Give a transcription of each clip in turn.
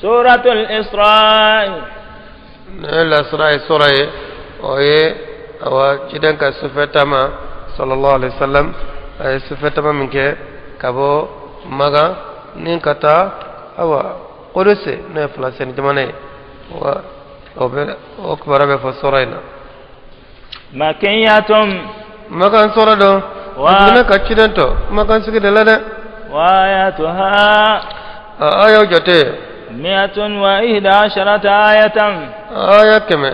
سورة الإسراء. الإسراء سورة وهي وجدنك سفتما صلى الله عليه وسلم سفتما منك كابو مغا نينكتا أو قدس نفلسين جمانه وأكبر بفسورينا مكية مكان سورة دو وجدنا كتشدنتو مكان سكت لنا وآياتها آية جتة 111 آية آية كم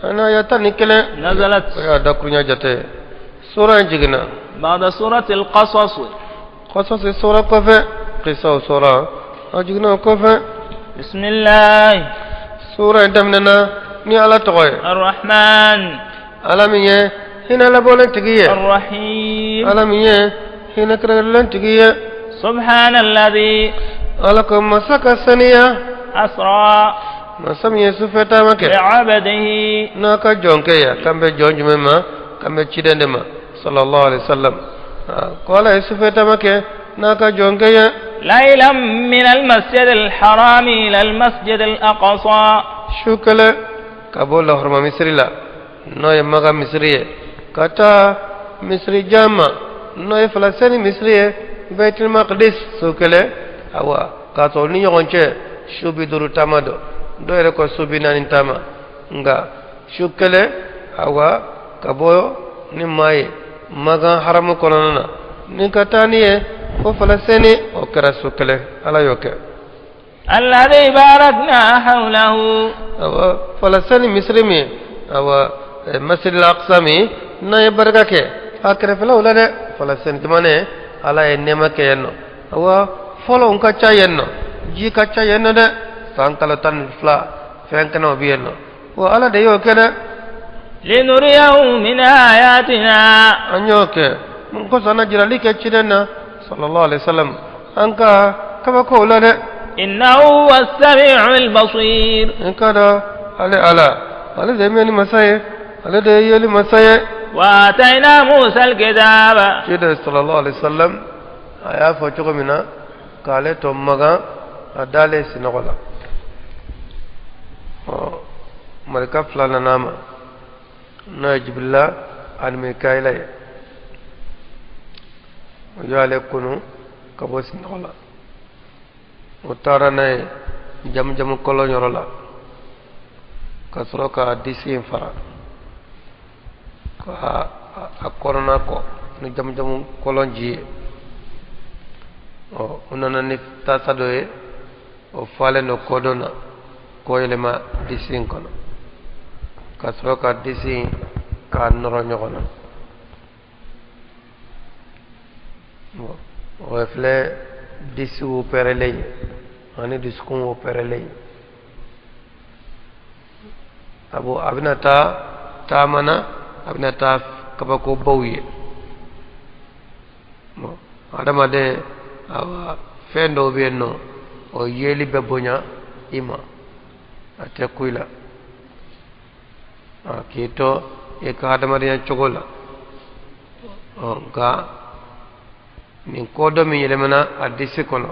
أنا آية نكلة نزلت يا دكتور جتة سورة جينا بعد سورة القصص. قصص سورة كفة قصة سورة أجينا كفة. بسم الله. سورة دمنا ني على تقوي الرحمن على مية هنا لبولن تجيه الرحيم على مية هنا كرلن تجيه سبحان الذي على كم مسك السنية أسرى مسمى سفتا مكة بعبده ناكا جونكيا كم بجون جمما كم بتشيدندما صلى الله عليه وسلم قال سفتا مكة ناكا جونكيا ليلا من المسجد الحرام إلى المسجد الأقصى. شكله كابول هرما مصري لا نوي مغا مصري كتا مصري جامع نوي فلسطيني مصري بيت المقدس شكله أوا كاتولني يونچه شوبي دورو تامادو دويره كو شوبي نانين تاما nga shukale awa kabo ni mai maga haramu konona ni kataniye ko falaseni o kara shukale ala yoke الذي باركنا حوله awa falaseni misrimi awa masjid al-aqsa mi na baraka ke akre fela ulade falaseni dimane ala enema ke yenno awa folo unka cha yenno ji ka cha yenno de sankala tan fla fenkano bi yenno wa ala de yo kede لنريه من آياتنا anyoke mun ko sana jirali ke chidenna sallallahu alaihi wasallam anka kaba ko ulade إنه هو السميع البصير. kada ale de meni masaye ale de yeli masaye وآتينا موسى الكتاب chide sallallahu alaihi wasallam aya fo choko mina kale to maga adale sinogola malika fulana nama na jibrila al mikaila yo ale kunu kabo sinogola utara na jam kolo nyorola kasro ka disi fara ka akorona ko ni jam kolo ji o unana ni tasadoe o fale no kodona ko elema disi kono kasro ka disi ka noro nyogona o efle disi u perelei ani diskun u perelei abu abinata tamana abinata kabako bawye mo adama de awa fendo bienno o yeli bebonya ima ate kuila kito e ka adama de chogola ga nin kodo mi yelemana adisi kono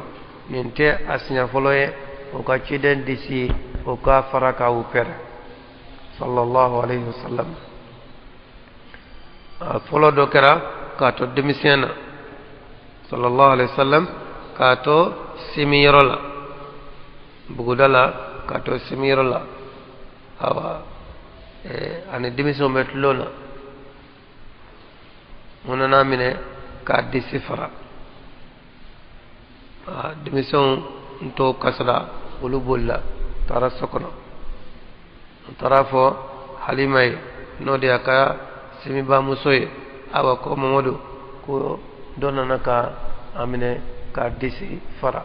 nin te asinya foloye o ka ciden disi o ka faraka u pere sallallahu alaihi wasallam folo do kera ka to demisiana sallallahu alaihi wasallam ka to simirola bugudala ka to simirola awa ani demission metlona munana mine ka disi fara démission to kasada ulu bolla tara sokono tara fo halimay no de aka simi ba musoye awa ko mamadou ko donana ka amine ka disi fara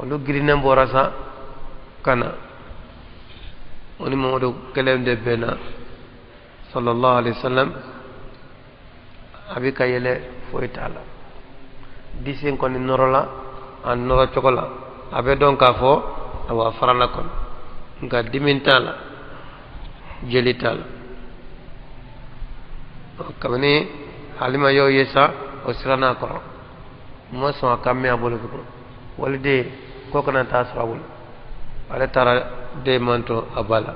lu girina borasa kana oni mamadou kelem de bena sallallahu alaihi wasallam abika yele foy taala disin ko ni norola an noro chokola abe don ka fo awa farala kon nga dimintala jelitala kamani halima yo yesa o sirana ko mo so kamme abolo ko walde ko kana ta sarawul ala tara de manto abala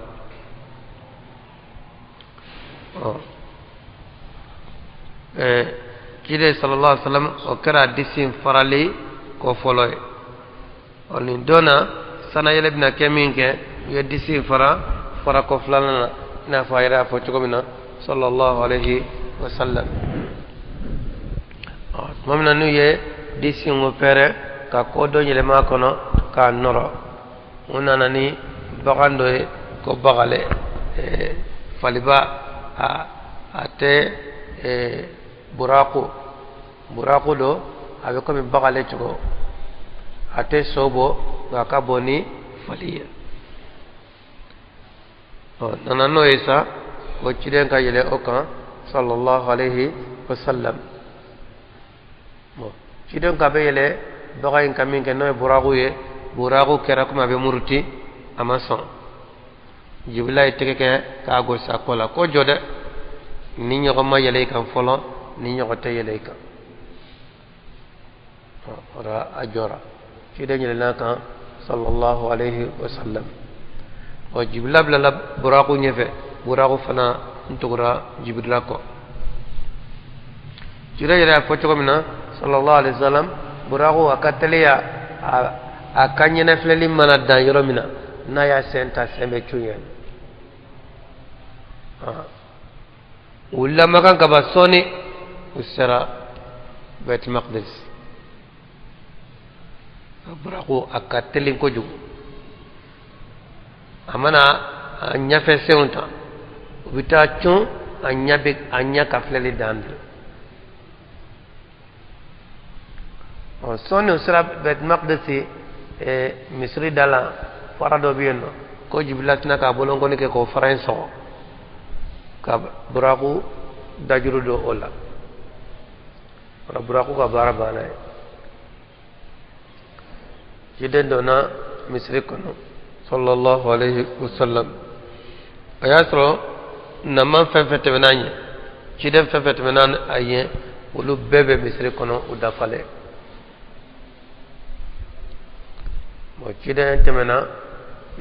kide sallallahu alaihi wasallam o kara disin farali ko foloy oni dona sana yele bina keminke yo disin fara ko flana na fayra fo chugomina sallallahu alaihi wasallam mamna nu ye disin o pere ka ko do nyele ma kono ka noro unana ni bagando ko bagale faliba ate buraku do abe ko mi bagale chugo ate sobo ga ka boni faliya nanano isa ko chiden ka yele okan sallallahu alaihi wasallam chiden ka be yele bagayin kamin ke no buraku kera kuma be muruti amason jibilay teke ka go sakola ko jode ni ñoko ma yele kan folo ni ñoko te yele kan ora ajora ci de ñele na kan sallallahu alaihi wasallam o jibla bla la buraku ñefe buraku fana ntugura jibla ko ci de yele ko ko mina sallallahu alaihi wasallam buraku akateliya a kanyena fleli mana dan yoro mina na ya senta sembe chuyen ولا مكان كباسوني والسرا بيت المقدس برaqu akatelin ko ju amana anya fese unta ubita chon anya kafleli dandre soni usra bait maqdisi misri dala farado bieno ko jibilatna ka bolongo ni ke ko faranso ka buraku dajuru do ola buraku ka bara bana jiden dona misri kono sallallahu alaihi wasallam ayasro naman fefete menanye jiden fefete menan aye ulu bebe misri kono udafale mo jiden temena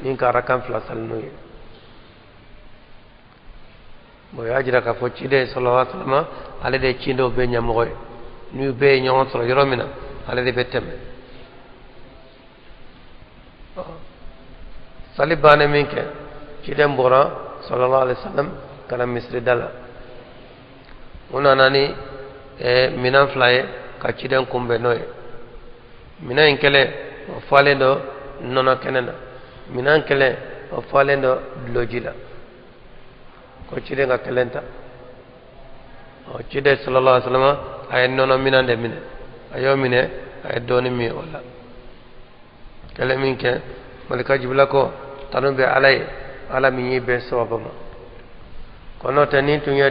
ni ka rakam flasal noye mo yajira ka fo cide sallallahu alaihi wasallam ale de cindo be nyamoy nu be nyon so yoromina ale de betem salibane minke cide mbora sallallahu alaihi wasallam kana misri dala una nani minan flaye ka cide kumbe noy minan kele o fale do nono kenena minan kele o fale do lojila ko cide nga kelenta o cide sallallahu alaihi wasallam ay nono minande mine ayo mine ay doni mi wala kele minke malika jibla ko tanube alay ala mi yibe sawabama kono tani tunya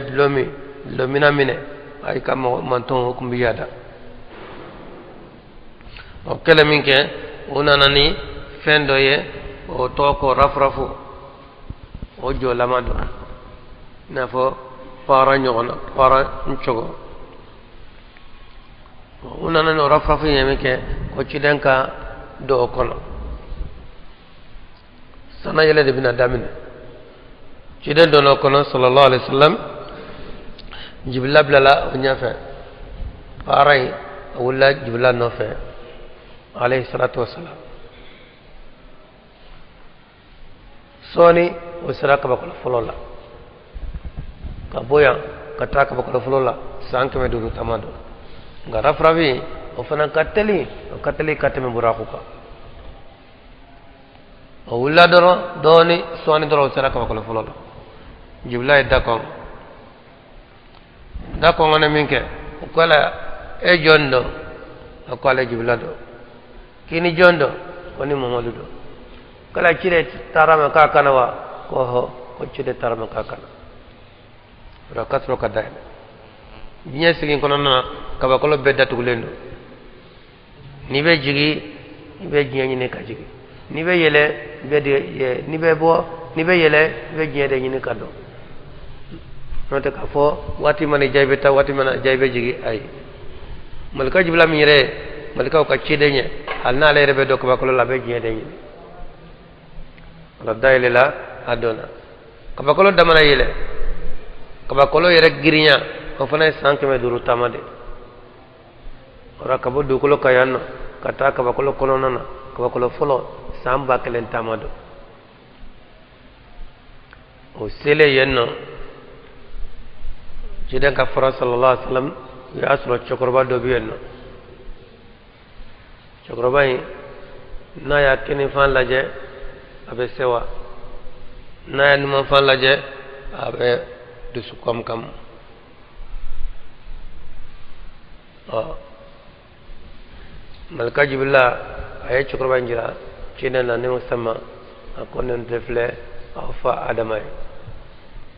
lomina mine ay kam manton ko mbiyada o kele minke unanani fendo ye o to ko rafrafu o jo lamado nafo para ñogona para ncogo unana no rafrafu yemeke ko ci denka do kono sana yele de bina damine ci den do no kono sallallahu alaihi wasallam jibril blala o ñafe paray wala jibril no fe alayhi salatu wassalam soni usraka bakol folola kaboya kataka bakolo fulola sanke me duru tamado ngara fravi o fana kateli kateme burakuka o wulla doro doni soni doro saraka bakolo fulola jibla dakon ngane minke ko la e jondo ko la jibla do kini jondo woni momadu do kala cire tarama ka kanawa ko ho ko cire tarama ka kana rakatro kadai binya sigin kono na kabakolo bedda tugulendo ni be jigi ni be jinya ni ka jigi ni be yele be de ni be bo ni be yele be jinya de ni kado note ka fo wati mani jaybe ta wati mana jaybe jigi ay malka jibla mi re malikaw ka cidenye alna le rebe do kabakolo la be jiedenye wala dayle la adona kabakolo damana yele kabakolo yere girinya o fana sankeme duru tamade ora kabo dukolo kayanno kata kabakolo kolonana kabakolo folo samba kelen tamado o sele yenno jiden ka fara sallallahu alaihi wasallam ya asro chokorba do biyenno chokorba yi na ya kini fan laje abe sewa na ya numa fan laje abe dusu kam kam malka jibrila aye chokorba njira cina na ne sama akonen refle afa adamai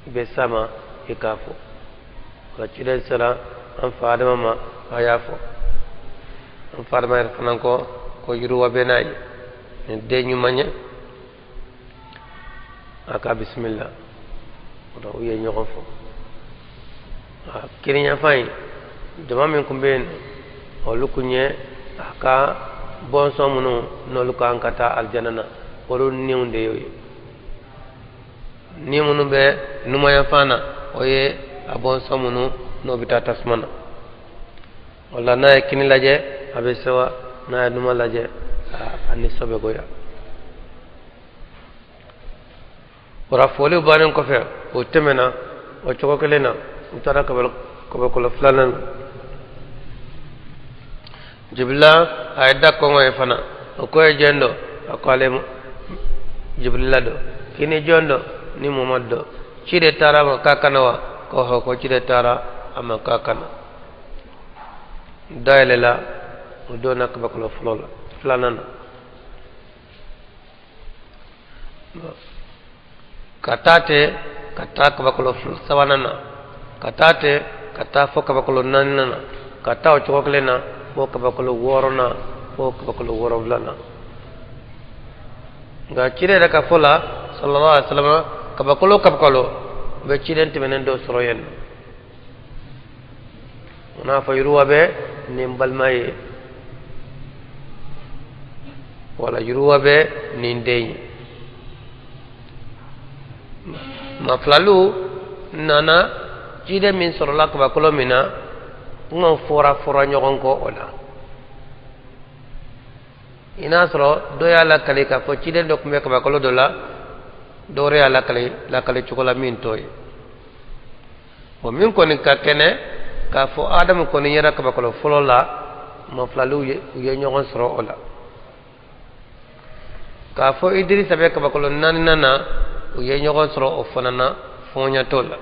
be sama ikafo wa ciden sara an fa adama ma ayafo an fa adama fanan ko yuru wa benay de ñu mañe aka bismillah do uye ñoko fo kirinya fay dama min ko ben o lukunye aka bon somunu no luka ankata aljanna woro niwnde yoy ni munu be numaya fana oye abon somunu no bita tasmana wala na kini laje abe sewa na numa laje ani sobe goya ora fole banen ko fe o temena o chokokelena utara ko flanan jibla ayda ko ngoy fana o ko jendo akale jibrila do kini jondo ni muhammad cide tara ma kakanawa ko cide tara ama kakana dailela do nak bakolo flola flanana katate kata bakolo sawanana katate kata foka bakolo nanana kata o choklena foka bakolo worona foka bakolo worolana ga cide raka fola sallallahu alaihi wasallam kabakolo be ciden timenen do soroyen ona fayruwa be nimbal may wala yuruwa be nindey ma flalu nana cide min sorola kabakolo mina ngam fora nyogon ko ola ina soro do yala kalika fo ciden do kumbe kabakolo dola dore ala kale chukola min toy o min ko ni ka kene ka fo adam ko ni yara ka bakolo folola mo flalu ye nyogon soro ola ka fo idrisa be ka bakolo nana o ye nyogon soro o fanana fonya tola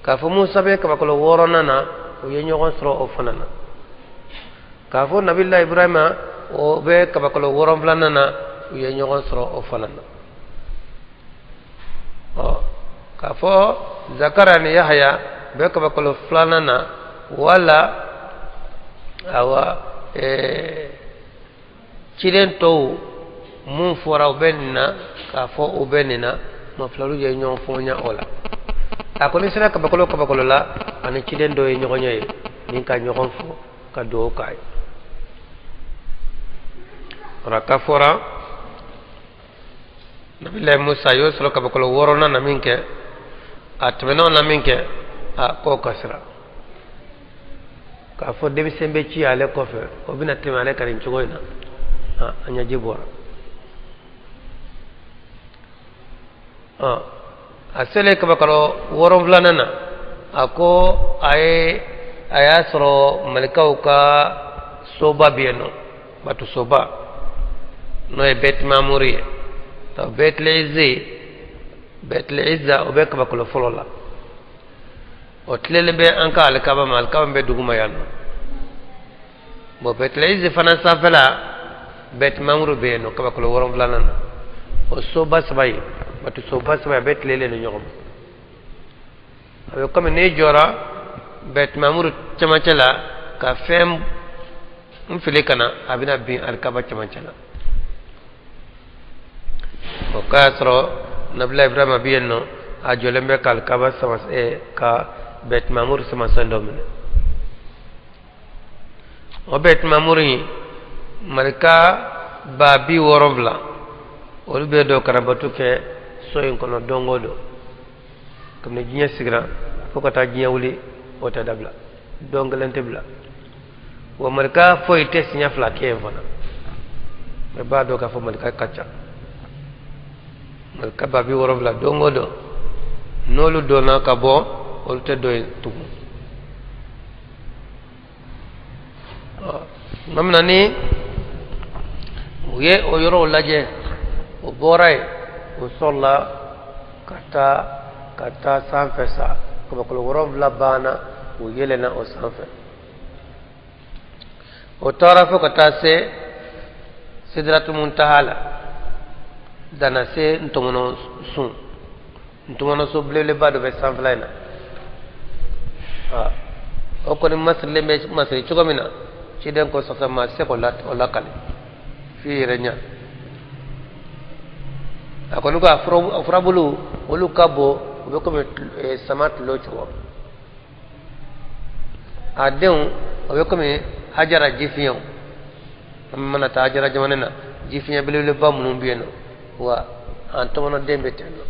ka fo musa be ka bakolo woronana o ye nyogon soro o fanana ka fo nabillahi ibrahima o be ka bakolo woron flanana o ye nyogon soro o fanana ka fo zakara ni yahya be ka bakolo flanana wala awa ciden to mun fora benna ka fo o benina ma flaru je nyon fo nya ola akoni sira ka bakolo la ani ciden do e nyogonye ni ka nyogon fo ka do kay raka fora nabillahi musa yo solo ka bakolo worona na minke atmeno na minke ko kasra ka fo debi sembe ci ale ko fe o bina temale karin ci goyna anya jibora asele ka bakolo woron flanana ako ayasro malikaw ka soba bieno batu soba no e bet mamuri to bet le izza o be ka bakolo folola o tlele be anka alkaba mal kaba be duguma yanno bo bet le izza fana safala bet mamuru be no ka bakolo woron flanana o soba sabay batu soba sabay bet lele no nyogom ayo comme ne jora bet mamuru chamachala ka fem mfile kana abina bin alkaba chamachala o kasro nabla ibrahim biyenno a jolembe kal kaba sama ka bet mamur sama sandomne obet mamuri malika babi worobla olbe do karabatu ke soyin kono dongo do comme jinya sigra fokata jinya wuli ota dabla dongalante bla wa malika foy test nya fla ke vona be ba do ka fo malika kacha malika babi worobla dongo do nolu do na ka bo olte do tugu namna ni uye o yoro laje o boray o solla kata sanfe sa ko ko woro labana o yelena o sanfe o tarafo kata se sidratul muntahala dana se ntomono sun ntomono so blele bado be sanflaina o ko ni masle me masri chugomina ci den ko sosa ma se ko lat o lakale fi renya akonu ko afrabulu wolu kabo be ko samat lo chuwa adon o be ko me hajara jifiyan mana ta hajara jamanena jifiyan bele ba munum bieno wa antono dembe tenno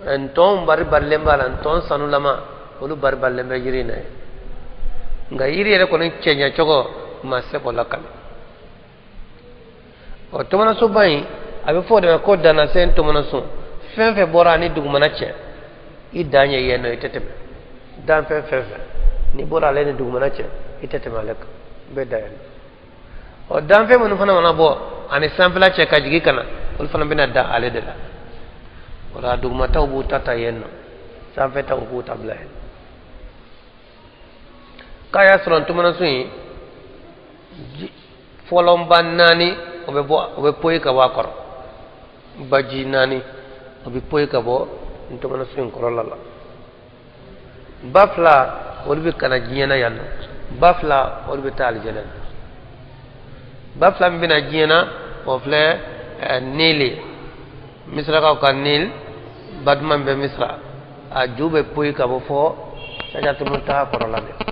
enton bari balle mbala enton sanulama wolu bari balle be yirina nga yiri re ko ni cenya chogo ma se ko lakale o to mana so bayi abe fo de ko dana sen to mana so fenfe bora ni dug mana che i danye yeno itetebe dan fenfe ni bora le ni dug mana che itetebe malek be dayen o dan fe mun fana mana bo ani sampla che ka jigi kana ul fana bina da ale de la ora dug mata bu tata yeno sampe ta bu tabla kaya suran tumana sui folomba nani obe poy ka wakor baji nani obe poy ka bo tumana sui korolala bafla olbe kana jiyana yanno bafla olbe tal jenen bafla mbina jiyana ofle nili misra ka kan nil badman be misra a jube poy ka bo fo saja tumunta korolala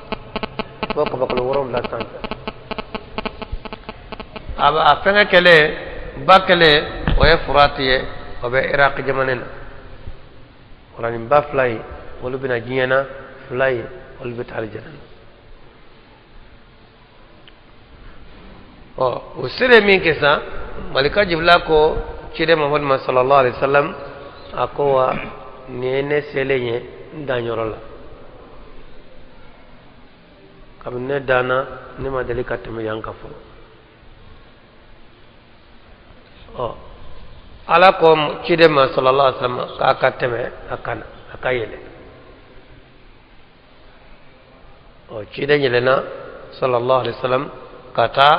boko bakolo worom la sante aba afenga kele bakele oye furatiye obe iraq jamanena wala ni baflay wala bina jiyana flay wala bital janan usire min kesa malika jibla ko cide muhammad sallallahu alaihi wasallam akowa nene selenye ndanyorola kabine dana ni ma deli kateme yanka fo ala ko cide ma sallallahu alaihi wasallam ka kateme akana akayele cide nyelena sallallahu alaihi wasallam kata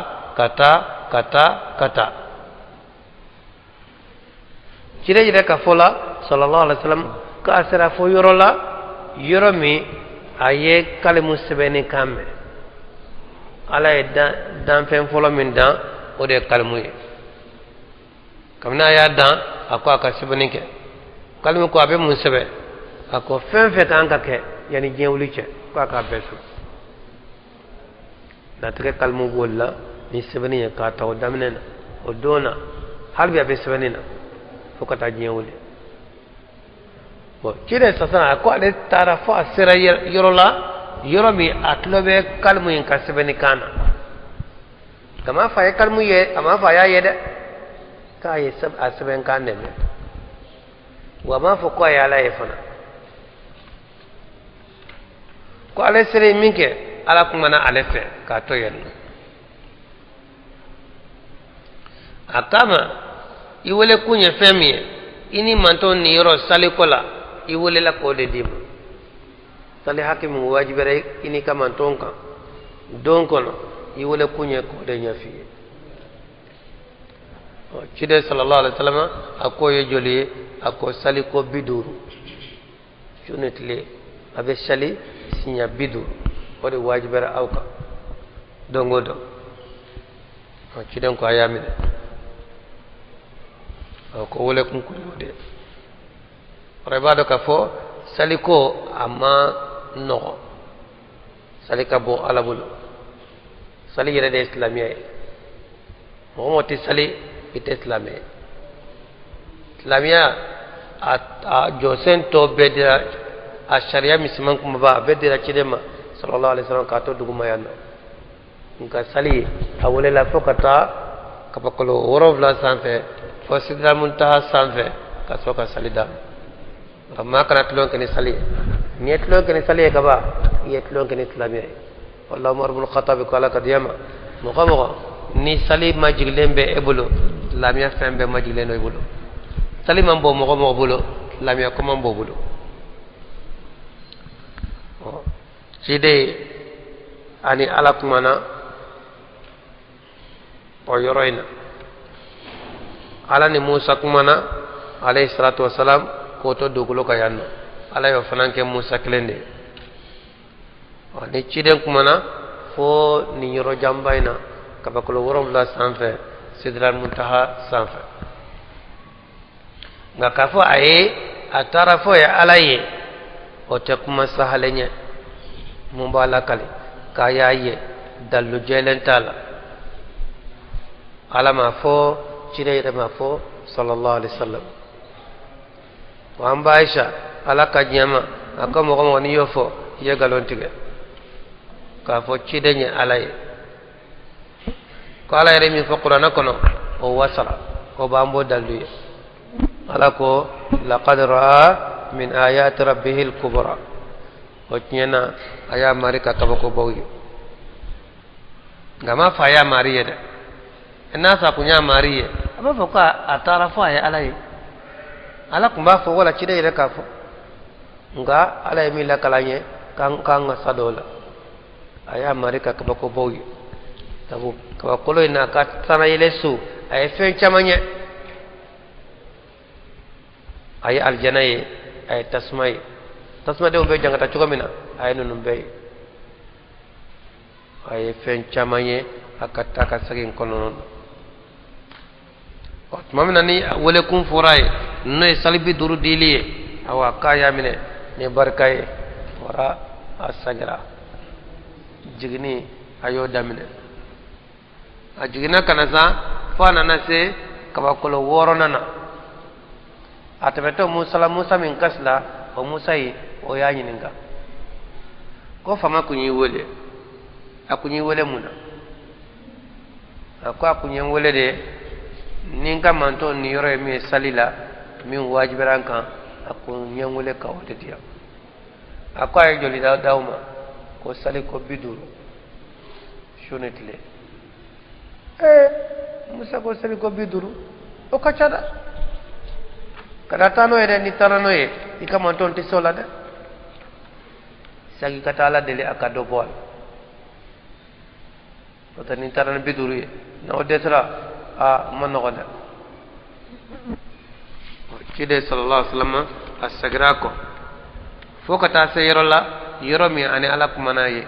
cide jide ka fola sallallahu alaihi wasallam ka asira fo yorola yoromi aye kalimu sebeni kambe ala e dan fen folo min dan o de kalimu ye kamna ya dan ako aka sebeni ke kalimu ko abe mun sebe ako fen fe kan ka ke yani jewli ce ko aka besu na tere kalimu golla ni sebeni ya ka taw damne o dona halbi abe sebeni na fokata jewli bo cire sasana ko ale tara fo asira yorola yoromi atlobe kalmu in kasbeni kana kama fa ya kalmu ye ama fa ya yede ka ye sab asben kanne me wa ma fo ko ya la yefana ko ale sire minke ala kuma na ale fe ka to yen akama iwele kunye femiye ini manton ni yoro salikola iwole la ko de dim sali hakim wajibere ini kama tonka donc no iwole kunye ko de nyafi cide sallallahu alaihi wasallam ako ye joli ako sali ko biduru chunetle abe sali sinya biduru o de wajibere awka dongodo cide ko ayamine ko wole kun ko de rebado ka fo saliko ama no sali ka bon ala bulu sali yere de islamiya mo ti sali ite islamiya islamiya a josen to bedira a sharia misman kuma ba bedira cidema sallallahu alaihi wasallam ka to duguma yanno nka sali a wole la fokata kapakolo worovla sanfe fo sidra muntaha sanfe ka soka sali da amma kana tulon kene sali ni tulon kene sali ka ba ye tulon kene islamiya wallahu marbul khatab ko ala kadiyama mo ni sali majiglembe ebulo islamiya fembe majigleno ebulo sali mambo mo bulo islamiya ko mambo bulo side ani ala kumana o yoroina ala ni Musa kumana alayhi salatu wassalam ko to dogulo ka yanno ala yo fananke Musa klende ni ciden kumana fo ni yoro jambayna kabakolo worom la sanfe sidral muntaha sanfe nga kafo aye atara fo ya alaye o te kuma sahalenye mumbala kale kaya ye dallu jelentala ala ma fo cire ma fo sallallahu alaihi wasallam wa amba Aisha ala ka nyama akamo ko woni yofo ye galontige ka fo cide nye alaye ko ala yere mi fo qur'ana kono o wasala ko bambo dallu ala ko laqad ra'a min ayati rabbihil kubra o nyena aya mari ka tabako bawyi ngama fa ya mariye de ina sa kunya mariye aba fo ka atara fa ya alai ala kumba fo wala cide ire ka fo nga ala mi la kalanye kan sadola aya mari ka tabako bawyi tabu ka kolo ina ka sana ile su ay fen chamanye ay aljana ye ay tasmay tasma de umbe jangata chugomina ay nunum be ay fen chamanye akata ka sagin kono wat mamina ni wole kum furay no salibi duru diliye awa kaya mine ne barkay wara asagira jigni ayo damine a jigina kana sa fana na se kabakolo woro nana atabeto Musa min kasla o Musa yi o ya nyininga ko fama kunyi wole akunyi wole muna akwa kunyi wole de ninga manto ni yoro mi salila min wajibaran kan akunyi wole ka wote dia akwa ay joli dawma ko sali ko biduru shonetle Musa ko sali ko biduru o kachada kada tano ere ni tarano e ikama tonti sola de sagi katala dele akado bol to tani tarano biduru e no desra a manno goda kide sallallahu alaihi wasallam asagra ko fokata se yorola yoromi ani ala kumana ye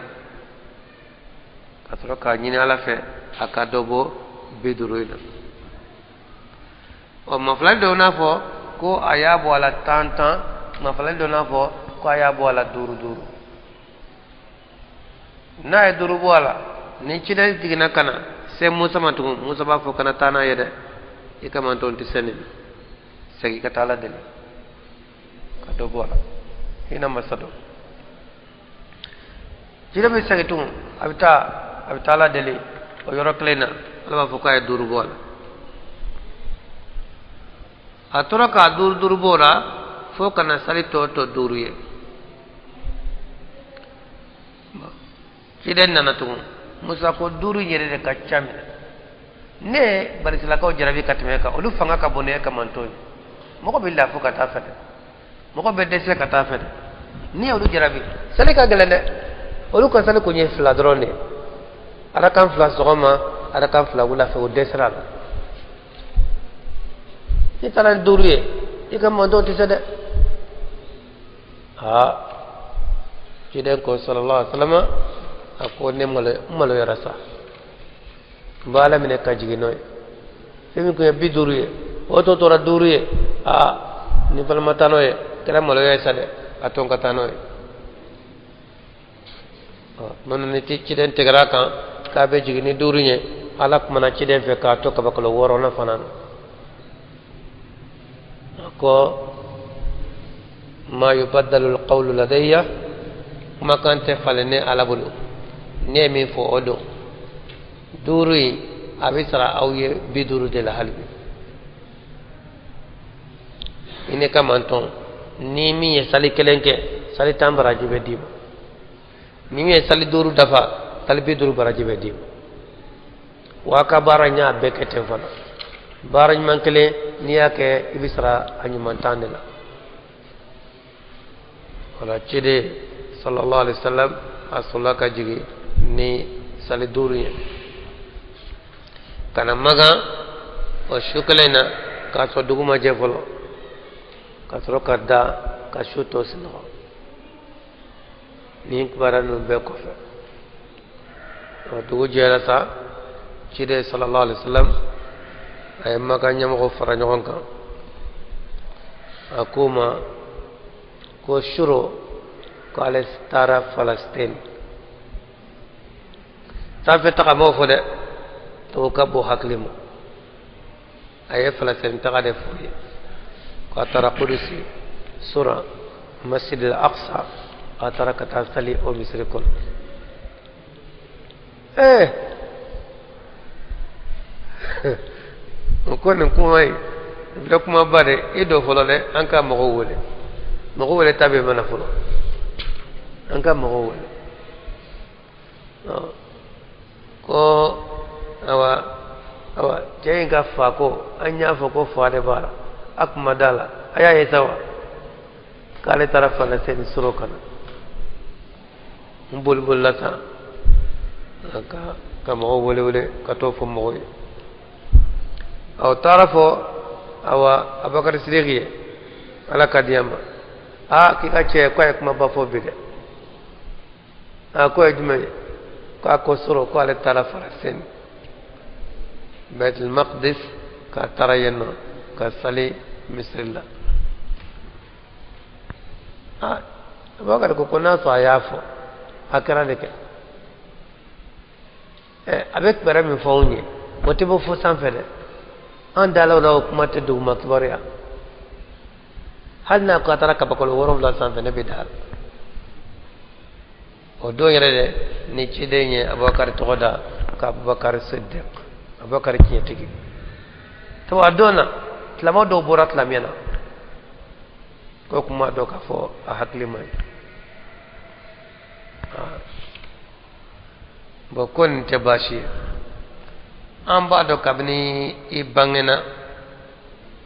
katro ka nyini ala fe akado bo biduru ina o mafla do na fo ko ayabo ala tantan mafala do na fo ko ayabo ala duru na e duru bola ni cide digina kana se Musa matu Musa ba fo kana tana yede e kama ton ti senin segi katala dele kato bola ina masado cide be segi tum abita la dele o yoro klena ala ba fo ko ay duru bola atora ka dur bora fo kana sali to duru ye kiden nana tu Musa ko duru yere de ka chamina ne barisila ko jarabi katme ka olu fanga ka bone ka mantoni moko billa fo ka ta fete moko be dese ka ta fete ni olu jarabi sali ka gelende olu ko sali ko nye fla drone ara kan fla sogoma ara kan fla wala fe o desra italan duru ye ika mondo ti sede ha kiden ko sallallahu alaihi wasallam ako ne malo yarasa bala mine kajigi noy femi ko bi duru ye o to tora duru ye ni bal matano ye kala malo ye sade aton katano ye non ne ti ci den tegra kan ka be jigi ni duruñe ala ko mana ci den fe ka to ka bakalo worona fanan ko ma yubaddalu alqawlu ladayya ma kante falene ala bulu ne min fo odo duri abisra awye biduru de la halbi ine kamanton ni mi ye sali kelenke sali tambara jibe dibo ni mi ye sali duru dafa sali biduru baraji be dibo waka baranya bekete fana baraj mankele ni yake ibisra anyumantande la wala cede sallallahu alaihi wasallam asalla ka jigi ni sali duru ye kana maga o shukalena ka so duguma je folo ka so kadda ka shuto sino ni baranu be ko fe o dugu jela sa cide sallallahu alaihi wasallam ay maga nyam ko fara nyon kan akuma ko shuro ko ale stara Palestine ta fe ta mo fo de to ka bo haklimu ay Palestine ta de fo ko tara qudusi sura masjid al-aqsa atara ka tasali o misri kon ko ne kuma yi da kuma bare ido folo de an ka mago wole tabe mana folo an ka mago wole ko awa jayin ka fa ko an ya fa ko fa de bara akuma dala aya yi sawa kale tara fala sen suro kana bulbul lata ka mago wole ka to fo mago aw tarafo awa abakar sidiki ala kadiyama ki ka che ko ay kuma ba fo bi de ko ay jume ko suro ko ala tarafa sen baitul maqdis ka tarayeno ka sali misrilla abakar ko kona so ayafo akara de ke avec bara mi fawnye motibo fo san fede an dalaw daw kuma te duguma kibariya hal na ko tara ka bakolo worom la san fene be dal o do yere de ni ci de nye abakar to da ka abakar siddiq abakar ci tigi to adona tlamo do borat la mena ko kuma do ka fo a hakli mai bo kon te bashi an ba do kabni i bangena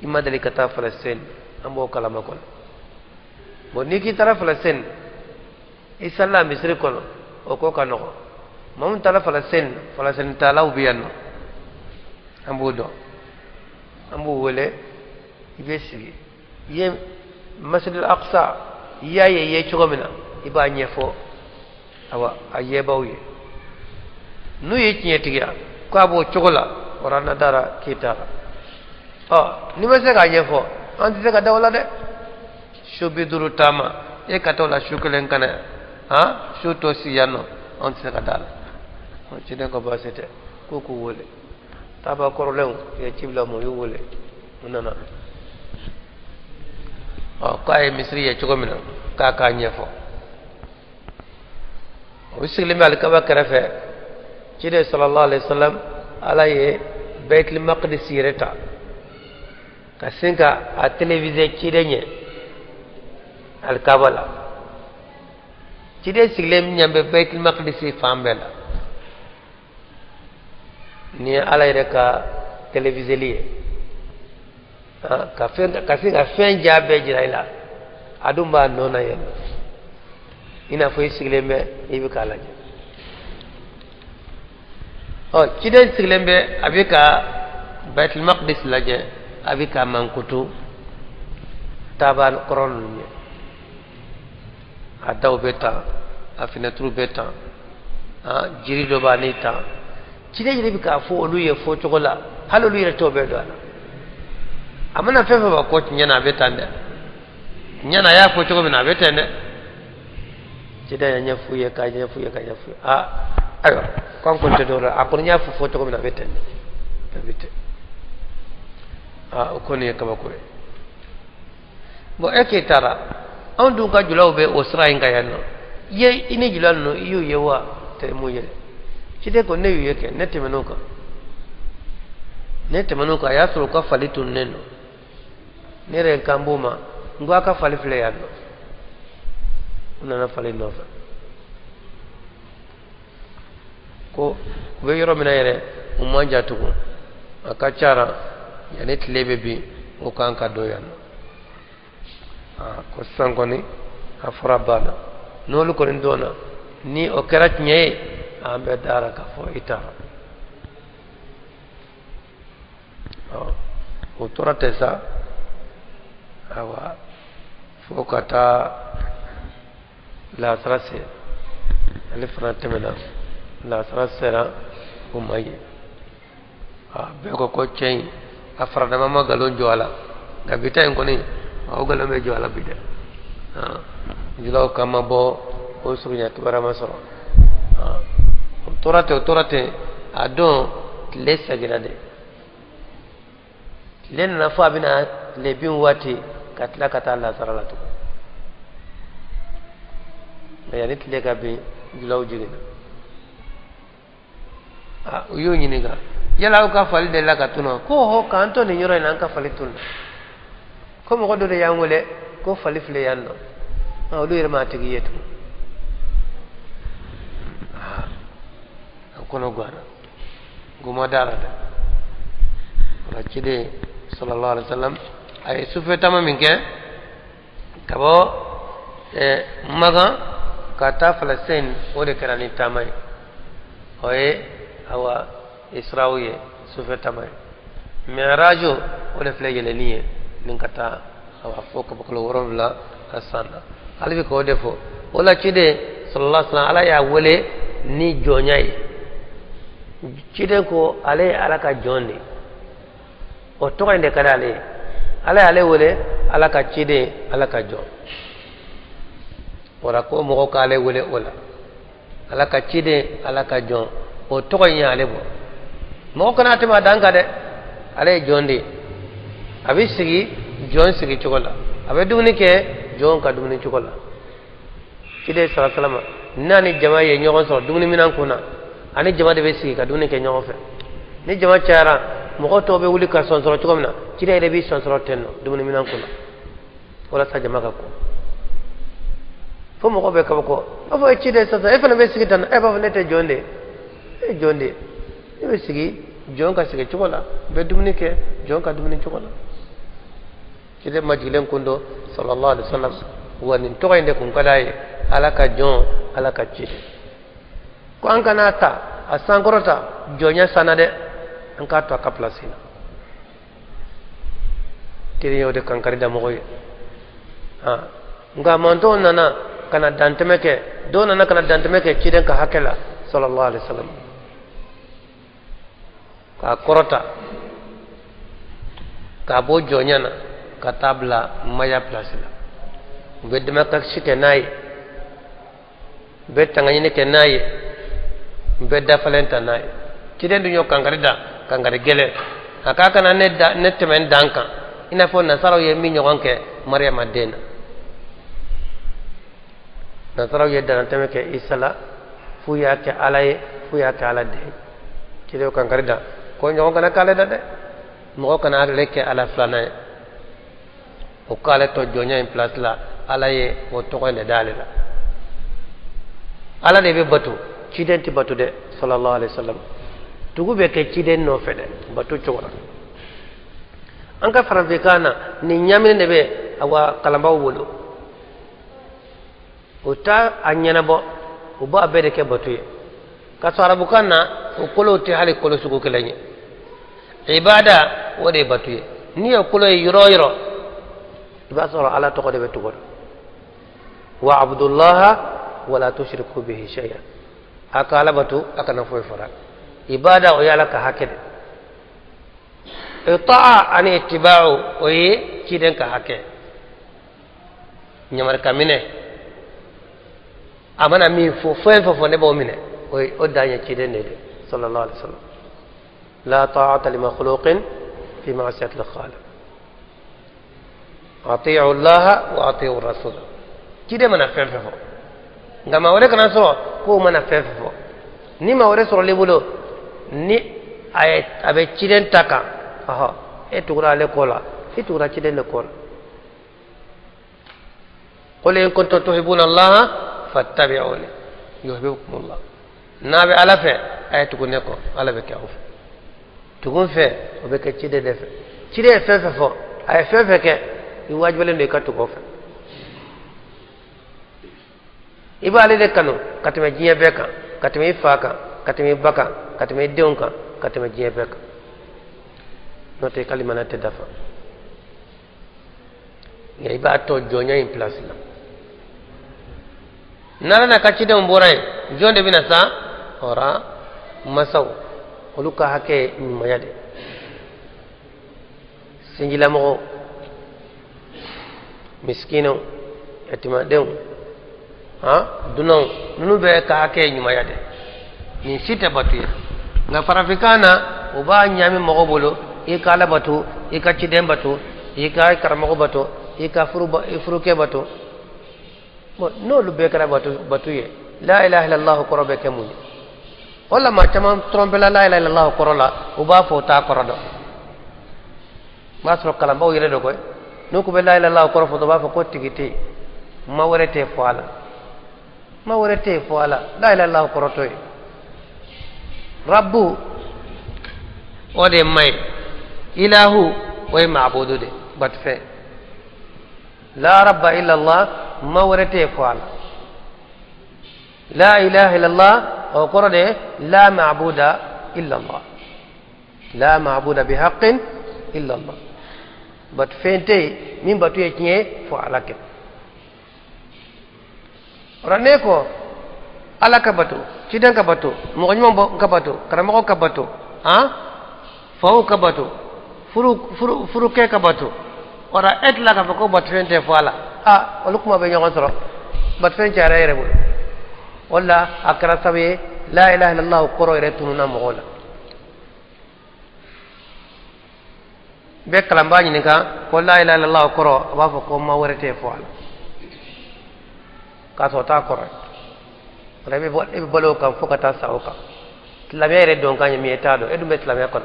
i madali kata Palestine an bo kalama kon bo ni ki tara Palestine i salla misri kono o ko kano mamun tara Palestine tala ubiyanno an bo do an bo wele ibe sigi ye masjid al-aqsa ye chugomina iba nyefo awa aye bawye nu ye tinya ko abo chogola orana dara kitara ni ma se ka nyefo an ti se ka dawla de shubi duru tama e ka tola shukulen kana shuto siyano an ti se ka dala on ci de ko basete ko ko wole taba korolem ye cibla mo yu wole nana ko ay misri ye chogomina ka nyefo o siglimi al kaba karafe cide sallallahu alaihi wasallam ala ye baitul maqdis yireta ka sinka a televise cide nye al kabala cide siglem nyambe baitul maqdis fambela ni ala yere ka televise liye ka sinka fen jabe jiraila adumba nona yen ina fo sigleme ibi kalaje ciden siglembe abika baitul maqdis laje abika mankutu taban koron adaw beta afina tru beta jiri do banita cide jiri bika fo oluye fo chogola halolu yere tobe do ala amana fefe ba ko nyana beta ne nyana ya fo chogo na beta ne cida nya fuye ka nya fuye ayo kon ko te do akon nya fu foto ko na beten bete o ko ne ka ba ko bo eke tara on du ka julaw be o sra inga yanno ye ini julal no yu yewa te mu yele cide ko ne yu yake ne te manuka ya suru ka falitun neno ne re kambuma ngwa ka fali fle yanno unana fali nofa ko be yoro mina yere umanja tuko akacara yani tlebe bi o kan ka do yanno ko sangoni afra bana nolu ko ndona ni o kerat nye ambe dara ka fo itara o torate sa awa fo kata la trase ale fana temena la trasera o maye be ko cey afra da mama galon joala gabita en koni o galon be joala bide jilo kama bo o surunya tibara masoro torate adon lesa gilade len na fa bina le bin wati katla kata la saralatu yani tile ka bi jilo jigina uyo nyiniga yala ka fali de la katuno ko ho kanto ni nyoro nan ka fali tun ko mo godo de yangole ko fali fle yanno o do irma tigi yetu kono gwara guma darada wala cide sallallahu alaihi wasallam ay sufetama minke kabo maga kata falasin ode karani tamay oye awa israwiye sufetama mi'rajo ode flejele niye nin kata awa foko bokolo worobla asana albi ko defo wala cide sallallahu alaihi wasallam ala ya wole ni jonyai cide ko ale ala ka jonde o toxande kada ale wole ala ka cide ala ka jon wara ko mogo ka ale wole ola ala ka cide ala ka jon o toxoña ale bo mogo kana tema danka de ale jonde abe sigi jon sigi cogo la abe dumuni ke jon ka dumuni cogo la cide sala salama nani jama ye ñoxon soro dumuni minan kuna ani jama de be sigi ka dumuni ke ñoxo fe ni jama cara mogo to be wuli ka sonsoro cogo mina cide de bi sonsoro tenno dumuni minan kuna wala sa jama ka ko fo mogo be kaba ko afo e cide sasa e fana be sigi tan e ba fa nete jonde e jonde e be sigi jon ka sigi cogo la be dumuni ke jon ka dumuni cogo la cide majilen kundo sallallahu alaihi wasallam wani togoyinde kun kadaye ala ka jon ala ka cide ko an kana ta a sankorota jonya sana de an ka to a ka place la tiri yode kankari da mogoye nga manto nana kana danteme ke do nana kana danteme ke ciden ka hakela sallallahu alaihi wasallam ka korota ka bo jonya na ka tabla maya place la be dema ka sike nayi be tangani ke nayi be dafalenta nayi ciden du nyo kankari da kankari gele aka kana ne temen dankan ina fo nasaraw ye mi nyogon ke maryama dena nasaraw ye dana teme ke isala fu ya ke alaye fu ya ke ala de cide kankari da ko nyogon kana kale da de mo kana reke ala flana o kale to jonya en place la alaye o to ko ne dalila ala de be batu ciden ti batu de sallallahu alaihi wasallam tugu be ke ciden no fede batu chora an ka faranfe kana ni nyamine ne be awa kalamba wolo o ta anyana bo o ba be de ke batu ye ka so arabu kana o kolo te hali kolo sugo kelanye ibada wode batu ye ni o kolo yiro iba so ala to ko de be tugo wa abdullah wala tushriku bihi shay'an akala batu akana foy fara ibada o yala ka hakede ita'a ani ittiba'u o ye ciden ka hake nyamar kamine amana min fo ne bo mine o daña ciden ne sallallahu alaihi wasallam la ta'ata li makhluqin fi ma'siyati al-khaliq ati'u Allah wa ati'u rasul cide mana fefo ngama wore kana so ko mana fefo ni ma wore so lebulo ni ay abe ciden taka aha e tugura le kola e tugura ciden le kola qul in kuntum tuhibbuna Allah fattabi'uni yuhibbukum Allah nabe ala fe ay tugune ko ala be kaw tugun fe o be ke cide de fe cide fefo ay fefe ke i wajibale ndo ikatu ko fe iba ale de kanu katime jiye beka katime ifaka katime baka katime deunka katime jiye beka note kalima na te dafa ya iba to jonya in place la nana na kachide mboray jonde bina sa ora masaw oluka hake ni mayade sinjila mo miskino yatima dew dunon nunu be ka hake ni mayade ni sita batu nga farafikana uba nyami mo bolo e kala batu e ka cidem batu e ka karamo batu e ka furuke batu bo no lu be kala batu ye la ilaha illallah qorobe kemuni wala ma chama trompe la ilaha illallah qorola uba fota qorodo masro kala baw yele do koy no ko be la ilaha illallah qoro fo ba fa ko tigiti ma warete foala la ilaha illallah qoroto rabbu ode may ilahu way ma'budu de bat fe la rabba illa allah ma warate foala la ilaha illa allah o korode la ma'buda illa allah la ma'buda bihaqqin illa allah bat fente min batu e tie foala ke rane ko ala ka batu cidan ka batu mo nyom ka batu karamo ka batu faw ka batu furu ke ka batu ora et la ka ko bat fente foala olukuma be nyon soro bat fente ara yere bul wala akra sabe la ilaha illallah qoro yere tununa mo gola be kalamba ni ka ko la ilaha illallah qoro ba fa ko ma warete foala ka so ta qoro rebe bolo kam fokata sawka lamere don kany mi etado edum bet lamere kono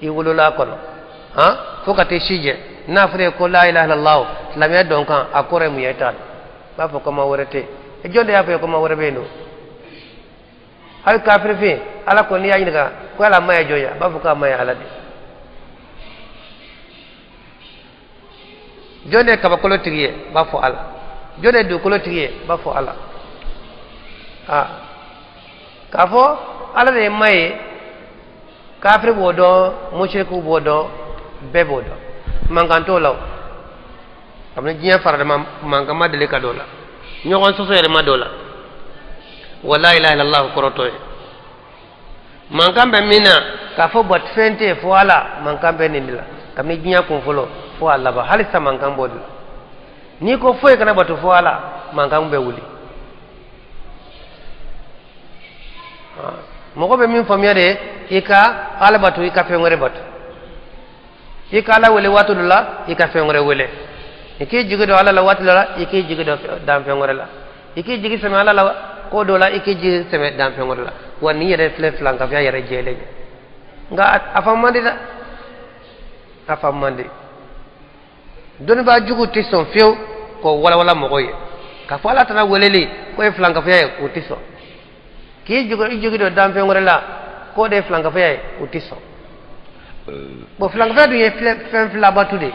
i wulula kono fokati shije nafre ko la ilaha illallah lamere don kan akore mu etado ba fo ko ma worete e jonde ya fe ko ma worebe no hay kafir fi ala ko ni yayi daga ko ala maya joya ba fo ka maya ala de jonde ka ba ko lotiye ba fo ala jonde du ko lotiye ba fo ala kafo ala de maye kafir bodo mushriku bodo be bodo manganto law amna jiya farada mangama dele ka dola ñogon soso yere ma dola wala ilaha illallah koroto mangambe mina kafo bot fente fo ala mangambe nindila kamni jiya ko folo fo ala ba halisa mangambo ni ko foy kana batu fo ala mangambe wuli mogo be min famiya de ika ala batu ika fengore batu ika ala wele watu la ika fengore wele iki jigi do ala la watu la iki jigi do dam fengore la iki jigi sema ala la ko do la iki jigi sema dam fengore la wani yere fle flanka fiya yere jele nga afamandi da afamandi doni ba jugu tison few ko wala mogo ye ka fala tana weleli ko e flanka fiya ko tison ki jugo do dampe ngore la ko de flanga fay utiso bo flanga fay du ye fen fla batude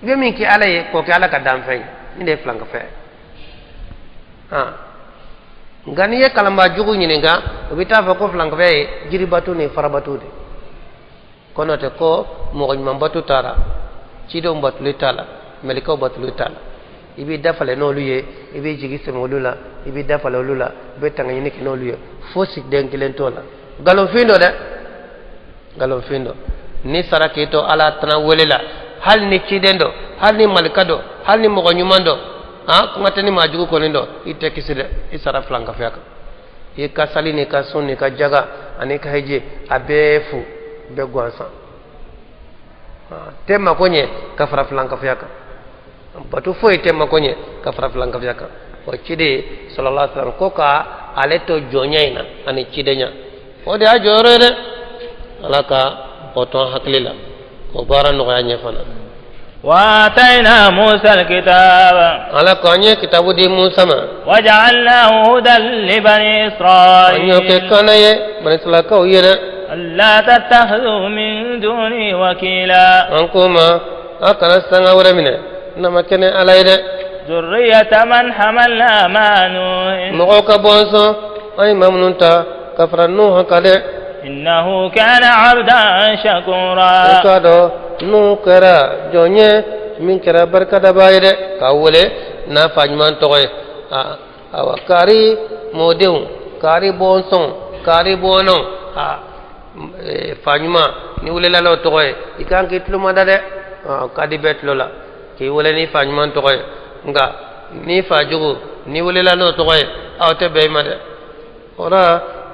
gemi ki ala ye ko ki ala ka dampe ni de flanga fay ngani ye kalamba jugo nyine nga obita fa ko flanga fay jiri batu ni fara batude kono te ko mo ngam batu tara ci do mbatu le tala melika batu le tala ibi dafale no luye ibi jigi semo lula ibi dafale lula be tanga yini ki no luye fosi denkilen tola galon findo ni sarake to ala tana welela hal ni cidendo hal ni malikado hal ni mogo nyumando ngatani majugo ko nindo ite kisire isara flanka fiaka e ka salini ka sunni ka jaga ani ka heje abefu be gwansa tema konye ka fara flanka fiaka batu foi tema konye ka fara flanka fiaka o cide sallallahu alaihi wasallam ko ka aleto jonyaina ani cidenya o de a jorere alaka oton haklila ko bara no ya nyefana وآتينا موسى الكتاب على كوني كتاب دي موسى ما وجعلناه هدى لبني إسرائيل كان بني إسرائيل كوينا ألا تتخذوا من دوني وكيلا أنكما أكنا سنغا ورمنا نما كان علينا ذرية من حملنا مع نوح مغوك بونسو أي ممنونتا كفر نوح كده إنه كان عبدا شكورا nu kera jonye min kera barkada bayre kawule na fajman toy awa kari modeu kari bonson kari bonon fajma ni wule la lo toy ikan kitlu madade kadi betlo la ki wule ni fajman toy nga ni fajugo ni wule la lo toy awte be made ora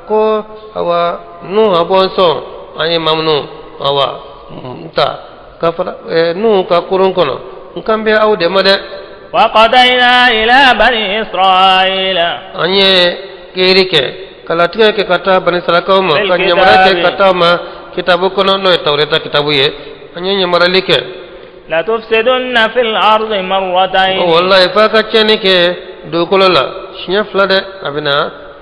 ko awa nu bonson ani mamnu awa ta kafara nu ka kurun kono nkambe awde made وقضينا إلى بني إسرائيل anye kirike kala tike ke kata bani israel ma kanya marake kata ma kitabu kono no tawreta kitabu ye anye nyamaralike la tufsiduna fil ardi marratayn wallahi fa ka chenike do kolola shinya flade abina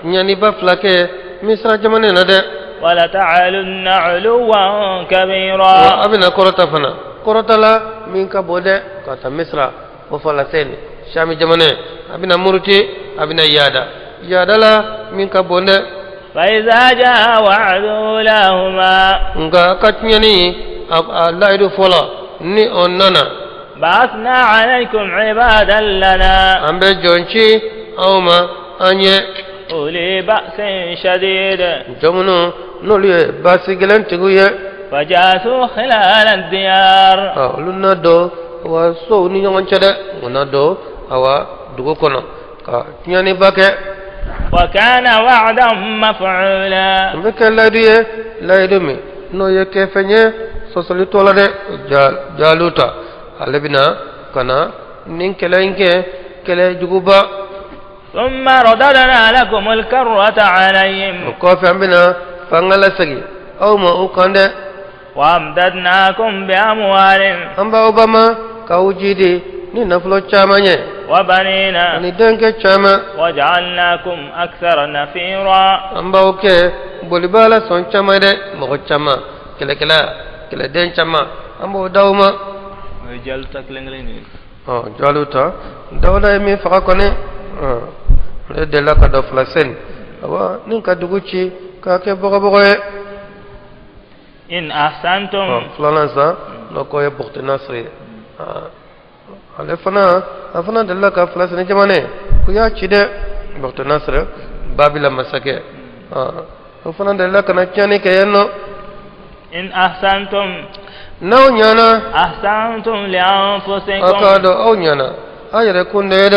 nyani ba flake misra jamane na de ولا تعلن علوا كبيرا أبنا كرة فنا كرة لا من كبودة كاتا مصر وفلسطين شامي جمانة أبنا مرتي أبنا يادا لا من كبودة فإذا جاء وعد لهما نكا كتنيني لا يدو فلا ني أننا بعثنا عليكم عبادا لنا أم بجونشي أو ما أني أولي بأس شديد جمنو نولي باسي جلن تقوي فجاسوا خلال الديار لنا دو وسو ني نون تشد ونا دو اوا دوغو كونو كا تياني باكي وكان وعدا مفعولا بك لا يدمي نو يكفني سوسلي تولا دي جالوتا علبنا كنا نين كلاينكي كلا جوبا ثم رددنا لكم الكرة عليهم وكوفي عمنا فانغلا سجي أو ما أوكانده وأمددناكم بأموال أمبا أوباما كاوجيدي ni naflo chamanye وبنينا ni denke chama وجعلناكم أكثر نفيرا amba oke bolibala son chama de mo chama kele den chama ambo dawma jalta klenglengi jaluta dawla mi fa ko ne le de la ka do flasen awa nin ka duguchi ka ke bogo إن أحسنتم فلانسا نكو يبغت نصري ale afana dalla ka flasne jamane ku ya chide bogto nasr babila masake afana dalla kana chane ke yanno إن أحسنتم naw nyana أحسنتم لأنفسكم akado aw nyana ayre kunde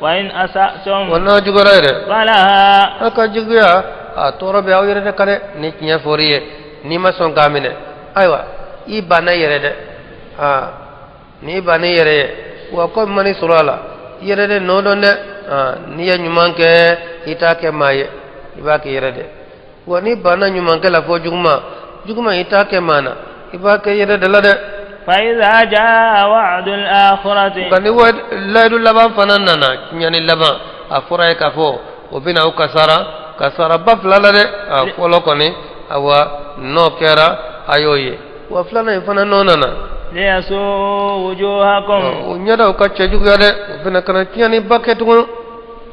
وإن أسأتم wana jugare فلها aka jugya a toro be awre de kare ni nya foriye ni ma son gamine aywa i bana yere de ni bana yere wa ko mani surala yere de no don de ni ya nyumanke itake maye ibake yere de wa ni bana nyumanke la fo juguma itake mana ibake yere de la de فإذا جاء وعد الآخرة kani wa la du laban fananana nyani laban afura ka fo obina kasara bafla la de folo koni awa no kera ayoye wa flana fana no nana ليسوء وجوهكم nyada ka cheju yade fina kana tiani bucket ko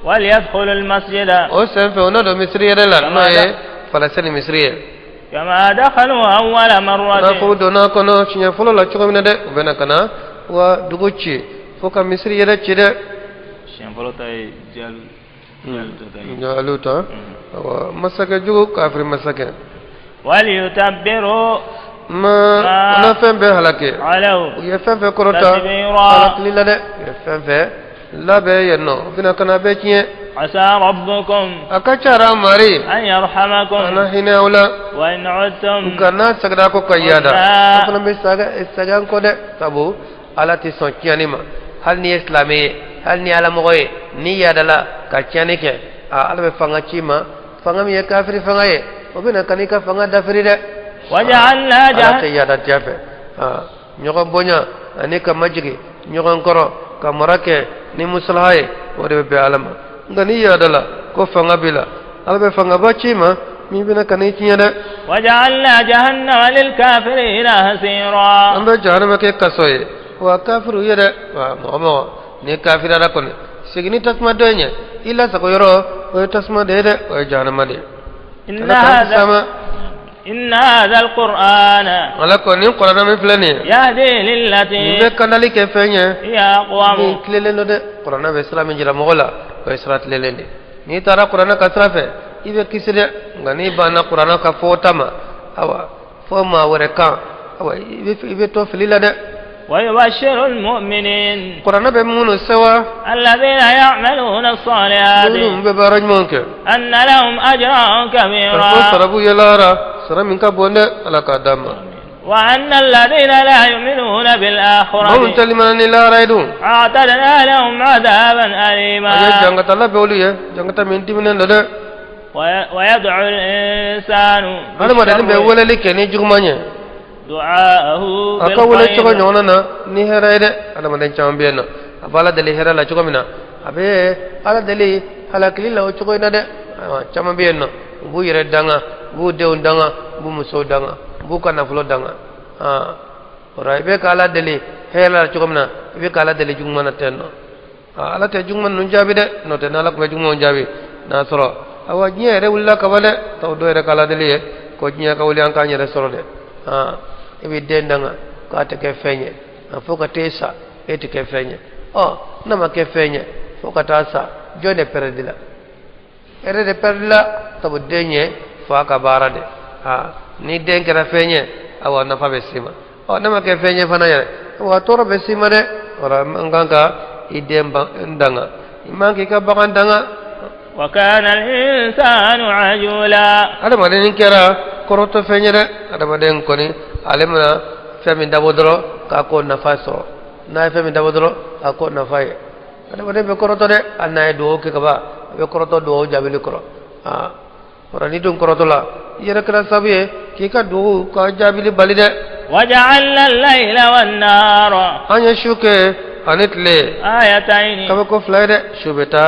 وليدخل المسجد o sen fe ona do misri yade la no e falasani misri كما دخلوا أول na مرة ko do na kono chinya folo la chuko minade bena kana wa duguchi foka misri yade chide jaluta wa masaka jugo kafir masaka وليتبروا ma na fɛn bɛɛ halake علوا u ye fɛn fɛn kɔrɔta تتبيرا halakili la dɛ u ye fɛn fɛn la be yenno fina kana be tiye عسى ربكم akachara mari أن يرحمكم ana hina wala وإن عدتم kana sagda ko kayada apna be sagan ko de tabu ala ti son tiani ma hal ni islami hal ni ala moye ni yadala ka tiani ke ala be fanga chima fanga mi kafiri fanga ye obina kanika fanga dafiri de وجعلنا ala yada tiafe nyoko bonya ani ka majigi nyoko koro ka morake ni muslahay wode be alama ngani yadala ko fanga bila ala be fanga bachima mi bina kani tiya de وجعلنا جهنم للكافرين هسيرا ambe jahannama ke kasoye wa kafiru yede wa momo ni kafira da kon sigini tasma donya illa sako yoro o tasma de de o jahannama de إن هذا القرآن ala ko ni qur'ana mi flani يهدي للتي be kanali ke fenye هي أقوم ni klelendo de qur'ana be islam jira mogola o israt lelende ni tara qur'ana kasrafe ibe kisire ngani bana qur'ana ka fotama awa foma wereka awa ibe to filila de ويبشر المؤمنين qur'ana be munu sawa الذين يعملون الصالحات munu be baraj monke أن لهم أجرا كبيرا sarabu yelara sara min ka bonde ala ka dama وأن الذين لا يؤمنون mawun بالآخرة talimana ni lara idu أعتدنا لهم عذابا أليما aye jangata la bewliye jangata min timinen de ويدعو الإنسان ala madani be wala like ni jugmanye دعاءه aka wala chogo بالخير nyona na ni heraide ala madan chambe no abala dali hera la chogo mina abe ala dali halakli la chogo ina de chambe no bu yere danga bu deun danga bu muso danga bu kana fulo danga ora be kala dali hera la chogo mina be kala dali jugmana tenno ala te jugman nun jabi de no te nala ko jugmon jabi na soro awa nyere wulla kabale taw do yere kala dali ko nya ka wuli an ka nyere soro de ibi dendanga ka te ke fenye foka tesa eti ke fenye nama ke fenye foka tasa jode perdila ere de perdila tabu denye faka barade ni denkera fenye awa nafa be sima nama ke fenye fana yare awa toro be sima de ora nganga idemba ndanga imangi ka bagandanga وكان الإنسان عجولا ada maden kera koroto fenyere ada maden koni alemna femi dabodro ka ko nafaso na femi dabodro ka ko nafaye ada maden be koroto de anay do ke kaba be koroto do jabili koro ora ni dum koroto la yere kala sabiye ki ka do ka jabili balide وجعلنا الليل والنهار anya shuke anitle آيتين kaba ko flayde shubeta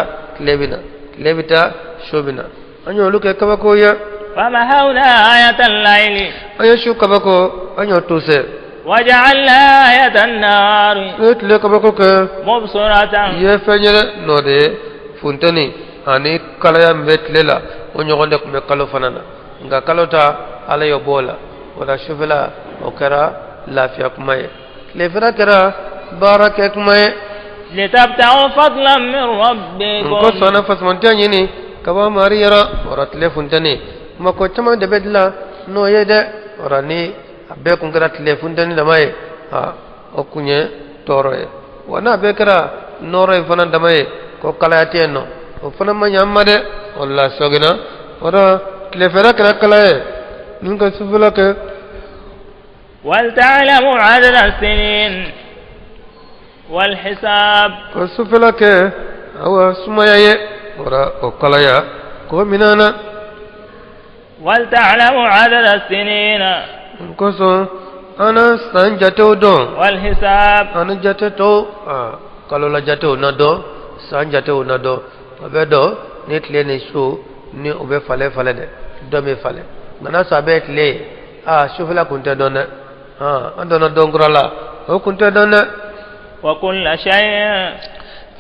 lebita shubina anyo luke kaba ko ya فمحونا آية الليل anya shu kaba ko anyo tuse وجعلنا آية النهار etle kaba ko ke مبصرة ye fenyere no de funtani ani kalaya metlela o nyogonde ko be kalo fanana nga kalota ala yo bola wala shufela o kara lafiya kuma ye le fera kara baraka kuma ye لتبتغوا فضلا من ko ربكم sona fasmonta nyini kaba mari yara ora tle funtani mako chama de bedla no yede ora ni abe kun kara tle funtani da mai o kunye toroye wana be kara noro fana da mai ko kala yate no o fana ma nyamma de walla sogina ora tle fera kara kala e ninga sufula ke ولتعلموا عدد السنين والحساب ko sufula ke awa sumaya ye ora o kala ya ko minana ولتعلموا عدد السنين ko so ana san jato don والحساب ana jate to kalau la jato na do san jato na do abe do ni tle ni shu ni obe fale de do me fale nana sabe tle shufla kunta don andona dongrala o kunta don وكل شيء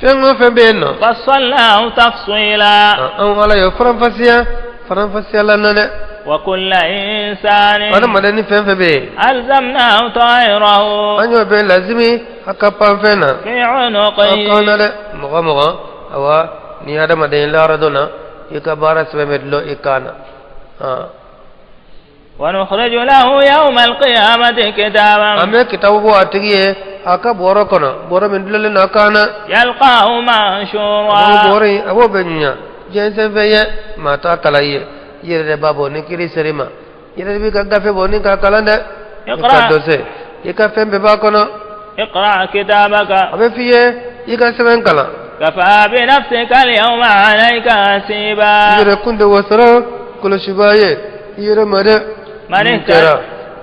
fengo fembeno فصلناه تفصيلا an wala yo faranfasiya la nane وكل إنسان ana madani fenfebe ألزمناه طائره anyo be lazimi akapa fena في عنقه akona de moga awa ni ada madani la radona ikabara sebemedlo ikana ونخرج له يوم القيامة كتابا ame kitabu bo atigiye aka boro kono boro min dulale na kana يلقاه منشورا abo bori abo benya jensen feye mata kalaye yere babo ni kiri serima yere bi ka gafe boni ka kalande ka dose ika fembe ba kono اقرأ كتابك abe fiye ika seven kala كفى بنفسك اليوم عليك حسيبا yere kunde wasara kolo shibaye yere mare من tera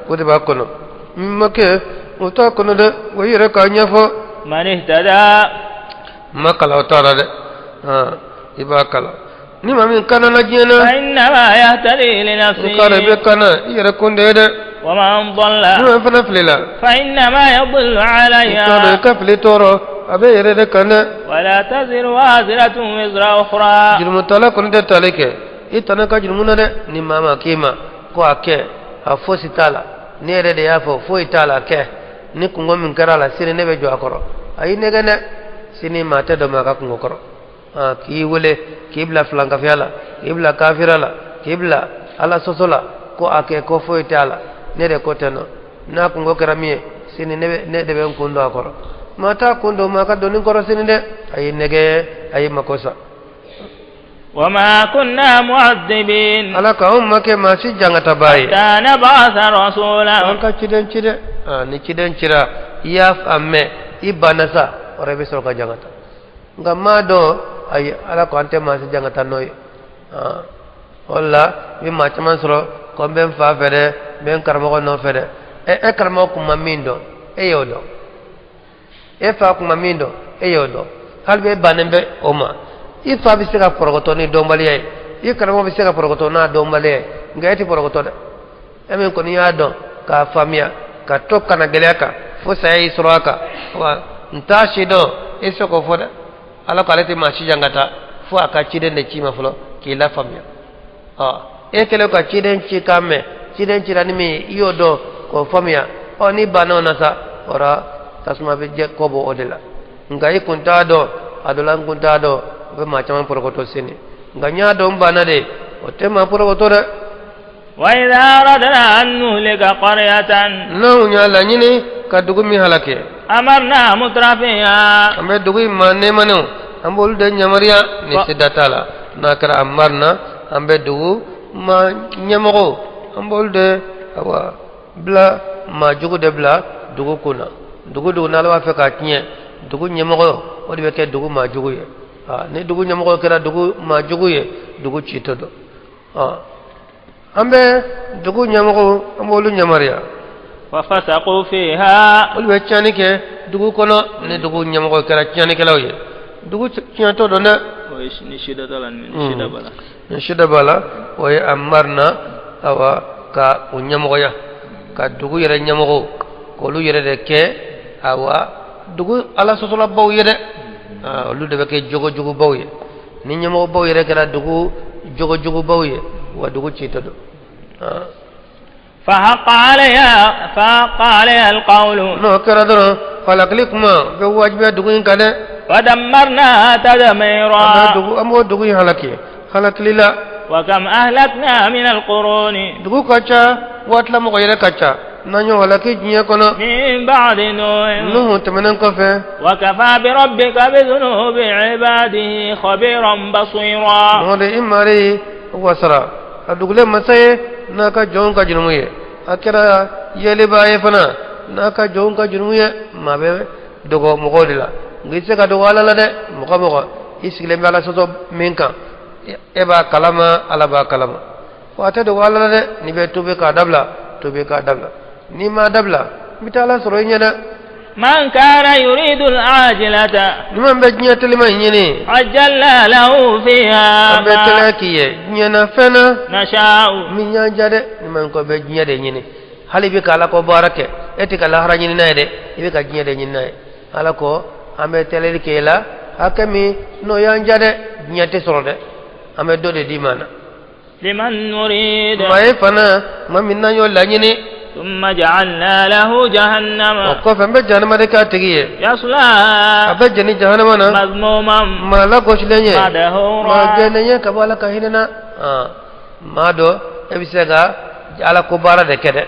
kode ba kono make uta kono de wo yere ka nyafo من اهتدى makala utara de iba kala ni mami kana na jena فإنما يهتدي لنفسه kare be kana yere kunde de ومن ضل ni fana flila فإنما يضل kare عليها ka flitoro abe yere de kana ولا تزر وازرة وزر أخرى jurmu tala kono de talike itana ka jurmu na de ni mama kima ko ake a fosi tala ni yere de yafo fo itala ke ni kungo min karala sire ne be jo akoro ayi ne gane sini mate do maka kungo koro ki wole kibla flanka fiala kibla kafirala kibla ala sosola ko ake ko fo itala ne de ko teno na kungo karamie sini ne de be kundo akoro mata kundo maka do ni koro sini de ayi nege ayi makosa وما كنا معذبين ala ka umma ke masi jangata baye حتى نبعث رسولا anka ciden cide ni ciden cira ya amme ibanasa ore be soro ka jangata ngamma do ay ala ko ante masi jangata noy walla bi ma chaman soro ko ben fa fere ben karmo ko no fere e karmo ko mamindo e yodo e fa ko mamindo e yodo halbe banembe oma ifa bi se ka porogoto ni dombali ay i karamo bi se ka porogoto na dombali ay ngati porogoto de emen ko ni ado ka famia ka tokka na geleka fo sai suraka wa ntashi do eso ko foda ala ko alati ma shi jangata fo aka ciden de cima fulo ki la famia e kele ko ciden ci kamme ciden ci rani mi iyo do ko famia o ni bano na sa ora tasma be je ko bo odela ngai kunta do adolan kunta do be ma chaman porogoto sini nganya do mbana de o tema porogoto de وإذا أردنا أن نهلك قرية no nya la nyini ka dugu mi halake أمرنا مترفيها ambe dugu manne manu ambol de nyamaria ni sidatala na kara amarna ambe dugu ma nyamoro ambol de awa bla ma jugu de bla dugu kuna dugu na la fa ka tinye dugu nyamoro o de ke dugu ma jugu ye ni dugu nyamoro kera dugu ma jugu ye dugu chitodo ambe dugu nyamoro ambolu nyamaria وفسقوا فيها ol be chani ke dugu kono ne dugu nyamoko kera chani ke lawye dugu chianto do na shida bala way amarna awa ka unyamoko ya ka dugu yere nyamoko ko lu yere de ke awa dugu ala sosola baw yere lu de ke jogo baw ye ni nyamoko baw yere kera dugu jogo baw ye wa dugu chito do فحق عليها القول no kera do falaklikuma be wajbe dugu kade ودمرناها تدميرا dugu amo dugu halaklila وكم أهلكنا من القرون dugu kacha watla mo yere kacha nanyo halaki jinya kono من بعد نوح nuhu tamanan kofe وكفى بربك بذنوب عباده خبيرا بصيرا no de imari wasara adugule masaye naka jon ka jinumuye akira yele baye fana naka jon ka jinumuye mabe dogo mogodila ngise ka dogo ala la de mogo isigile mi ala soto minka eba kalama ala ba kalama wata dogo ala la de ni be tube ka dabla ni ma dabla mitala soro nyana من كان يريد العاجلة niman be jinya telima nyene عجلنا له فيها ambe ما telekiye nyana fena نشاء minya jade niman ko be jinya de nyene hali bi kala ko barake eti kala hara nyene nay de ibe ka jinya de nyene nay ala ko ambe telerike la hakami no yan jade jinya te soro de ambe do de dimana لمن نريد may fana maminna yo la nyene ثم جعلنا له جهنم ko fambe janama de ka tigiye يصلى abe jeni jahannama na مذموما mala goslenye ma مدحورا genenye kabala ka hinena ma do ebisega ala ko bara de kede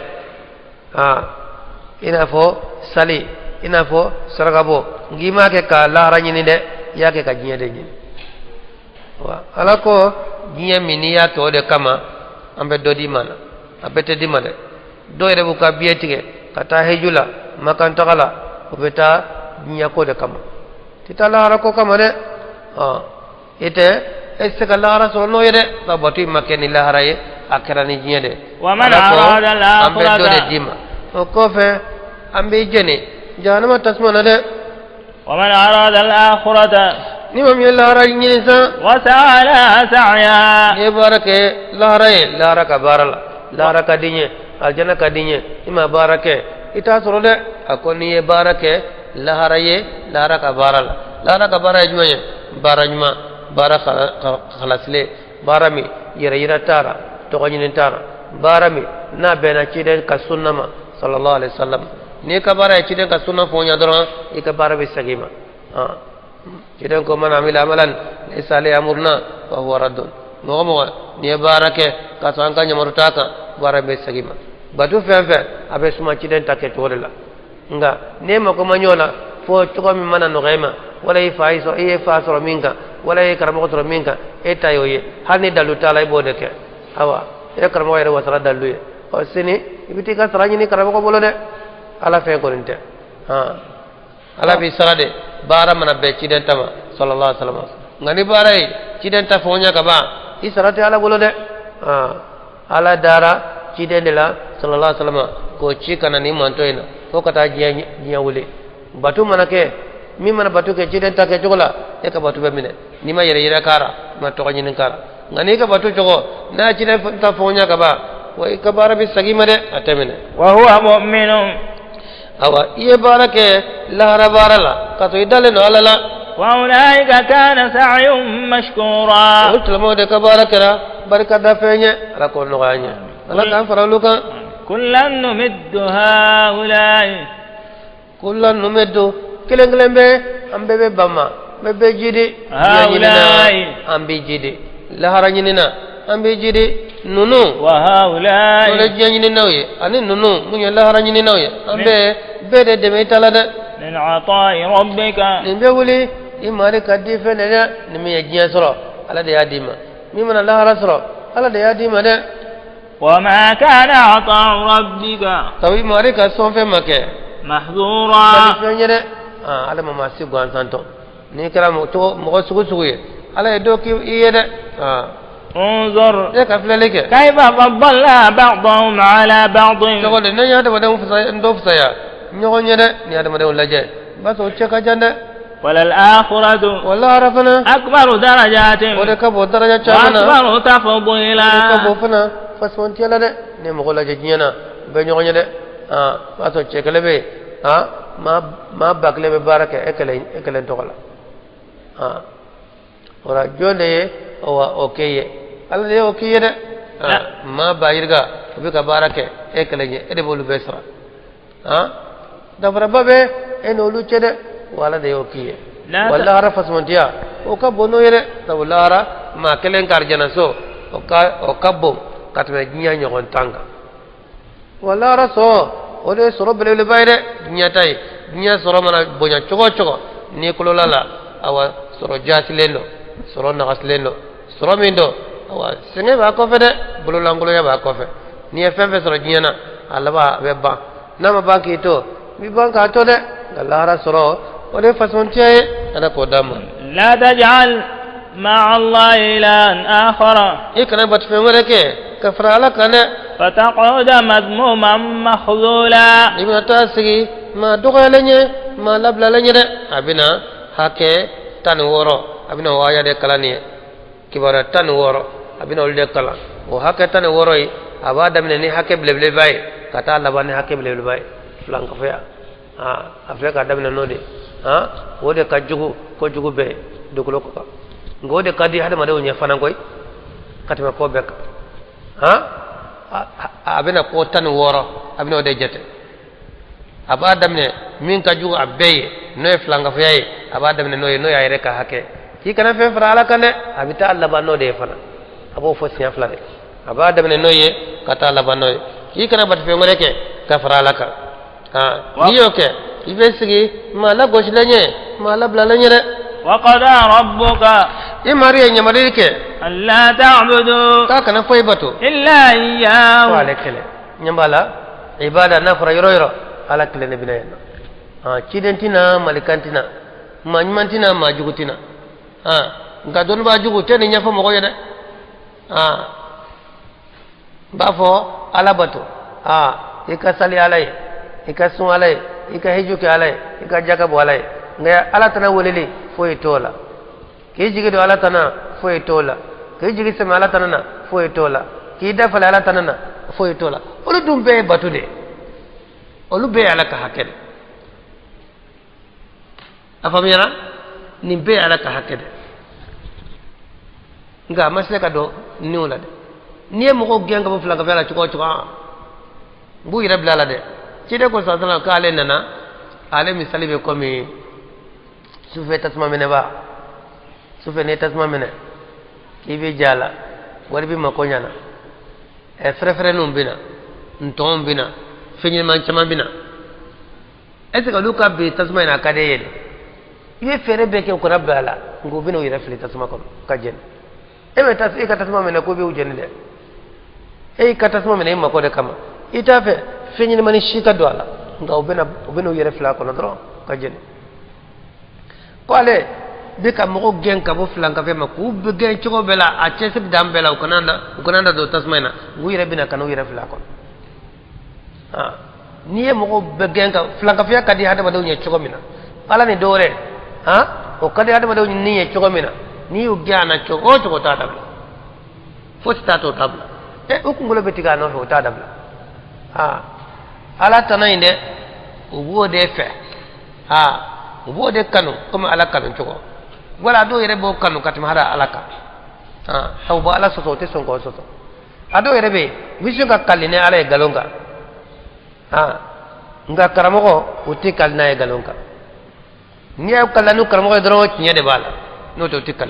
ina fo sali ina fo saragabo ngima ke ka lahara nyini de yake ka jinya de nyini wa alako jinya mini ya to de kama ambe dodi mana abete di mana do ere buka bietige kata hejula makan takala obeta jinya ko de kama tita lahara ko kama de ite esse ka lahara so no yede ta batu makeni lahara ye akirani jinya de wa man arada al-akhirata ambe do de dima o ko fe ambe jene janama tasmana de wa man arada al-akhirata nimam lahara nyini sa wa sa'ala sa'ya ye barake lahara ye lahara ka barala lahara ka dinye aljana ka dinye ima barake ita soro de akoni ye barake lahara ye lahara ka barala lahara ka bara jumanye barajuma bara khalasle barami yera yera tara to ganyini tara barami na bena ciden ka sunnama sallallahu alaihi wasallam ni ka bara ciden ka sunna fonya doron ika bara be sagima ciden ko man amila amalan laysa li amruna fa huwa raddun mo ni barake ka sanka nyamurutaka bara be sagima batu fefe abe suma ciden take torela nga ne mako manyola fo to mi mana no gema wala ifaiso e faso minga wala e karamo to minga e tayoye hani dalu talay bodeke awa e karamo yere wasara dalu o sini ibiti ka sarani ni karamo ko bolode ala fe ko nte ala bi sarade bara mana be ciden tama sallallahu alaihi wasallam ngani barai ciden ta fonya ka ba isarate ala bolode ala dara ciden de la sallallahu alaihi wasallam ko cikana ni mantoina ko kata jiya wule batu manake mi mana batu ke ciden ta ke jogola e ka batu be mine ni ma yere yere kara ma to ganyin kara ngani ka batu jogo na ciden ta fonya ka ba wa ka bara bi sagima de atemine wa huwa mu'minun awa iye barake lahara barala ka to idale no alala wa ulaika kana sa'yun mashkura ultimo de ka barakara barka da fenye ala ko no ganya ala kan faraluka kullan numiddu haula'i kullan numiddu kelengelembe ambe be bama be jidi haula'i ambe jidi lahara nyinina ambe jidi nunu wa haula'i wala janyini nawye ani nunu munya lahara nyini nawye ambe bede de metala de min ata'i rabbika nimbe wuli imari kaddi fenene nimi jinya soro ala de yadima mi mana lahara soro ala de yadima de wa ma kana ata'u rabbika tawi mari ka sonfe make mahdura fenye ala mama si gwan santo ni kala mo to mo sugu sugu ye ala do ki yede انظر كيف فضلنا بعضهم على بعض تقول ان يا دم ندوف سيا نيغون يده ني ادم دو لاجي بس او تشكا جند وللآخرة والله عرفنا أكبر درجات ودكبو درجات چانا وأكبر تفضيلا ودكبو فنا فسونتي لا ده ني مغلا جينا بنيغون يده بس او تشكله بي ما باكله ببارك اكلين تولا ora jole o okeye alla de okeye de ma bayirga bi ka barake e kaleje e de bolu besra da brababe en olu chede wala de okeye wala ara fasmontia o ka bono yere da wala ara ma kelen karjana so o kabbo katme nya nyogon tanga wala ara so o de soro bele bayre nya tay nya soro mana bonya chogo ni kulolala awa soro jasilelo soro nagaslelo soro mindo awa senge ba ko fede bulu langulo ya ba ko fe ni fefe soro jiena alaba be ba nama banki to mi banka to de galara soro o de façon tiaye ana ko dama la taj'al ma'a Allah ilahan akhara ikana bat fe ngore ke kafra ala kana fataqud madmuman makhdhula ibna tasigi ma dogalenye ma labla lenye de abina hake tan woro abina waya de kalani kibara tan woro abina ulde kala o hake tan woro yi abada minni hake bleble bay kata labani hake bleble bay flanka fa afrika damina node wode kajugu ko jugu be dokulo ko ngode kadi hada made wonya fanan koy katima ko bek abina ko tan woro abina de jete abada minne min kajugu abeye noy flanka fa yi abada minne noy ayre ka hake ki kana fe fara ala kane abita Allah ba no de fana abo fo siya flare abada mene noye kata Allah ba noye ki kana bat fe ngore ke ka fara ala ka niyo ke ibesigi mala goslenye mala blalanye de وقضى ربك imari nyamarike ألا تعبدوا ka kana foy batu إلا إياه wale kele nyambala ibada nafra yoro ala kele ne binayna cidentina malikantina manymantina majugutina nga don ba jugu te ni nyafa mo ko yede ba fo ala batu ika sali alay ika sun alay ika hejuke alay ika jakabu alay nga ala tana wolele foy tola ki jigi do ala tana foy tola ki jigi sama ala tana na foy tola ki dafala ala tana na foy tola olu dum be batu de olu be ala ka hakel afamira ni be ala ka hakel nga masle ka do niwla de ni mo ko genga bo flanka bela ci ko bu ira blala de ci de ko sa sala ka ale nana ale misali be ko mi sufe tasma mene ba sufe ne tasma mene ki be jala wala bi ma ko nyana e frefre num bina ntom bina fenye man chama bina est ce que luka be tasma na kade yele ibe fere be ke ko rabbala ngo bino ira fili tasma ko ka jen ebe tas e ka tasma mene ko be ujeni de e ka tasma mene ma ko de kama ita fe fenye mani shika do ala nga ubena ira fila ko dro ka jen ko ale be ka mo gen ka bo flanka fe ma ku be gen choko bela a chese dambela ko nanda do tasma na ira bina kanu ira fila ko niye mo be gen ka flanka fe ka di hada bado nye choko mina ala ni dore o ka di hada bado nye choko mina ni u gyana choko ta dabla fo sta to tabla e uku ngolo betiga no fo ta dabla ala tanainde ubo de fe ubo de kanu comme ala kanu choko wala do yere bo kanu katima hada alaka taw bo ala soto te sonko soto ado yere be vision ka kaline ala e galonga nga karamogo uti kalna e galonga ni ay kalanu karamogo dro nyede bala no to tikal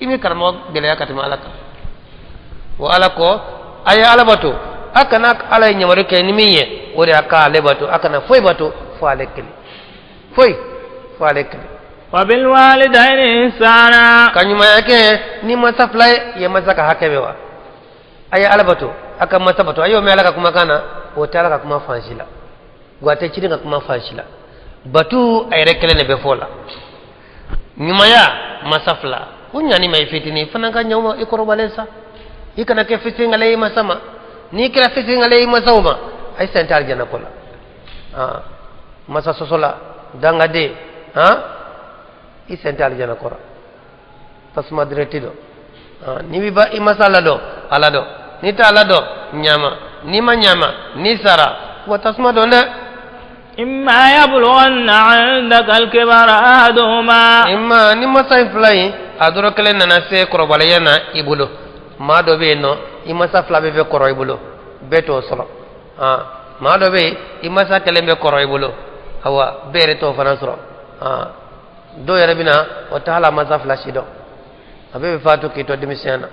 imi karamogo gele katima alaka wa alako ay ala bato akana ala nyamare ke ni miye ore aka le bato akana foy bato fo alekli foy fo alekli wa bil walidayni ihsana kanyuma yake ni masaflay ye masaka hakebewa ay ala bato aka masabato ayo me alaka kuma kana o talaka kuma fanshila gwate chiringa kuma fanshila batu ay rekele ne be fola nyuma ya masafla kunyani mai fitini fananga nyuma ikoro balesa ikana ke fitinga lay masama ni kira fitinga lay masawma ay sental jana kola masa sosola danga de i sental jana kora tasma diretido ni biba i masala do ala do ni ta ala do nyama ni ma nyama ni sara wa tasma do ne imma yablughanna 'indaka al-kibara ahaduhuma imma ni masai flai adoro kele nana se korobala yana ibulo ma do be no i masa flabe be koro ibulo beto solo ma do be i masa kele be koro ibulo awa bere to fana soro do yare bina o taala masa flashi do abe fatu ki to dimisiana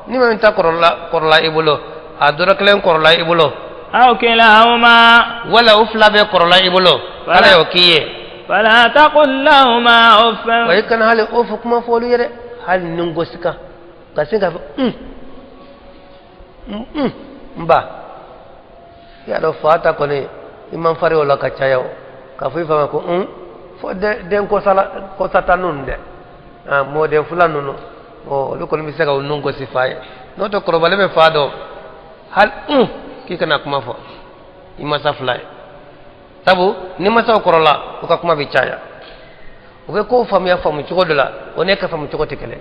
ni ma ta korola ibulo adoro kele korola ibulo aw kilahuma wala ufla be korola ibulo ala yo kiye fala taqul lahumā uff wa yakana hal uff kuma folu yere hal nungosika kasinga mba ya do fata ko ne imam fare wala ka chayo ka fu fama ko fo de ko sala ko satanun de mo de fulanu no o lu ko mi sega nungo sifaye no to ko bale be fado hal ki kana kuma fo imasa fulay sabu ni masa korola ko kuma bi chaya o be ko famia famu ci godola o ne ka famu ci ko tikele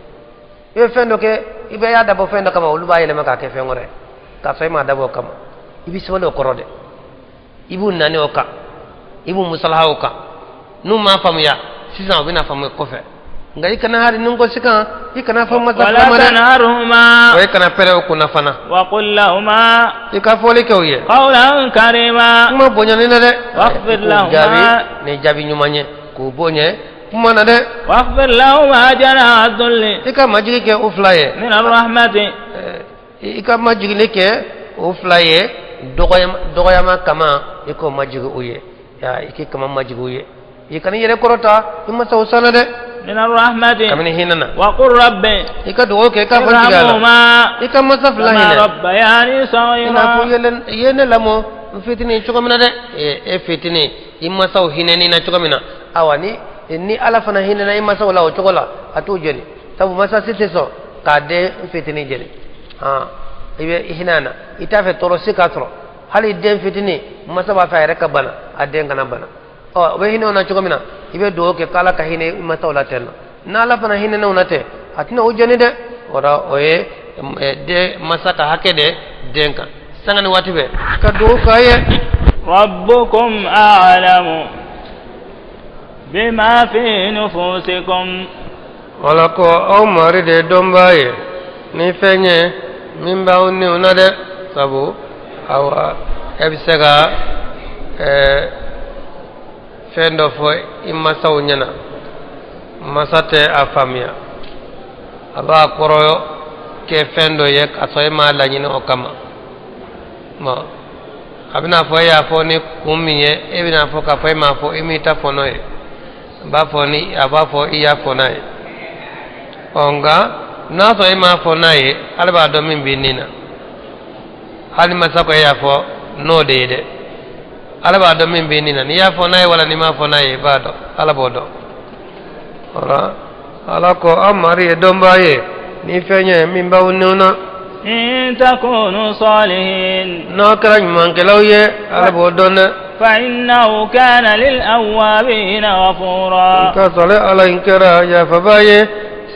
e fendo ke ibe ya dabo fendo kama ulu bayele maka ke fengore ka fay ma dabo kama ibi solo korode ibu nani oka ibu musalaha oka nu ma famia sisan bina famu ko fe ngai kana hari nungo sika ikana famu masa wala tanharuma o ikana pere ko na fana wa qul lahumā ika fole ke oye qawlan karima ma bonya ni de waghfir lahumā ne jabi nyumanye ko bonye mana de waghfir lahumā janaha dhulli ika majigi ke uflaye min ar-rahmati ika majigi ke uflaye dogoyama kama iko majigi uye ya iki kama majiguye ikani yere korota imma sawsana de من الرحمة kamini hinana وقل ربي ika do ke ka fantigala ارحمهما ika masafla كما hina ربياني ina صغيرا fu yene lamo fitini chukamina de fitini imma saw hineni na chukamina awani ni ala fana hinana imma saw la o chukola atu jeni tabu masa siteso kade fitini jeni ibe hinana itafe toro sikatro hali den fitini masa ba fa reka bana aden kana bana we hino na chukamina ibe do ke kala ka hine masa wala tenna na ala fana hinana unate atina ujeni de ora oye de masa ka hakede denka sangani watibe ka do kaye ربكم أعلم بما في نفوسكم wala ko aw mari de dombaye ni fenye min baw ni unade sabu awa ebisega fendo fo imma saw nyana masate afamia aba koroyo ke fendo yek asoy ma lañini o kama mo abina fo ya fo ni kumiye ebina fo ka fo ma fo imita fo noye ba fo ni aba fo iya fo naye onga na so ima fo naye alba do min binina hali masako ya fo no de alba do min binina ni ya fo naye wala ni ma fo naye ba do alabo do ora alako amari dombaye ni fenye min ba wonona إن تكونوا صالحين ناكرا من كلوية على بودون فإنه كان للأوابين غفورا كصلاة على إنكرا يا فباية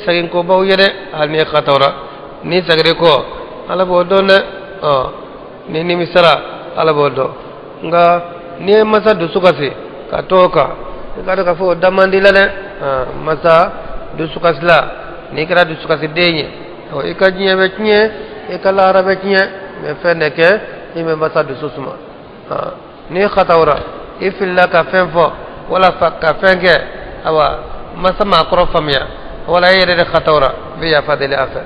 سكينكو باوية هالني خطورة ني سكريكو على بودون ني مسرا على بودو nga ni masa dusukasi katoka kada kafo damandila ne masa dusukasla ni kira dusukasi denye o ikajnya betnya ikala arabetnya me feneke ime masa dususuma ni khatawra ifilla ka fenfo wala ka fenge awa masa ma krofamya wala yere de khatawra biya fadili afa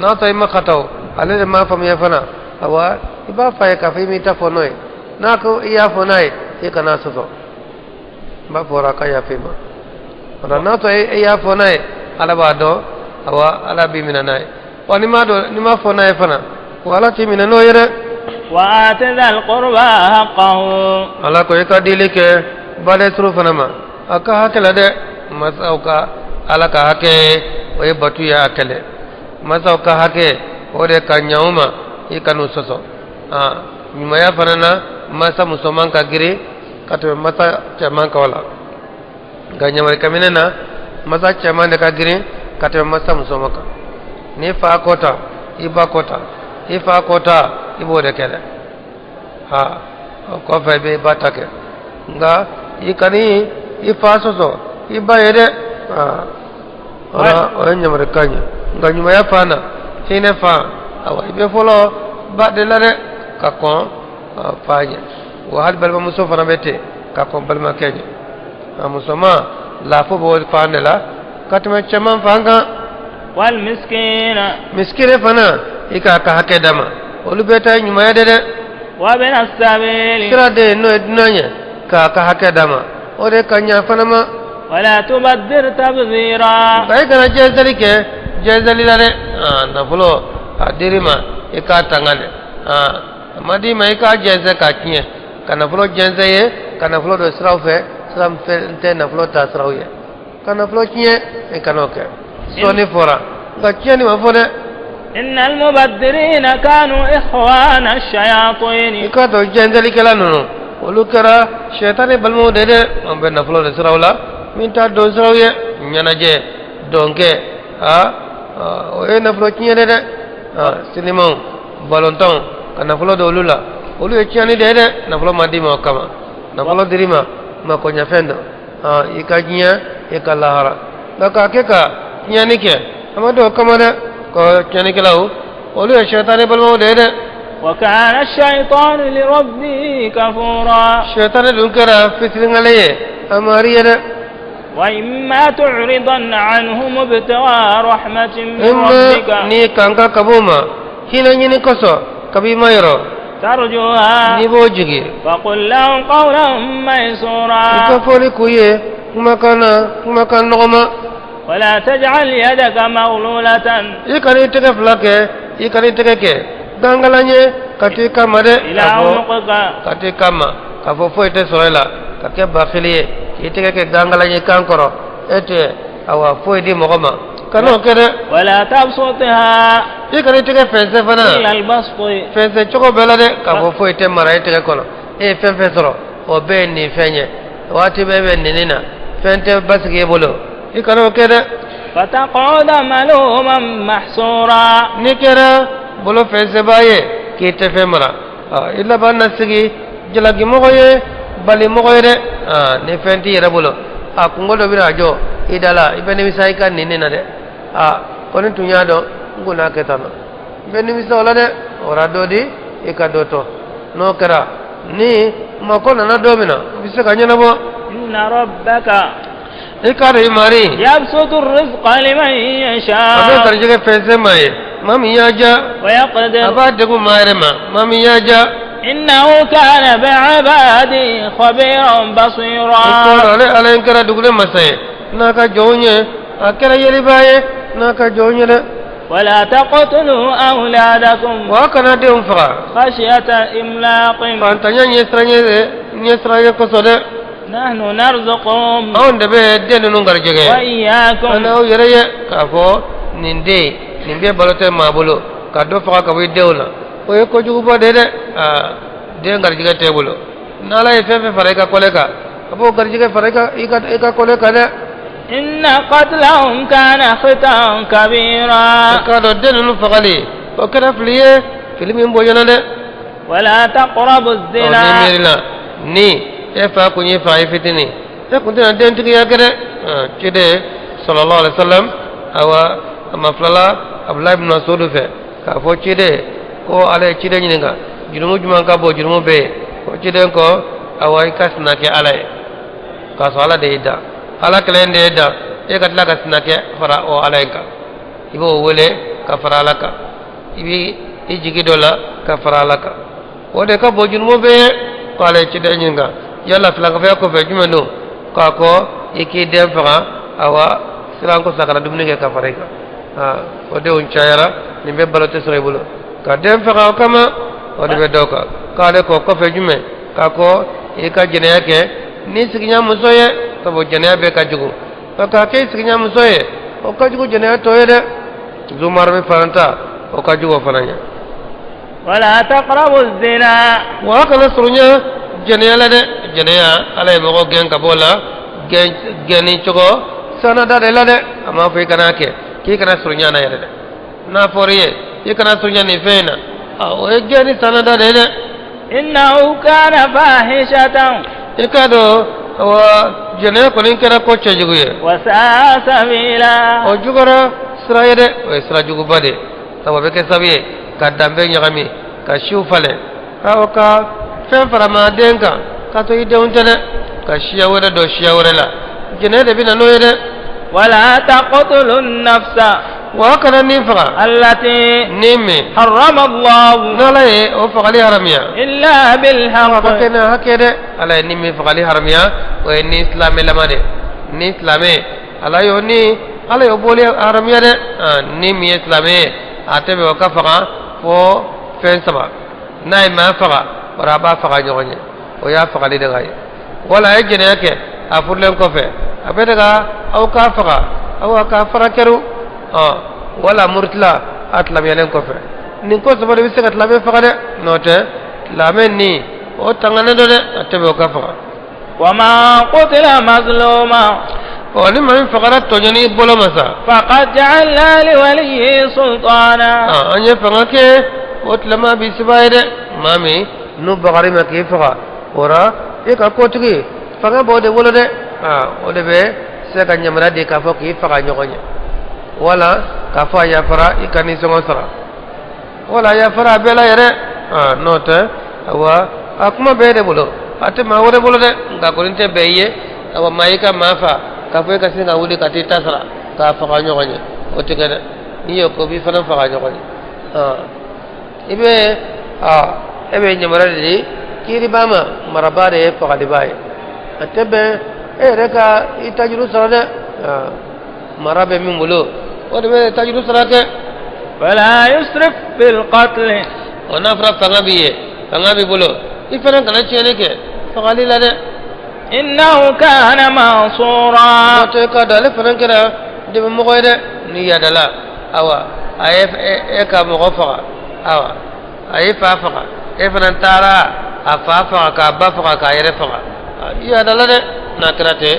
na to ima khataw ale ma famya fana awa iba fa ka fi mi ta fonoy na ko iya fonai ikana soso ba fora ka ya fima na to iya fonai ala bado awa ala bi minanai wani ma do ni ma fona e fana wala ti minano yere wa atadha alqurba haqqahu ala ko e ka dilike bale suru fana ma aka hakela de masauka ala ka hake o e batu ya akele masauka hake o de ka nyauma e kanu soso nyuma ya fana na masa musoman ka gire katwe masa chaman ka wala ganyamare kaminena masa chaman de ka gire katwe masa musomaka ni fa kota iba kota ifa kota ibo de kele ko fa be batake nga ikani ifa soso iba yede o nyamare kanya nga nyuma ya fana hine fa awa ibe folo ba de la de ka kon fanya wa hal balma musofana bete ka kon balma kenye musoma la fo bo fane la katme chaman fanga wal miskina miskine fana ika ka hake dama olu beta nyuma ya de wa bin as-sabil kira de no ednanya ka hake dama o de kanya fana ma wala tubaddir tabdhira kai kana jezali ke jezali la de na fulo adirima ika tangane madi mai ka jeze ka kinye kana fulo jeze ye kana fulo do sraufe sam fe na fulo ta srauye kana fulo kinye e kanoke soni fora ga kinye ma fode innal mubaddirina kanu ikhwana ash-shayatin ika do jenzeli kala nono olu kara shaytane balmo de ambe na fulo de sraula minta do srauye nyana je donke o e na fulo kinye de sinimon balonton kana fulo do lula olu e kiani de na fulo madima kama na fulo dirima ma ko nya fendo ikajinya ikalahara laka keka kiani ke amado kama de ko kiani kelau olu e shaytane balmo de wa kana ash-shaytanu li rabbi kafura shaytane dunkara fitringale amari de wa imma tu'ridan anhum ibtigha rahmatin min rabbika ni kanka kabuma hina nyini koso kabi mayro ترجوها نبوجي فقل لهم قولا ميسورا يكفولي كويه مكان نغمة ولا تجعل يدك مغلولة يكاري تكفلك يكاري تكك دانغلانيه كاتي كامره إلى عنقك كاتي كاما كفوفو يتسويلا كاكي باخليه يتكك دانغلانيه كانكرو ete awa foyi di mɔgɔ ma kan'o kɛ dɛ ولا تبسطها i kana i tɛgɛ fɛnsɛ fana إلى البسط fɛnsɛ cogo bɛɛ la dɛ k'a fɔ foyi tɛ mara i tɛgɛ kɔnɔ e ye fɛn fɛn sɔrɔ o bɛɛ ye nin fɛn ye waati bɛɛ bɛ nini na fɛn tɛ basigi i bolo i kana o kɛ dɛ فتقعد ملوما محسورا n'i kɛra bolo fɛnsɛbaa ye k'i tɛ fɛn mara i laban na sigi jalakimɔgɔ ye balimɔgɔ ye dɛ ni fɛn t'i yɛrɛ bolo kungo dɔ bɛna jɔ i da la i bɛ nimisa i ka nini na dɛ ko ni tun y'a dɔn n kun n'a kɛ tan na i bɛ nimisa o la dɛ o la dɔ di i ka dɔ tɔ n'o kɛra ni mako nana don min na i bɛ se ka ɲɛnabɔ إن ربك i k'a dɔn i mari يبسط الرزق لمن a bɛ يشاء garijɛgɛ fɛnsɛ maa ye maa min y'a ja a ويقدر b'a degun maa yɛrɛ ma maa min y'a ja إنه كان بعباده خبيرا بصيرا ale ala in kɛra dugulen masa ye n'a ka jɔnw ye a kɛra yelibaa ye n'a ka jɔnw ye dɛ ولا تقتلوا أولادكم wa kana denw faga خشية إملاق fantanya ɲɛsiranɲɛ kosɔn dɛ نحن نرزقهم anw de bɛ den ninnu garijɛgɛ وإياكم kana aw yɛrɛ ye k'a fɔ nin den nin bɛɛ balo tɛ maa bolo ka dɔ faga ka bɔ i denw na o ye kojuguba de dɛ den garijɛgɛ t'e bolo n'ala ye fɛn fɛn fara i ka kɔlɛ kan a b'o garijɛgɛ fara i ka kɔlɛ kan dɛ إن قتلهم كان خطأ كبيرا k'a dɔn den ninnu fagali o kɛra fili ye fili min bonyana dɛ ولا تقربوا ni الزنا miirila ni e fa kun ye fa ye fitini e kun tɛna dentigiya kɛ dɛ ciden sallallahu alaihi wasallam awa a ma filala abdulahi ibn mas'ud fɛ k'a fɔ ciden ko ala ye ciden ɲininka jurumu jumɛn ka bon jurumu bɛɛ ye ko ciden ko awa i ka sina kɛ ala ye k'a sɔrɔ ala de y'i da ala kelen de ye da e ka tila ka sina kɛ fara o ala in kan i b'o wele ka fara ala kan i bi i jigi dɔ la ka fara ala kan o de ka bon jurumu bɛɛ ye ko ala ye ciden ɲininka yala filankafɛya kɔfɛ jumɛn don k'a kɔ i k'i den faga awa siran ko sakara dumuni kɛ ka fara i kan o denw cayara nin bɛ balo tɛ sɔrɔ i bolo ka den faga o kama o de bɛ dɔw kan k'ale kɔ kɔfɛ jumɛn k'a kɔ i ka jɛnɛya kɛ ni sigiɲɛ muso ye sabu jɛnɛya bɛɛ ka jugu k'a kɛ i sigiɲɛ muso ye o ka jugu jɛnɛya tɔ ye dɛ zumar bɛ faranta o ka jugu o fana ɲɛ ولا تقربوا الزنا wa kana surunya jɛnɛya la dɛ jɛnɛya ala ye mɔgɔ gɛn ka bɔ la gɛnni cogo sana da de la dɛ a m'a fɔ i kana kɛ k'i kana surunya na yɛrɛ dɛ n'a fɔra i ye i kana surunya nin fɛn in na o ye gɛnni sana da de ye dɛ إنه كان فاحشة i k'a dɔn wa jɛnɛya kɔni kɛra ko cɛjugu ye وساء سبيلا o jugara sira ye dɛ o ye sira juguba de sabu a bɛ kɛ sababu ye ka danbe ɲagami ka siw falen ka fɛn fara maa den kan k'a to i denw tɛ dɛ ka siya wɛrɛ dɔ siya wɛrɛ la jɛnɛya de bɛ na n'o ye dɛ ولا تقتلوا النفس wa kana nin faga التي nin min حرم الله n'ala ye o fagali haramiya إلا a ka بالحق kɛ n'a hakɛ dɛ ala ye nin min fagali haramiya o ye nin silamɛlama de nin silamɛ ala y'o ni ala y'o bɔli haramiya dɛ nin min ye silamɛ ye a tɛ bɛn o ka faga fo fɛn saba n'a ye maa faga o la a b'a faga ɲɔgɔn ye o y'a fagali de ka ye wala a ye jɛnɛya kɛ a furulen kɔfɛ a bɛ de ka aw k'a faga aw k'a fara kɛru wala murtila a tilamɛlen kɔfɛ nin ko saba de bɛ se ka tilamɛ faga dɛ n'o tɛ tilamɛ nin o tanganen dɔ dɛ a tɛ bɛn o ka faga وما قتل مظلوما ni maa min fagara tɔɲɔni bolo ma sa فقد جعلنا لوليه سلطانا an ye fanga kɛ o tilama bi seba ye dɛ maa min n'u bagari ma k'i faga o la e ka kotigi fanga b'o de bolo dɛ o de bɛ se ka ɲamana di k'a fɔ k'i faga ɲɔgɔn ye wala k'a fɔ a yafara i ka nisɔngɔ sara wala a yafara a bɛɛ la yɛrɛ n'o tɛ awa a kuma bɛɛ de bolo a tɛ maa wɛrɛ bolo dɛ nka kɔni tɛ bɛɛ ye awa maa i ka maa fa k'a fɔ e ka sin ka wuli ka t'i ta sara k'a faga ɲɔgɔn ye o tɛ kɛ dɛ n'i y'o ko b'i fana faga ɲɔgɔn ye i bɛ ebe nyamara di kiri bama marabare fakadi bai atebe reka itajiru sarade marabe min bulu wode be tajiru sarake فلا يسرف في القتل ona fra fangabi bulu ifana kana chene ke fakali la de إنه كان منصورا to ka dale fanan kira de mo koyde ni yadala awa ayef ka mo gofa awa ayifa faqa fanan tara afafa ka bafa ka yere faqa yadala de nakrate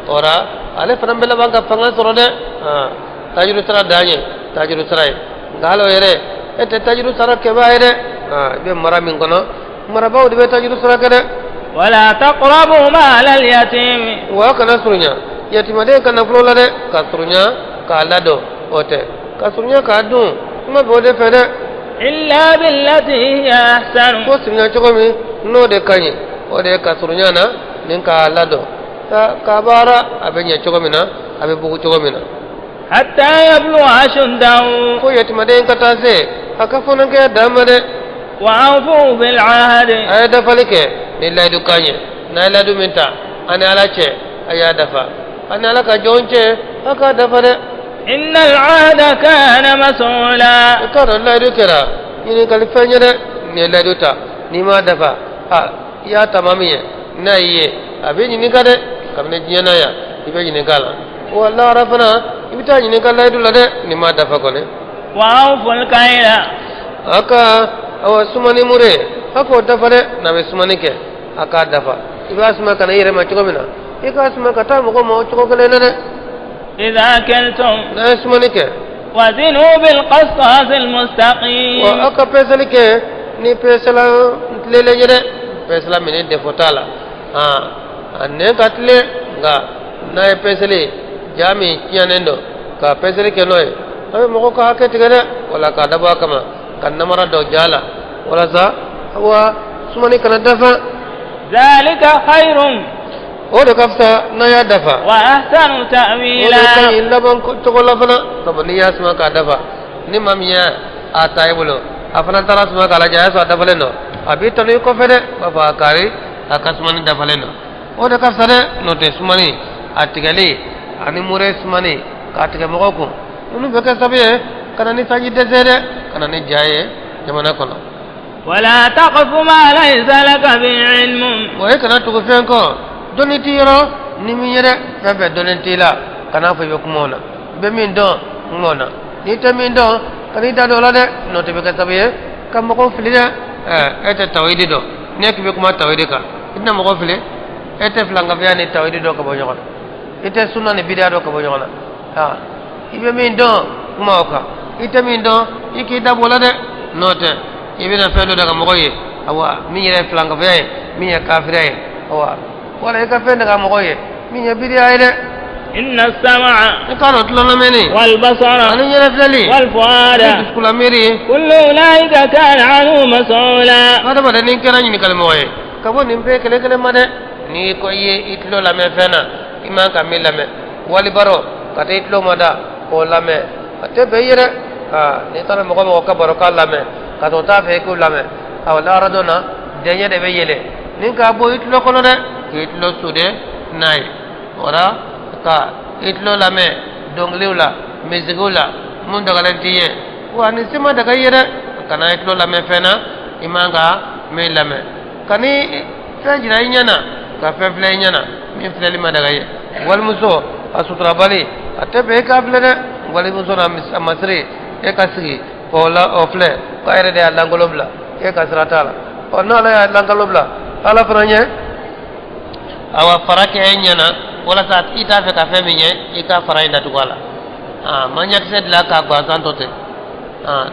ora ale fanan bela banga fanga soro de tajiru sara danye tajiru sarai galo yere ete tajiru sara ke bayre be maramin kono marabaw de tajiru sara kede ولا تقربوا مال اليتيم وكان سرنيا يتيم ده كان فلولا ده كسرنيا كالادو اوته كسرنيا كادو ما بده فده إلا بالتي هي أحسن وسرنيا چومي نو de kanye o de kasurunya na nin kalado ka bara abenya chogomi na abe bugu chogomi na حتى يبلغ أشده ko yatima de katase akafona ke damade وأوفوا بالعهد ay dafalike ni ladu kanye na ladu minta ani alache aya dafa ani alaka jonche aka dafa de إن العهد كان مسؤولا karo ladu kera ni kalifanya de ni ladu ta ni ma dafa ya tamamiye na iye abin ni kade kamne jiyana ya ibe ni kala walla rafana ibita ni kala ladu la de ni ma dafa ko ne وأوفوا الكيل aka awa sumani mure hako dafa de na be sumani ke aka dafa ibasma kana yere ma chogomina ikasma kata mo ko mo chogole ne إذا كلتم na sumani ke وزنوا بالقسطاس المستقيم wa aka pesali ke ni pesala lele jere pesala mini de fotala anne katle nga na pesali jami kianendo ka pesali ke noy abe mo ko ka ke tigere wala ka daba kama kan namara do jala wala sa wa sumani kana dafa ذلك خير o de kafsa na ya dafa وأحسن o de تأويلا kai laban ko to la fana to ni ya suma ka dafa ni mamiya a taybulo afana tara suma ka la jaya so dafa leno abi to ni ko fede baba kari akasmani dafa leno o de kafsa de no te sumani atigali ani mure sumani ka tige mo ko unu be ka sabiye kana ni sanji de zede kana ni jaye jamana kono ولا تقف ما ليس لك به علم o e kana tugo fen ko doni tiro ni mi yere febe doni tila kana fo be kumona be min don ngona ni te min don kani da do la de no te be ka sabiye kam ko fili de ete tawidi do nek be kuma tawidi ka inna mo ko fili ete flanga be ani tawidi do ko bo nyona ite sunna ni bidia do ko bo nyona ibe min don kuma ka ite min don iki da bola de note ibina fendo daga mo koye awa mi yere flanga be mi ya kafira awa wala ka fendo daga mo koye mi ya bidia ide إن السمع karo tlona meni والبصر ani yere flali والفؤاد kula meri كل أولئك كان عنه مسؤولا hada bada nin kera ni kala mo koye ka bo nim pe kele kele made ni ko ye itlo la me fena iman ka mi la me wali baro kata itlo mada ko la me ate be yere ni tara mo ko ka baro ka la me ka to ta fe ko la me aw la radona denye de be yele nin ka bo itlo kono de itlo sude nai ora ka itlo la me dongliula mizigula mun daga lantiye wa ni sima daga yere kana itlo la me fena imanga me la me kani fejira inyana ka fefle inyana min fleli ma daga ye wal muso asutra bali atebe ka flede wal muso na masri e kasigi ola ofle kaire de langolobla e kasratala ona la langolobla ala franye awa farake enyana wala sa ita fe ka fe minye ika farainda tukala manya tsed la ka gazan tote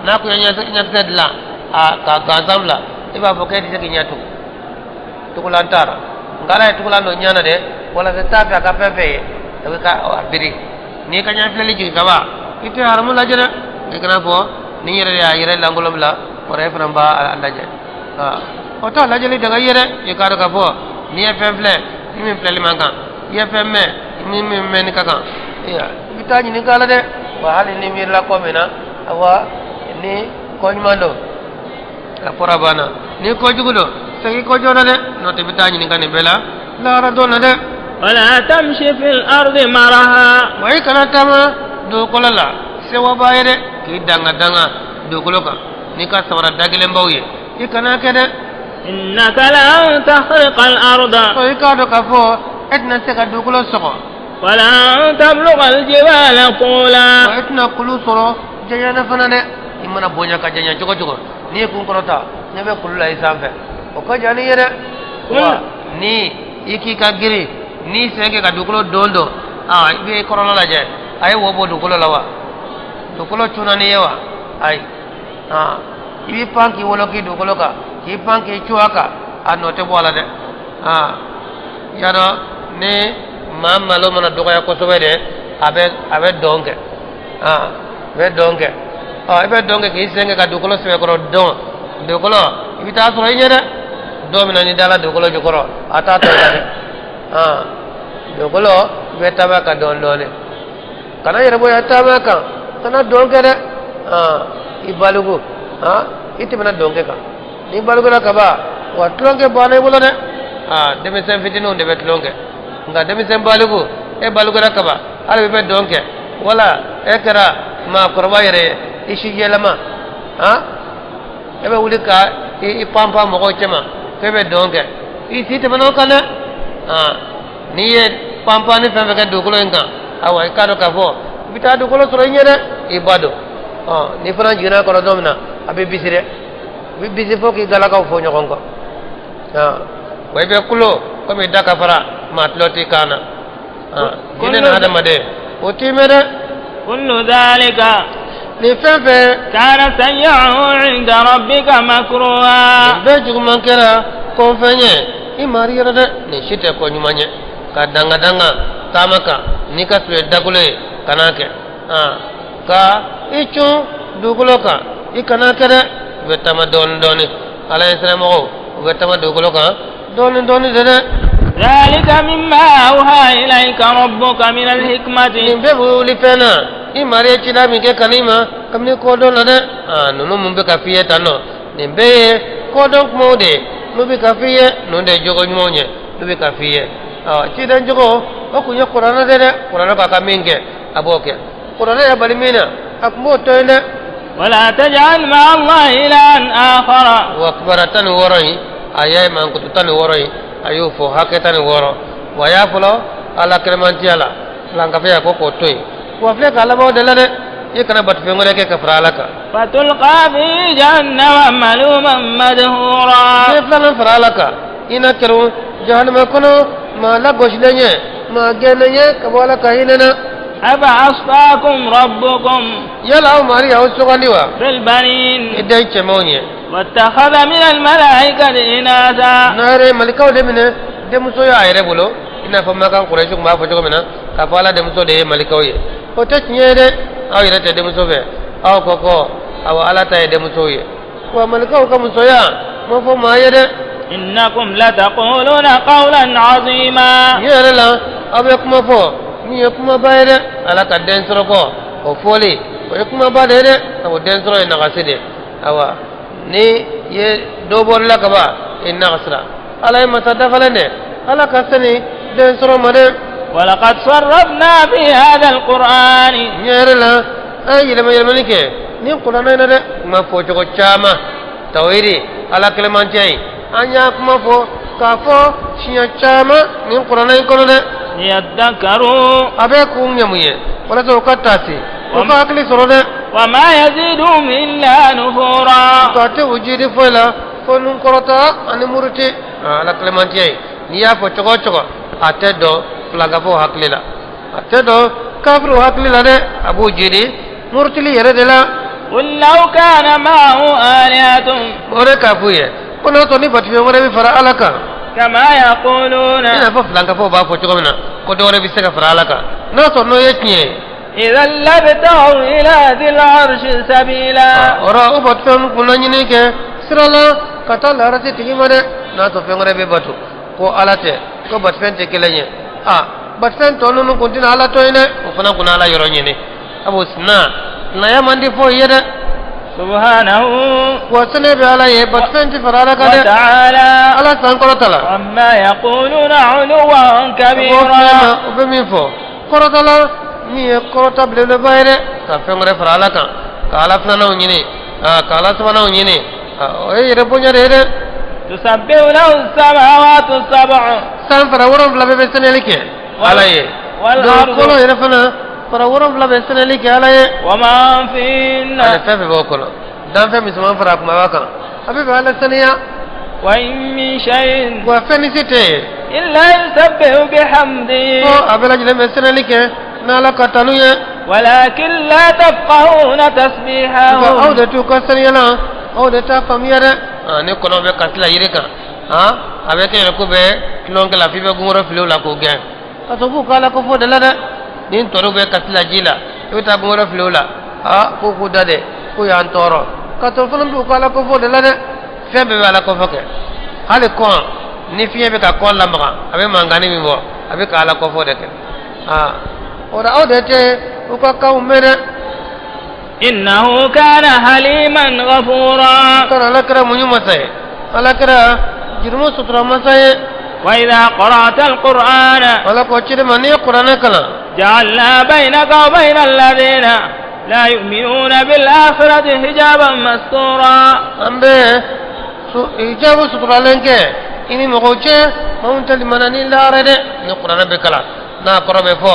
na ku nya tsed la ka gazam la iba boketi se kinyatu tukulantara ngala tukulando nyana de wala sa ta ka fe fe to ka abiri ni ka nya fleli ji ka ba ite haramu la jena e kana fo ni yere ya yere langolom la ore framba alaje o ta la jeli daga yere e ka ka fo ni e fefle ni mi fleli manga ye femme ni mi men ka kan ya bitaji ni kala de wa hali ni mi la ko mena awa ni ko nymando la porabana ni ko jugudo sagi ko jona de no te bitani ni kan bela la ra do na de ولا تمشي في الأرض مرها wai kana tama do ko la sewa baye de ki danga do ko ka ni ka sawara dagile mbawye ki kana ke de إنك لن تخرق الأرض so ka do ka fo etna se ka do ko soko ولن تبلغ الجبال طولا etna kulu soro jayana fana de imana bonya ka janya jogo ni kun korota nebe kulu la isamfe o ka jani yere wa ni iki ka giri ni senge ka dukulo dondo ibe korona la je ay wobo dukulo lawa dukulo chuna ni yewa ay ibi panki wolo ki dukulo ka ki panki chuaka anote bola de yaro ne mamma lo mana doya ko sobe de abe donke be donke ibe donke ki senge ka dukulo sebe ko don dukulo ibi ta so yere domina ni dala dukulo jukoro ata to de dogolo betama ka don dole kana yere boy atama ka kana donke de ibalugo iti bana donke ka ni balugo la kaba wa tlonke bane bolo de demi sen fitino de betlonke nga demi sen balugo e balugo la kaba ala be donke wala ekra ma korba yere ishi yelama ebe wulika i pampa mo ko chema kebe donke isi te bana kana ni ye pampani fembe ka dukulo enka awa ikado ka fo bita dukulo soro nyere ibado ni fana jina ko domina abi bisire bi bisi fo ki gala ka fo nyokon ko way be kulo ko mi daka fara matloti kana dina na ada made o timere kullu dhalika ni fembe kana sayyahu 'inda rabbika makruha be juguman kera ko fenye i mariyara de ni shite ko nyumanye ka danga tamaka ni ka suwe dagule kanake ka ichu dugulo ka i kanake de betama doni ala islamo betama dugulo ka doni de ذلك مما أوحى إليك ربك من الحكمة nimbe buli pena i mariye chila mi ke kanima kamni ko don de nunu mumbe ka fiye tano nimbe ko don mode nubi ka fiye nunde jogo nyonye nubi ka fiye ci dan jogo o ku nya qur'ana de qur'ana ka kaminge aboke qur'ana ya balimina ak mo toyne ولا تجعل مع الله إلها آخر wa akbaratan warai ayay man kututan warai ayu fo hakatan woro wa ya fulo ala kremantiala langa fe ko ko toy wa fle kala bo de la de yekana bat fe ngore ke ka fralaka فتلقى في جهنم ملوما مدحورا fe flana fralaka ina keru jahannama kono ma la goslenye ma genenye ka wala kahinena أفأصفاكم ربكم yala mari hawo soganiwa بالبنين idai chemonye واتخذ من الملائكة إناثا nare malikaw de mine de muso ya ayre bolo ina fa makan quraishu ma fa jogo mina ka fala de muso de malikaw ye o te nyede aw yere te de muso be aw koko aw ala ta de muso ye wa malikaw ka muso ya mo fo ma yede إنكم لتقولون قولا عظيما yere la abe kuma fo ni kuma bayre ala ka den soro ko o foli o kuma ba de de aw den soro ina gaside awa ni ye dobor la ka ba ina gasra ala ma tadafalane ala ka sani den soro made ولقد صرفنا في هذا القرآن nyere la ay le mayel manike ni qur'ana ina de ma fo jogo chama tawiri ala kelemantai anya kuma fo ka fo shiya chama ni qur'ana ikono de ليذكروا abe kun nyamuye wala to katasi o ka akli soro de وما يزيدهم إلا نفورا ka te ujidi fola fo nun korota ani muruti ala kelemantai ni ya fo chogo ate do flaga fo haklila ate do kafru haklila de abu jidi murtili yere de la قل لو كان معه آلهة ore kafuye kono to ni batwe ngore bi fara alaka كما يقولون ina fo flanka fo ba fo chogo mina ko dore bi sega fara alaka no to no yetnye إذا لابتغوا إلى ذي العرش سبيلا ora o batwe kuno nyine ke sirala kata larati tigimare na to fe ngore be batu ko alate ko batwe te kelenye batwe to no kuntina ala to ine o fana kuna ala yoro nyine abu sna na ya mandi fo yede سبحانه وسنة بعلى بطفنت فرالك وتعالى على سانكرتلا عما يقولون علوا كبيرا وبمن فو كرتلا مي كرتا بلو بايره كفنغر فرالك كالا فنانو نيني كالا سبحانه نيني اي ربنا ريده تسبح له السماوات السبع سان فرورم بلا بسنه لك على والارض كولو يرفنا فرورم بلا بسنه لك على وما فينا على ففي بوكلو دان فمي سمان فراك ما واكا ابي بلا سنيا وإن من شيء وفنسيتي إلا يسبح بحمده أبلا جل مسنا لك نالا كتانوية ولكن لا تفقهون تسبيحهم أو ده توكسر يلا أو ده تفهميره نقول أبي كسلا يريكا أبي كي نقول به كلون كلا في بقومره فلو لا كوجان أتوبو كلا كفو دلنا نين تورو به كسلا جيلا يبي تقومره فلو لا كوكو دade كوي أنتورو كتوفلم بو كلا كفو دلنا fɛn bɛɛ bɛ ala kɔfɛ kɛ hali kɔn ni fiɲɛ bɛ ka kɔn lamaga a bɛ mankani min bɔ a bɛ ka ala kɔfɛ de kɛ o la aw de tɛ u ka kanw mɛn dɛ. innahu kana haliman ghafura kana ala kɛra muɲu masa ye ala kɛra jurumu sutura masa ye. wa idha qara'ta al-qur'ana ala ko cire ma n'i ye kuranɛ kalan. ja'alna baynaka wa bayna alladhina la yu'minuna bil akhirati hijaban mastura an bɛ hijabu suturalen kɛ i ni mɔgɔw cɛ maa min tɛ limana ni laara dɛ ni kuranɛ bɛ kalan n'a kɔrɔ bɛ fɔ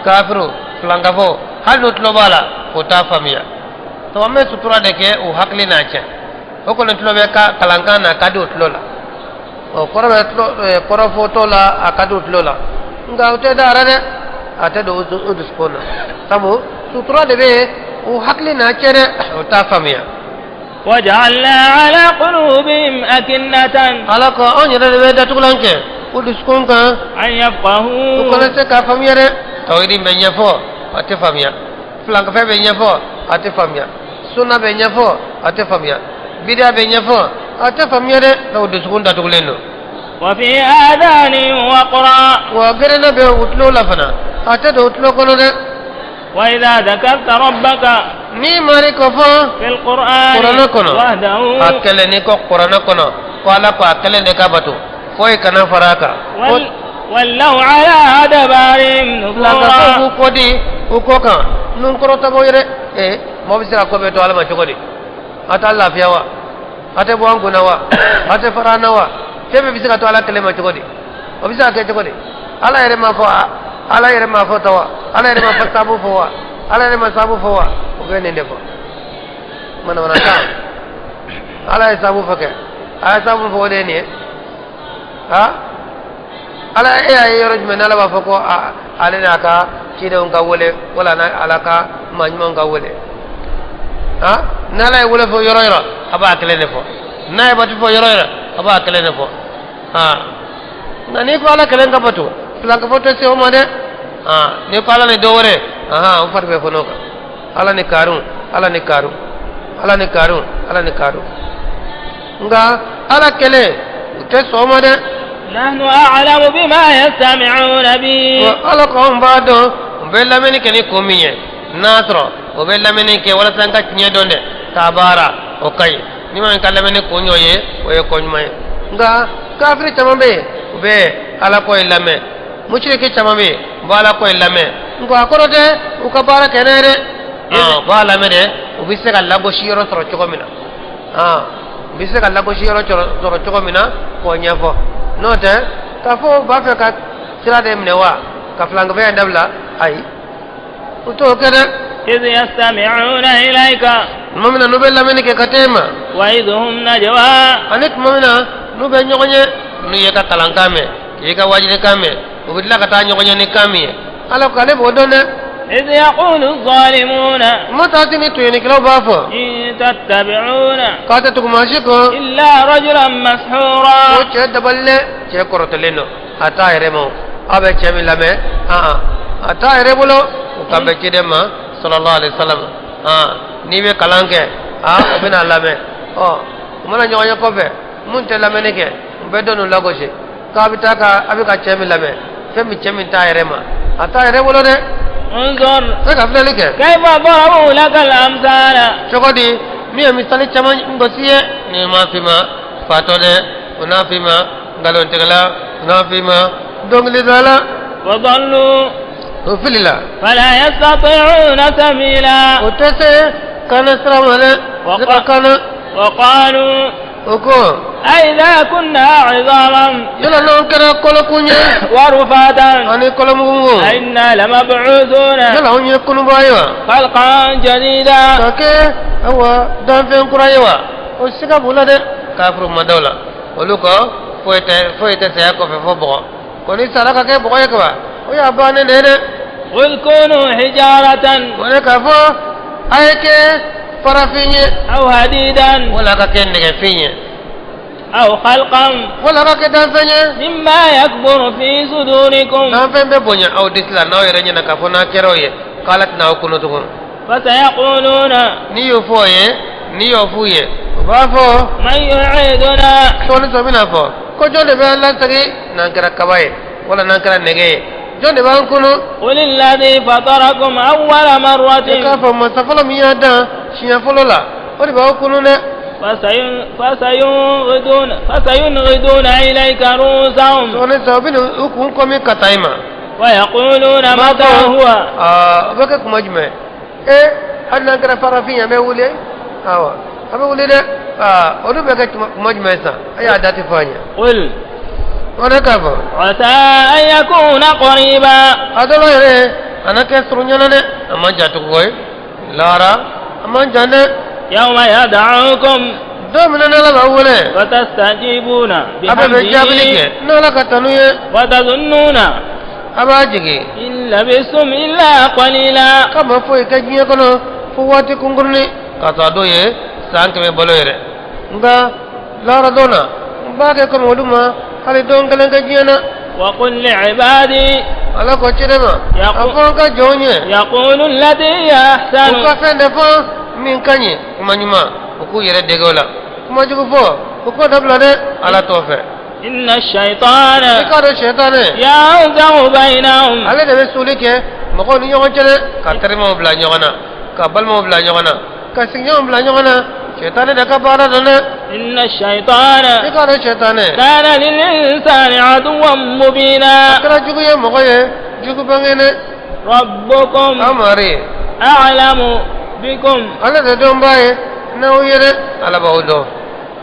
kafiru filankafo hali n'o tulo b'a la o t'a faamuya to an bɛ sutura de kɛ o hakili n'a cɛ o kɔni tulo bɛ kalankan na a ka di o tulo la o kɔrɔ bɛ kɔrɔfɔtɔ la a ka di o tulo la nka o tɛ da ara dɛ a tɛ don o dusukun na sabu sutura de bɛ o hakili n'a cɛ dɛ o t'a faamuya. وجعلنا على قلوبهم أكنة على كأن يرى داتولانك ودسكون كان أن يفقهوا وكان سكافميا ده تويدين بينيفو أتفهميا فلانك في بينيفو أتفهميا سنة بينيفو أتفهميا بيدا بينيفو أتفهميا ده لو دسكون داتولينو وفي آذانهم وقرا وغيرنا بيوتلو لفنا أتدو تلو كنو ده وإذا ذكرت ربك ni mari ko fo fil qur'an wahdahu akele ni ko qur'an kono ko ala ko akele ne ka batu foy kana faraka wallahu ala adabarim nufura ko kodi ko kan nun ko to boyre mo bisira ko be to ala ma chogodi ata Allah fiyawa ate bo anguna wa ate farana wa tebe bisira to ala kele ma chogodi o bisira ke chogodi ala yere ma fo ala yere ma fo tawa ala yere ma fasabu fo wa ala yere ma sabu fo wa gane ne fa mana wana ta ala ya sabu fake ala sabu fo de ne ala ya yoro jme nala ba fako ala na ka kide on ka wole wala na ala ka manjma on ka wole nala ya wole fo yoro yoro aba kele ne fo na ba tu fo yoro yoro aba kele ne fo na ni ko ala kele ka batu plan ka foto se o ma de ni ko ala ne do wore on far be fo no ka ala ni karun ala ni karun ala ni karun ala ni karun nga ala kele te soma de nahnu a'lamu bima yastami'una bi ala ko mbado bella meni keni komiye nasro o bella meni ke wala sanka tinya donde tabara o kai ni man kala meni konyoye o ye konymaye nga kafiri tamambe be ala ko ilame mushriki tamambe bala ko ilame nga akorote ukabara kenere ba la mere o bi se ka lago shiro soro cogo mina bi se ka lago shiro soro cogo mina ko nyafo no te ka fo ba fe ka sira de mne wa ka flanga be ndabla ai o to kede iz yastami'una ilayka mamina no be la mene ke katema wa idhum najwa anik mamina no be nyogonye no ye ka talankame ye ka wajine kame o bi la ka ta nyogonye ni kamiye ala ko ale bo donne إذ يقول الظالمون متى تنتويني كلو بافو إن تتبعون قاتتكم ماشيكو إلا رجلا مسحورا وچه دبلة چه كورتلينو أتا يرمو أبه چه ملامه أتا يرمولو وكامبه چه دمه صلى الله عليه وسلم نيوه کلانکه وبنا لامه ومنا نيوه يكوفه منته لامه نكه بدونو لغوشي كابتا كا أبه چه ملامه فمي چه من تا يرمه أتا يرمولو ده انظر قبل لك كيف ضربوا لك الأمثال شغدي مي مثال كمان بسيه نما فيما فاتوده ونا فيما قالون تغلا ونا فيما دونغلي دالا وضلوا وفللا فلا يستطيعون سبيلا وتسه كان سرمله كان وقالوا وكو أئذا كنا عظاما يلا نكرا كل كونيا ورفاتا أنا كل مغمو أئنا لمبعوثون يلا هم يكونوا بايوا خلقا جديدا كake awa dan fen kurayewa o siga bulade kafru madola oluko foete se ko fe fobo ko ni sara ka ke boye ko o ya bane dede قل كونوا حجارة wala ka fo ayeke parafinye أو حديدا wala ka ken ne finye أو خلقا wala ka ke dan fenye مما يكبر في صدوركم dan fen be bonya aw disla no yere nyana ka fo na keroye kalat na kuno to فسيقولون ni yo foye ni yo fuye ba fo من يعيدنا soni so bina fo ko jode be Allah tagi nan kara kabaye wala nan kara nege jode ba kuno قل الذي فطركم أول مرة ka fo ma safala mi yada shiya folola ori ba kuno ne فسينغضون إليك رؤوسهم soni so bina ukun ko mi kataima ويقولون متى هو baka kuma jme annan kara farafinya be wule awa abe wule de odu baka kuma jme sa aya dati fanya قل wala ka fo عسى أن يكون قريبا adolo yere anake surunyana ne amma jatu koy lara amma jane يوم يدعوكم domina nala ba wule فتستجيبون abe be jabilike بحمده nala ka tanuye وتظنون aba jigi إن لبثتم إلا قليلا kama fo ka jiye kono fo wati kungurni kata doye sanke me bolo yere nga lara dona ba ke ko moduma hali don kalen ka jiyana وقل لعبادي ala ko chirema afon ka jonye يقول التي هي أحسن ko ka fende fo min kanye kumanyuma ku yere degola kuma jugu fo ko dabla de ala tofe إن الشيطان ikaro shaytane ينزغ بينهم ale de be sulike mako ni nyogon chele ka terima bla nyogana ka balmo bla nyogana ka sinyo bla nyogana shaytane de ka bara dana إن الشيطان ikaro shaytane كان للإنسان عدوا مبينا akara jugu ye mako ye jugu bangene ربكم amari أعلم بكم ale de don baye na uyere ala ba udo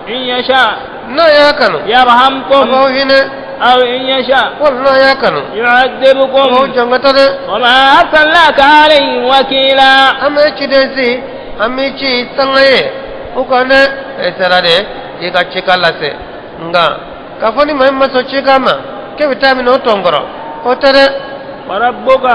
إن يشاء na ya kanu يرحمكم aba hine أو إن يشاء wal na ya kanu o يعذبكم jangata de وما أرسلناك عليهم وكيلا ame chidesi ame chi sangaye ukane esarade ika chikala se nga kafani mahimma so chikama ke vitamin o tongoro otere وربك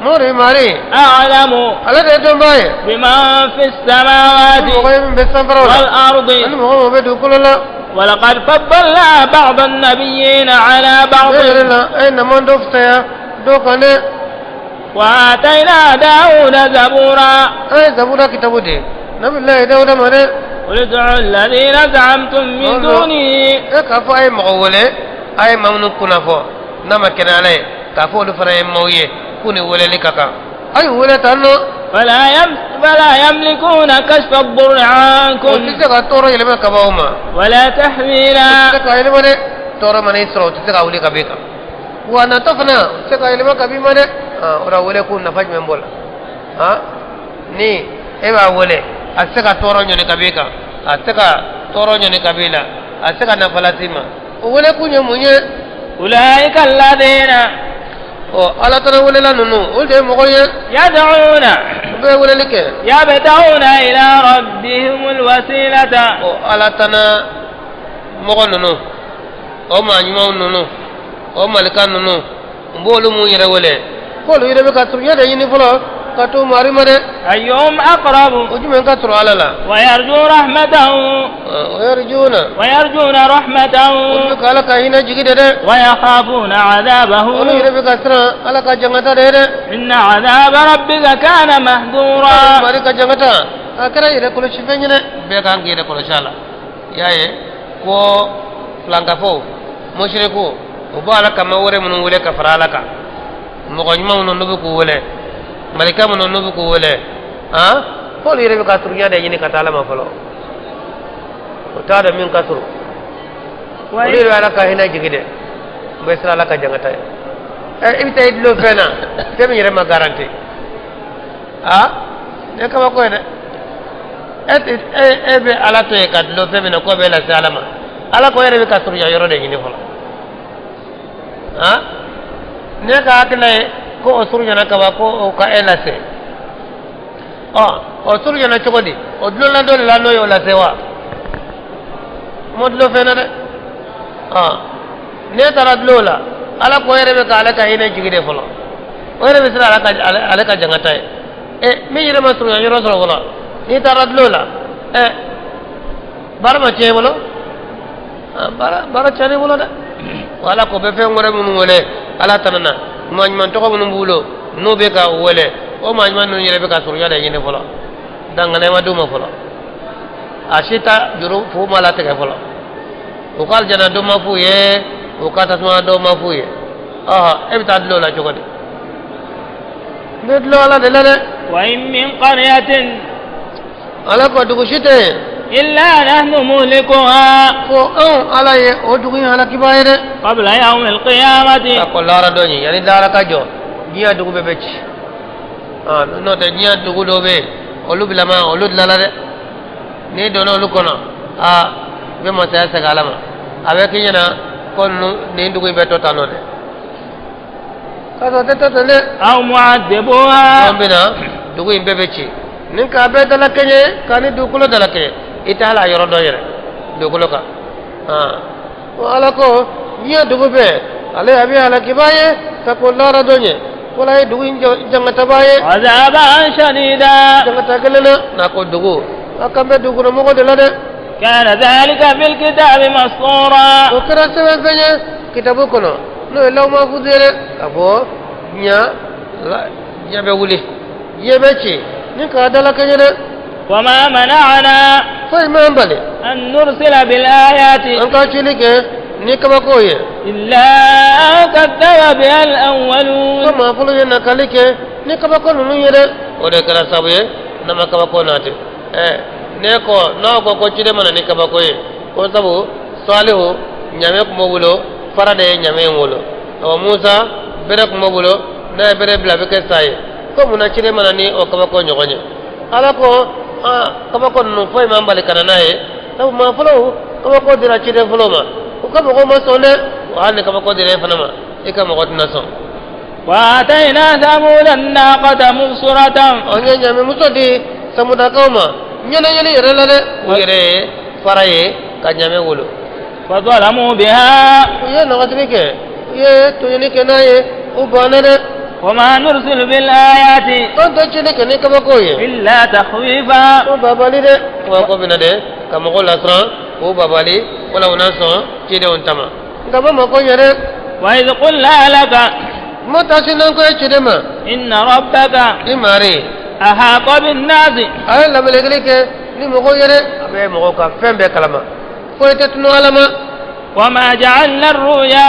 mori mari أعلم ala de don baye بمن في السماوات mo koy be sambaro والأرض ani mo be du kulala ولقد فضلنا بعض النبيين على بعض berela ay namon do ftaya do kane وآتينا داود زبورا ay zabura kitabu de nabillahi dawda mare قل ادعوا الذين زعمتم من دونه e ka fo ay mo wole ay mamnu kuna fo nama kenale ka fo du fara mawye kuni wole likaka ay wole tanno فلا يملكون كشف الضر عنكم tise ka toro yelema ka bawma ولا تحويلا tise ka yelema de toro mane soro tise ka wuli ka beka wana tofna tise ka yelema ka bi mane ora wole ku na faj men bola ni e ba wole asse ka toro nyone ka beka asse ka toro nyone kabila asse ka na falasima wole ku nyemunye أولئك الذين ala tana wole la nunu ulde mo ko ye يدعون be wole like يبتغون إلى ربهم الوسيلة ala tana mo ko nunu o ma nyuma nunu o malika nunu mbolu mu yere wole bolu yere be ka tur yede yini folo ka to mari mare أيهم أقرب o jume ka tur ala la ويرجو رحمته ويرجون رحمته o ka ala ka hina jigide de ويخافون عذابه o yere be ka sra ala ka jangata de de إن عذاب ربك كان مهدورا mari ka jangata akara yere ko shifenyene be ka ngire ko shala yaye ko flanga fo mushriku o bala kama wore mun wole ka farala ka mo ko nyuma mun no ko wole malika mun no ko wole ha ko yere be kasru nya de yini katala ma folo o tada min kasru ko yere ala ka hina jigide be sala ala ka jangata ibita idlo fena te mi yere ma garanti ha ne ka ko ne be ala to e ka lo fe mena ko be la salama ala ko yere be kasru nya yoro de yini folo ha ne ka akle ko osuru nya na ka ba ko ka elase o suru yana chokodi o dlo la do la no yo la sewa modlo fena de ne tara dlo la ala ko yere be ka ala ka ine jigide folo o yere be sira ala ka jangata mi yere ma suru yana ro wala ni tara dlo la bar ma che bolo bara chane bolo de wala ko be fe ngore mun wole ala tanana man to ko mun bulo no be ka wole o ma man no yere be ka suru yada yene folo dangane ma duma folo ashita juru fu mala te ka folo o kal jana do ma fu ye o kata ma do ma fu ye e ta dlo la jogode dlo la de la de wa in min qaryatin ala ko dugu shite illa nahnu mulikuha fo ala ye o dugu ala kibayre qabla yawm alqiyamati ko lara do ni yani dara ka jo biya dugu be becci no te biya dugu do be olu bilama olu lala de ni do no lu kono be mo sa sa galama abe kinyana kon ni dugu be to tano de ka do te to le aw mu'addibuha ambina dugu be becci nin ka be dala kenye kani dukulo dala kenye itala yoro do yere dukulo ka wala ko biya dugu be ale abi ala kibaye ka ko lara do nye wala dugu jangata baye azaban shadida jangata kelena na ko dugu akambe dugu no mo de la de kana dhalika fil kitabi mastura o kara se fenye kitabu kono no law ma fudere abo nya la yabe wuli yebe ci ni ka dala kanye de wama mana'ana fa ma bale an nursila bil ayati an ka ci ni ke ni ka ba koye illa kadaba bil awwalun ma fulu yana kalike ni ka ba ko nu yede o de kara sabuye na ma ka ba ko nate ne ko no ko ci de mana ni ka ba koye ko sabu salihu nyame ko mobulo farade nyame ngolo o musa bere ko mobulo na bere bla be ke saye ko muna ci de mana ni o ka ba ko nyogonye ala ko ka ba ko nu foy ma mbali kana nae sabu ma fulu ka ba ko dira ci de fulu ma ko ka ba ko ma sonde wa ne ka ba ko dire fanama e ka ma ko na son wa atayna thamuda naqata mubsuratan onye nyame musodi samuda kawma nyene yere la de yere faraye ka nyame wolo fa zalamu biha ye na gatrike ye to yene kenaye u banane wama nursilu bil ayati on to chene kene ka ba ko ye illa takhwifa o babali de wa ko binade ka mo la sran o babali wala una son ci de on tama ngaba ma ko yere wa idh qulna laka mata sinan ko ci de ma inna rabbaka imari ahata bin nasi ay la belegele ke ni mo ko yere abe mo ka fembe kalama ko tetno alama wama ja'alna ar-ruya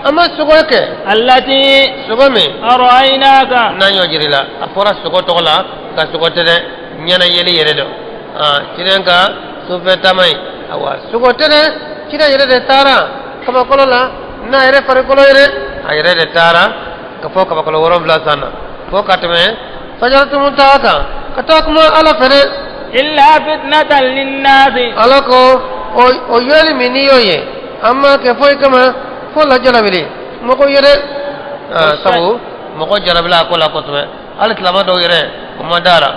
ama sugo ke allati sugo me araynaka nanyo jirila apora sugo to la ka sugo tede nyana yeli yere do cinenka sufe tamai awa sugo tede cina yere de tara kama kolola na yere fare kolo yere ayere de tara ka fo kama kolo worom bla sana fo katme fajaratu mutaka katakuma ala fere illa fitnatan lin-nasi alako o yeli miniyo ye amma ke foy kama fo la jalabili moko yere sabu moko jalabila ko la kotme al islama do yere o madara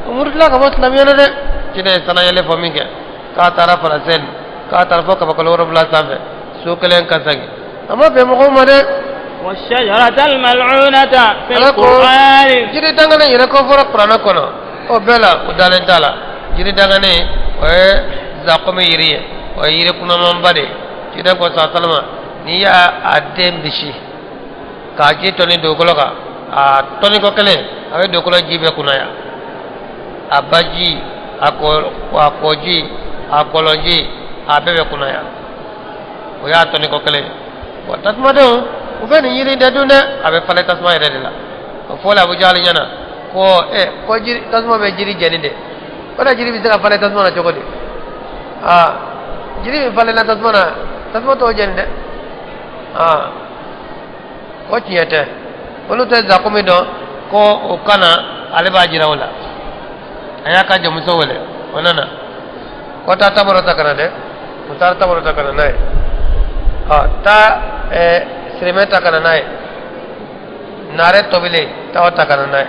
umurla ka muslim yere de cine sana yele fo minke ka tara fara sen ka tara fo kama kolo worom bla safe su kelen kasangi amma be moko made والشجرة الملعونة في القرآن جري دعنا يركو فرق قرآن كنا أو بلا ودالن تلا جري دعنا زاكومي يريه ويري كنا مبادئ جري كوا ساتلما نيا أدم بشي كاجي توني دوكولوكا توني كوكلي أبي دوكولو جيبه كنايا أباجي أكوجي أكولوجي أبي كنايا ويا توني كوكلي وتسمعون ufeni yiri de dunde abe fale tasma yere de la fo la bu jali nyana ko jiri tasma be jiri jeni de wala jiri bi saka fale tasma na chokodi jiri bi fale na tasma to jeni de ko tiyete wolu te zakumi do ko o kana ale ba jira wala aya ka jamu so wala onana ko ta tabaro takana de ko ta tabaro takana nai ta siremeta kana nai nare tobile ta wata kana nai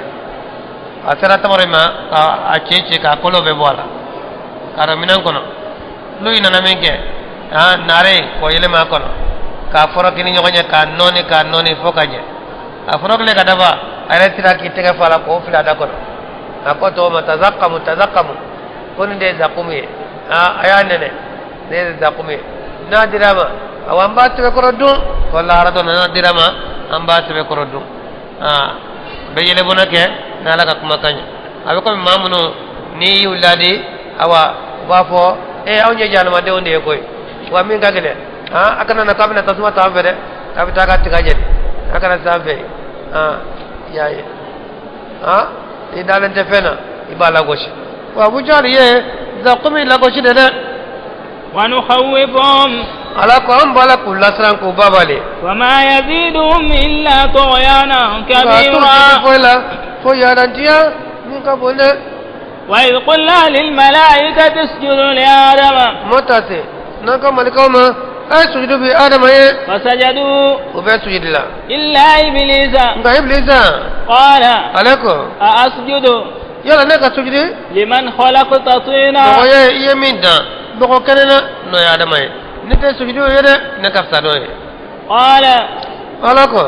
asera tabaro ma a cheche ka kolo be bola karo minan kono lui nana menke nare ko yele ma kono ka foro kini nyonya ka noni fokanye a foro kele ka daba ayre tira ki tege fala ko fila da kono akoto tazakkamu koni de zakumi aya nene de zakumi na dirama awamba tebe korodun wala harato na dirama amba tebe korodun be yele bonake na la ka kuma kanya abe ko mamuno ni uladi awa bafo awnye janama de onde koy wa min gagele akana na kabina tasuma tawfede kabita ka tigajeli akana sabe yaye idalante fena ibala goshi wa bujari ye zakumi la goshi de wa nukhawifum ala ko ambala kullasran ko babale wa ma yazidum illa tughyana kabira fo yarantiya min ka bole wa idh qulna lil malaikati isjudu li adama motase naka malikama sujudu bi adama ye fasajadu ube sujudila illa iblisa qala alako asjudu yala ne ka sujudi liman khalaqta tina ko ye yeminda boko kenena no ya adama ye nite sujudu yede ne kafsa do ye qala alako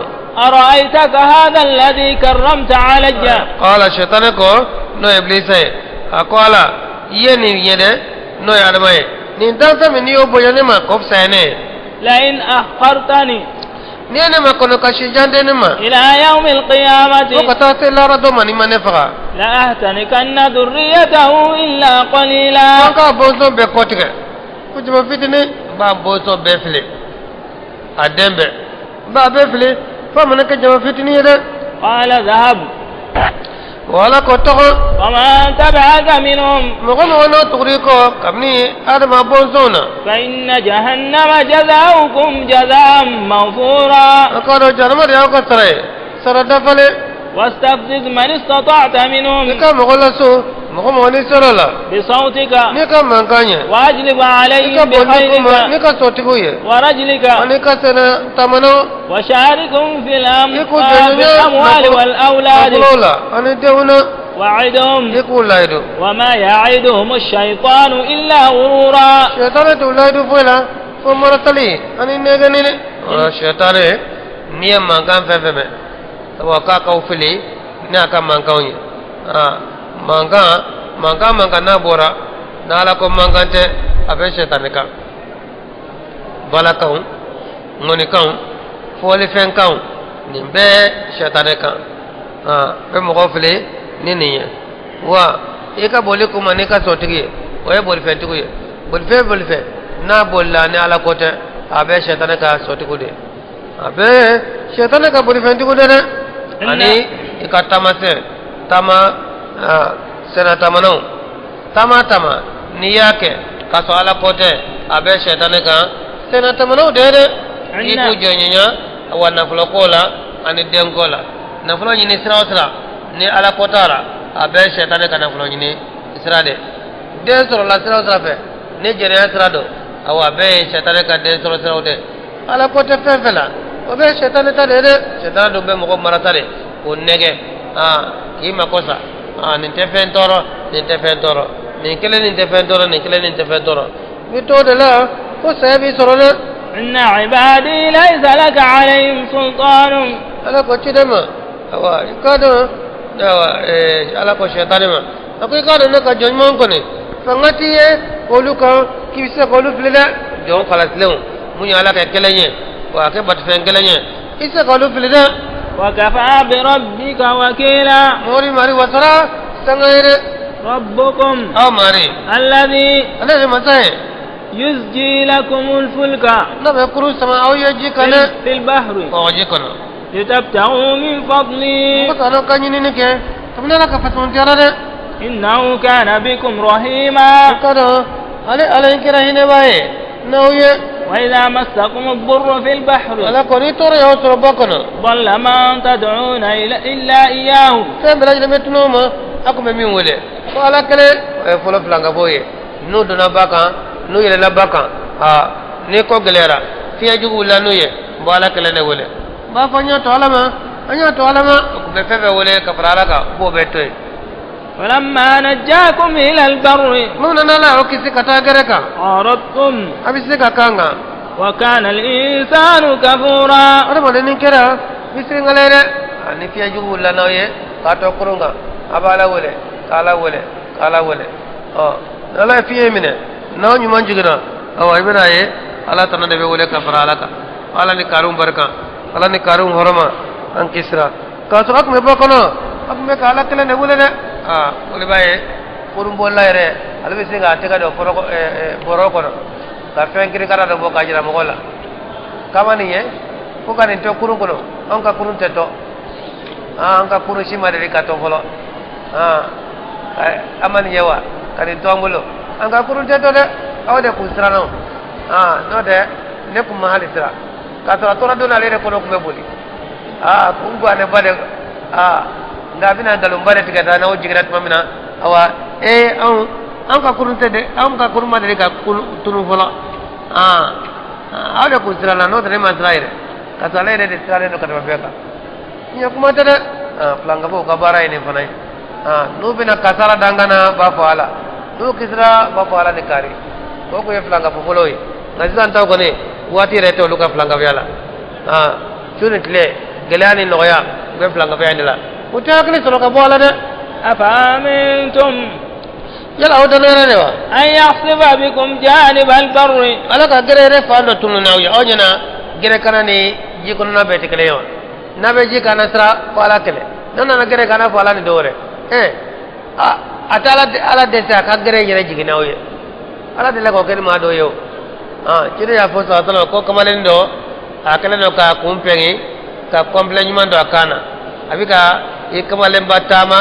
ara'aytaka hadha alladhi karramta alayya qala shaytanako no iblisa ye akola yeni yede no ya adama ye ni dansa mi ni o boyane ma ko fsane la in akhartani ni ene ma kono kashi jande ne ma ila yawm alqiyamati ko ta te la rado mani mane fa la ahtanikanna dhurriyatahu illa qalila ka bozo be kotige ko jaba fitine ba bozo be file adembe ba be file fa man ka jaba fitine yede qala dhahab wala ko to ومن تبعك منهم مغنونا تغريكو كمني آدم أبوزونا فإن جهنم جزاؤكم جزاء موفورا أقول جرم رياوك سردفلي واستفزز من استطعت منهم نكا مغلسو مغموني سرلا بصوتك نكا منكاني واجلب عليهم بخيرك نكا صوتكوي ورجلك نكا سنة تمنو وشاركهم في الأموال والأولاد أنا دهونا وعدهم يقول لايدو وما يعدهم الشيطان إلا غرورا شيطان تولايدو فولا فمرتلي أنا نيجاني شيطان نيم مانكان فمه وكا كوفلي ناكا مانكاوني مانكا نابورا نالاكو مانكانتي أبي شيطان كا بلا كاون ngoni kaw foli fen kaw ni be shetane kan be mo gofle ni ni wa e ka boli ko mane ka sotigi o e boli fen tigo ye boli fe na bolla ni ala kote abe shetane ka sotigo de abe shetane ka boli fen tigo de ani e ka tamase tama sena tamano tama ni yake ka so ala kote abe shetane ka sena tamano de iku jonyanya wana fulokola ani denkola na fulo nyini sira ni ala kotara abe shetane kana fulo nyini sira de den soro la sira fe ni jere sira do awa be shetane ka den soro sira de ala kote fefela o be shetane ta de shetane do be mo maratare o nege ki makosa ni tefen toro ni kele ni tefen toro mi to de la ko sabi soro na إن عبادي ليس لك عليهم سلطان ألا كتشدما أوا كادو ألا كشيطانما أكو كادو نك جنمان كوني فنغتي قولو كان كيسا قولو فللا جون خلاص لهم من على كلاني وأكيد بتفهم كلاني كيسا قولو فللا وكفى بربك وكيلا ماري وسرا سنغير ربكم ماري الذي مساه يزجي لكم الفلك نعم يقولون سما أو يجي كنا في البحر أو يجي كنا لتبتغوا من فضله tumna la ka fatun tiara de إنه كان بكم رحيما kado ale kira hine bae nauye وإذا مسكم الضر في البحر ala ko ni toro yo toro bakono ضل من تدعون إلا إياه fe belaje metno ma akume min wole ko ala kele folo flanga boye no dona baka no yele la baka ne ko gelera fiya jugu la no ye bo ala kele ne wole ba fanya to alama anya to alama ko be fe wole ka farala ka bo betoy فلما نجاكم إلى البر mun na la o kisi kata gereka أردتم abisi ka kanga وكان الإنسان كفورا ada mo nin kera bisi ngalere ani fiya jugu la no ye ka to kurunga abala wole kala wole nala fiye mine naw nyuman jigina awa ibina ye ala tan de be wole ka farala ka ala ni karum barka ala ni karum horoma an kisra ka so ak me bakono ak me kala kele ne wole ne wole baye kurum bolla ere ala be singa tega do foro boro kono ka fenkiri kara do boka jira mogola kamani ye ko kanin to kurum kono an ka kurum teto an ka kurum shima de ka to folo amani yewa kadi tombulo anga kurunte to de awde kusrano no de ne ko mahali sira ka to do na lere ko no ko bebuli kungu ane bade ndabina dalum bade tigata na ojigirat mamina awa an ka kurunte de an ka kuruma de ka tunu fola awde kusrana no de masraire ka to lere de sira no ka de beka nya kuma de planga bo ka bara ine fanai no bina kasara dangana ba fala no kisra ba fala ne kari ko ko flanga po foloi nazan taw ko ne wati reto luka flanga yala chunitle gelani noya be flanga yandila utakle solo ka bola de أفأمنتم yala o dana ne wa أن يخسف بكم جانب البر ala ka gere fa no tunu na ya onyana gere kana ni jikono na beti kele yo na be jikana sra fala kele nana na gere kana fala ni dore atala ala desa ka gere yere jigina oye ala de la ko ken ma do yo cire ya fo sa tano ko kamalen do akala no ka kumpengi ka komplain man do akana abika e kamalen batama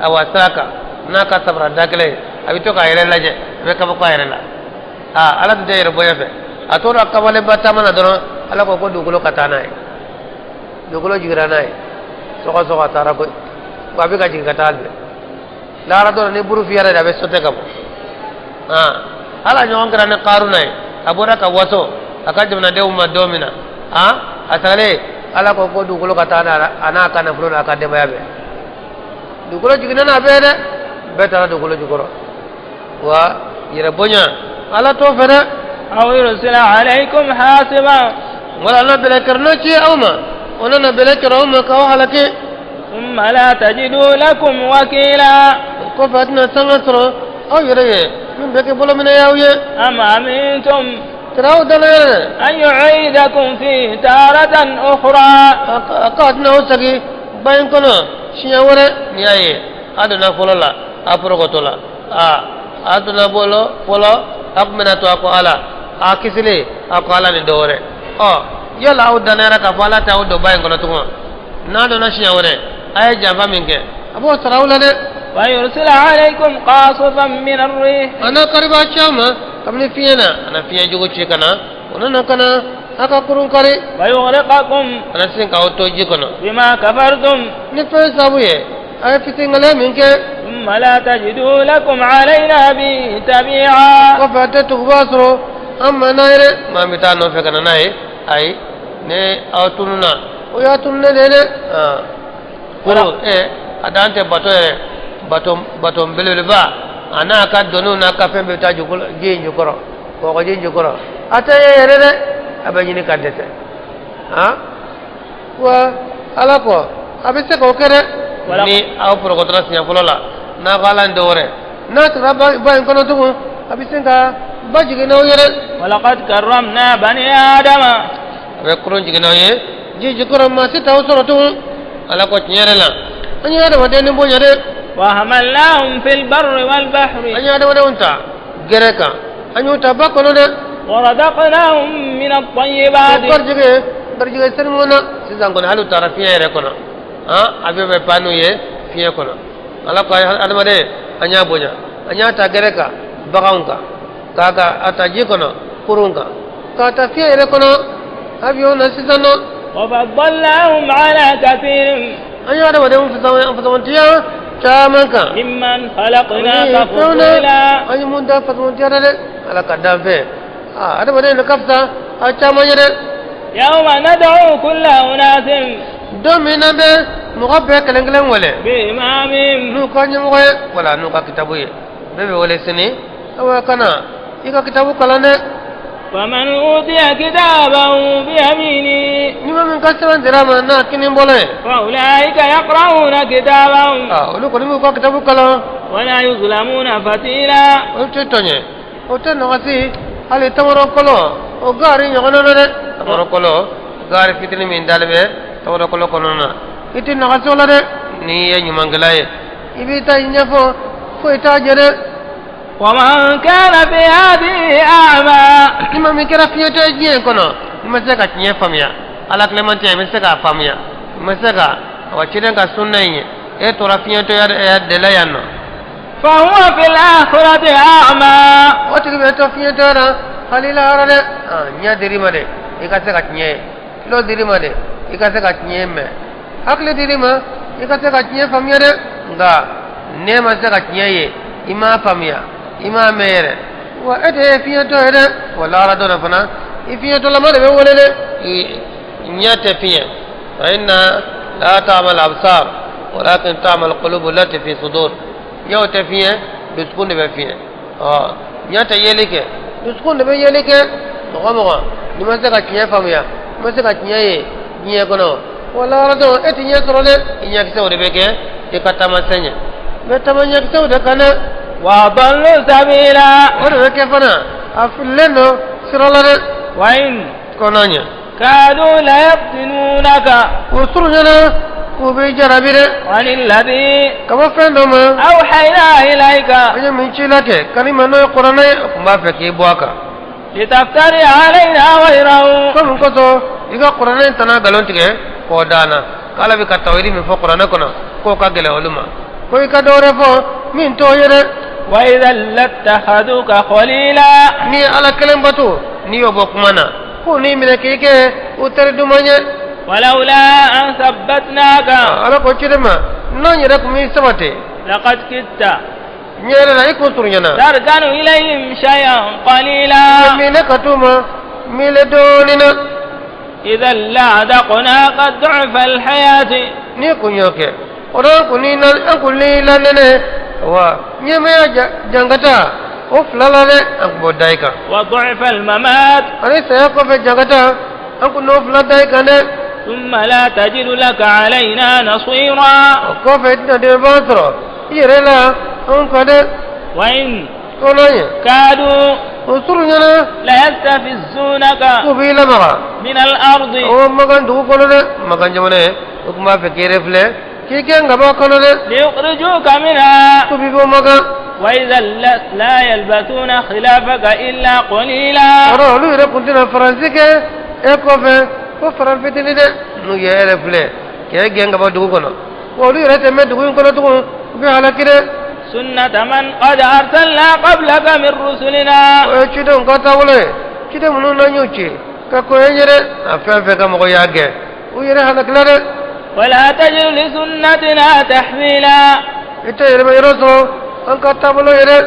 awasaka na ka sabra dakle abito ka yere laje be ka ko yere la ala de yere boye fe atoro kamalen batama na do ala ko ko dugulo katana e dugulo jigirana e soko tara ko abika jigata albe lara do ne buru fiara da be sote kabo ala nyon kana ne qaruna abora ka waso akaje na de umma domina atale ala ko ko dugulo katana ana kana fulo akade bayabe dugulo jigina na be de betara dugulo jugoro wa yira bonya ala to fere أو يرسل عليكم حاسبا wala na bele karno ci awma ona na bele karawma ka halake ثم لا تجدوا لكم وكيلا ko fatna sangatro aw yere min beke bolo mina yawye أم أمنتم traw dalere أن يعيدكم فيه تارة أخرى akatna osagi bayin kono shiya wore niaye aduna folola aprogotola aduna bolo folo akmena to ako ala akisile ako ala ni dore yala aw danera ka fala ta do bayin kono tungo na do na shiya wore ay jamba minke abo tarawla de ويرسل عليكم قاصفا من الريح ana kariba chama kamne fiena ana fiya jogo chekana ona kana aka kurun kare ويغرقكم ana sin ka auto jikono بما كفرتم ni fe sabuye ay fitingale minke ثم لا تجدوا لكم علينا به تبيعا ko fate tukbasro amma naire mamita no fe kana nai ay ne autununa o ya tunne de kuro adante batom belele ba ana ka donu na ka fembe ta jukul jinju koro ko jinju koro ata yere de abanyini kadete wa ala ko abise ko kere ni aw progotra sinya fulola na gala ndore na tra ba en kono tumu abise ka bajige no yere ولقد كرمنا بني آدم be kurun jige no ye jinju koro ma sita usoro tumu ala ko nyere la anya da wade ni bonya de وحملناهم في البر والبحر anya da wade unta gereka anyu ta ba kono de ورزقناهم من الطيبات barjige sermona sisan kono halu tara fiye re kono abe be panu ye fiye kono ala ko adamade anya bonya anya ta gereka bagaunka kaga ataji kono kurunka ka ta fiere kono abiyo nasizano وفضلناهم على كثير anya adamade fasamantiya chamanka ممن خلقنا تفضيلا anya munda fasamantiya de ala kadamfe adamade ne kafsa a chamanya de يوم ندعو كل أناس domina be mogo be kelengelen wele بإمامهم nu ka nyamgo wala nu ka kitabu ye bebe wele sini awa kana ika kitabu kalane فمن أوتي كتابه بيمينه nima min kasaban dirama na kinin bole فأولئك يقرؤون كتابهم olu ko nimu ka kitabu kala ولا يظلمون فتيلا o tutonye o tan ngasi ali tamaro kolo o gari nyono de tamaro kolo gari fitini min dalbe tamaro kolo kono na iti ngasi wala de ni ye nyumangala ye ibita nyafo fo ita jere ومن كان في هذه أعمى nima mi kera fiyeto e jien kono nima seka nye famia ala clemente mi seka famia mi seka wa chiden ka sunna yin e tora fiyeto ya de la yanno فهو في الآخرة أعمى wati be to fiyeto ra halila arale nya dirima de e ka seka nye lo dirima de e ka seka nye me akle dirima e ka seka nye famia de nga ne ma seka nye ye ima famia ima mere wa ede fiyeto ede wala ara dona fana ifiyeto la mare be wolele nyate fiye fa inna la ta'mal absar walakin ta'mal qulub allati fi sudur nyate fiye biskun be fiye nyate yelike biskun be yelike mo ni ma saka kiye famuya ma saka kiye ye kono wala ara do eti nye sorole nya kise be ke e katama senya be tamanya kise de kana وأضلوا سبيلا ورد كيفنا أفلنا سرالنا وإن كونانيا كادوا ليفتنونك وصرنا وبيجربنا عن الذي كما فندما أوحينا إليك أنا من شيلك كلمة نو القرآن ما فيك بواكا لتفتري علينا غيره كم كتو إذا القرآن تنا قالون تيجي كودانا قال بك التوحيد من فوق القرآن كنا كوكا جل علوما كوي كدورة فو من تويره وإذا لاتخذوك خليلا ni ala kelen batu ni yobo kumana ko ni mine keke utar dumanya ولولا أن ثبتناك ala ko chirema no nyere ko mi sabate لقد كدت nyere na iko turnyana تركن إليهم شيئا قليلا mine katuma mile donina إذا لعذقناك ضعف الحياة ni kunyoke ora kunina akulli lanene wa nyeme jangata o flalale akbo daika وضعف الممات ani saya ko fe jangata anku no fladaika ne ثم لا تجد لك علينا نصيرا ko fe de basro irela on kade وإن konoye كادوا usurnyana ليستفزونك kubila mara من الأرض o magan du kono de magan jamane ukma fe kerefle kike ngaba kono de ليخرجوك منها kubibo maga وإذا لا يلبثون خلافك إلا قليلا oro lu ire kuntina fransike e ko fe ko fran fitini de nu yere fle ke genga ba du kono o lu ire teme du kono tu bi halakire سنة من قد أرسلنا قبلك من رسلنا o chidon kata wole chide munu na nyuchi ka ko yere afa fe ka mo yage o yere halakire ولا تجد لسنتنا تحويلا ite yere me roso an kata bolo yere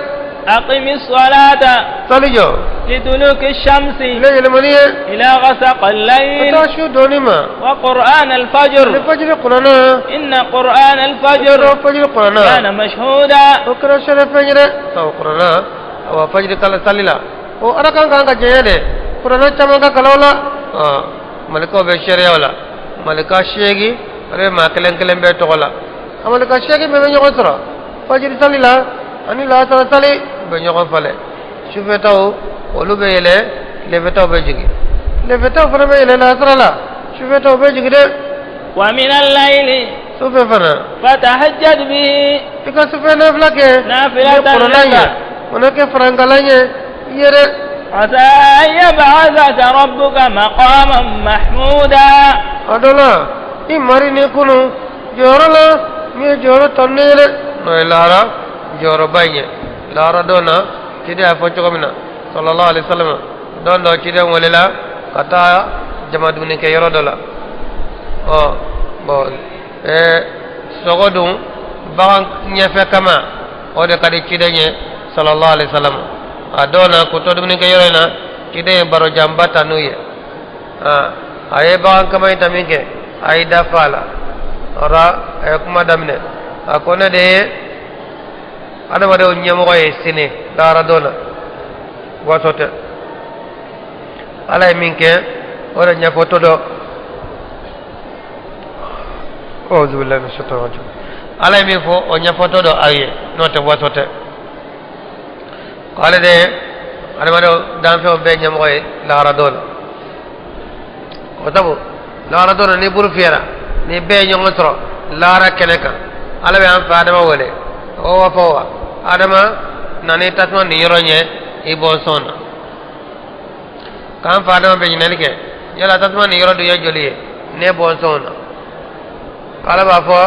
أقم الصلاة salijo لدلوك الشمس le yele maniye إلى غسق الليل ta shu donima وقرآن le الفجر fajr qur'ana إن قرآن الفجر fajr qur'ana كان مشهودا o kra shere fajre ta qur'ana awa fajr kala salila o arakan kan ka jeyede qur'ana chama ka kalawla malika be shere wala malika shegi re ma kelen kelen be to wala amalika shegi be nyo sura fajr salila ani la sala sali be nyo fale shufe taw olu be yele le betaw be jigi le betaw fara be yele la sala la shufe taw be jigi de ومن الليل shufe fana فتهجد به tika shufe nafla ke نافلة qur'ana لك ona ke frangalanye yere عسى أن يبعثك ربك مقاما محمودا adola i mari ni kunu jorola mi joro tonnere no lara joro baye lara dona kide afo chogomina sallallahu alaihi wasallam don do kide ngolela kata jama duni ke yoro dola o bo sogodum bagan nyefe kama o de kadi kide nye sallallahu alaihi wasallam adona ko to dum ke yoro na kide baro jambata nuye aye bagan kama itaminke ay dafala ora ay kuma damne akona de ada wado nyamo koy sine dara dona wasote ala minke ora nya foto do auzu billahi minash shaitanir rajim ala mi fo o nya foto do aye note wasote kala de ada wado dam fe be nyamo koy dara dona otabu lara dona ni buru fiera ni be nyongo tro lara keneka ala be am fa adama wole o wa fo adama nani tasma ni yoronye ibo sona kam fa adama be nyinel ke yala tasma ni yoro do yajoli ne bo sona ala ba fo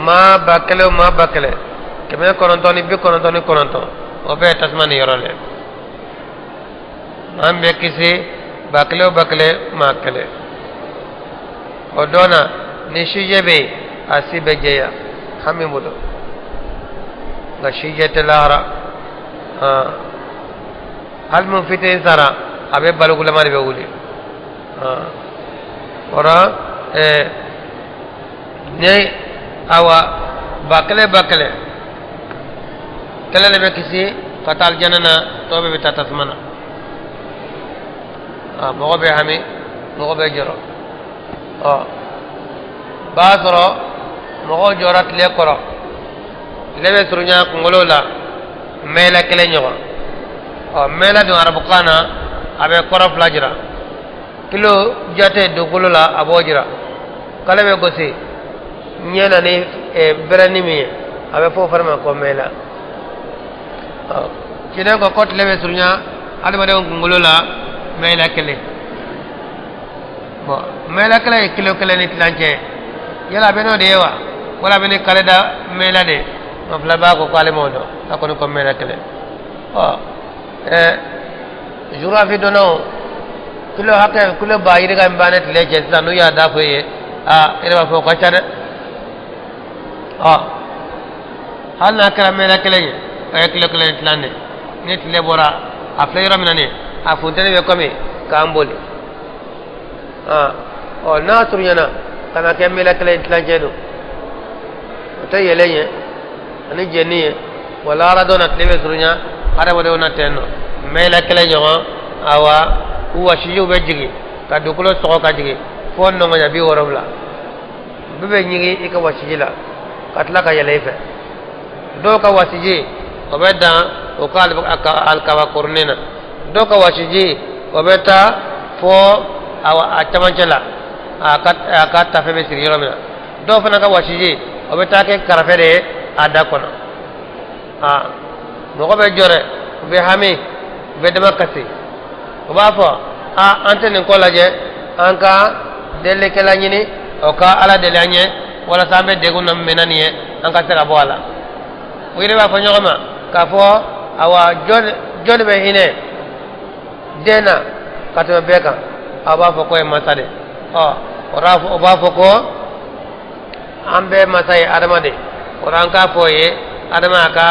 ma bakale keme kononto ni bi kononto ni kononto o be tasma ni yorole am be kisi bakale ma kale odona ni shijebe asibe jeya hamimudo ga shijete lara hal mun fitin sara abe balugula mari be wuli ora ne awa bakale kala be kisi fatal janana tobe be tatasmana mo be hami mo be joro basoro mogo jorat le koro lebe surunya kungolola mela kele nyogo mela do arabukana abe koro flajira kilo jate do golola abojira kala be gosi nyena ni berani mi abe fo farma ko mela kina ko kot lebe surunya adama de kungolola mela kele mela kala kilo kala ni tlanche yala beno dewa wala bene kala da mela de mafla ba ko kale modo akon ko mela kala jura fi dono kilo hakka kilo bayire ga mbane tle je sanu ya da foye ere ba fo ko chade hal na kala mela kala ye ay kilo kala ni tlande ni tle bora afle yoro minane afuntene be komi kamboli na turyana kana ke mela kala intlanje do tay yelenye ani jeniye wala ra dona tebe turunya ara wala ona tenno mela kala nyoga awa uwa shiyo be jigi ka dukulo soko ka jigi fon no ngaya bi worobla bebe nyigi ika wasijila katla ka yelefe do ka wasiji obeda o kal al kawa kornena do ka wasiji obeta fo awa atamancela akat tafe be siri yoromina do fana ka wasiji obeta ke karafere ada kono mogo be jore be hami be demakasi oba fo antene ko laje anka delle kala nyini o ka ala delle anye wala sambe degu nam menaniye anka sera boala wire ba fo nyoma ka fo awa jone be hine dena kato beka aba fo ko e masade ora oba fo ko ambe masai adamade ora anka fo ye adama ka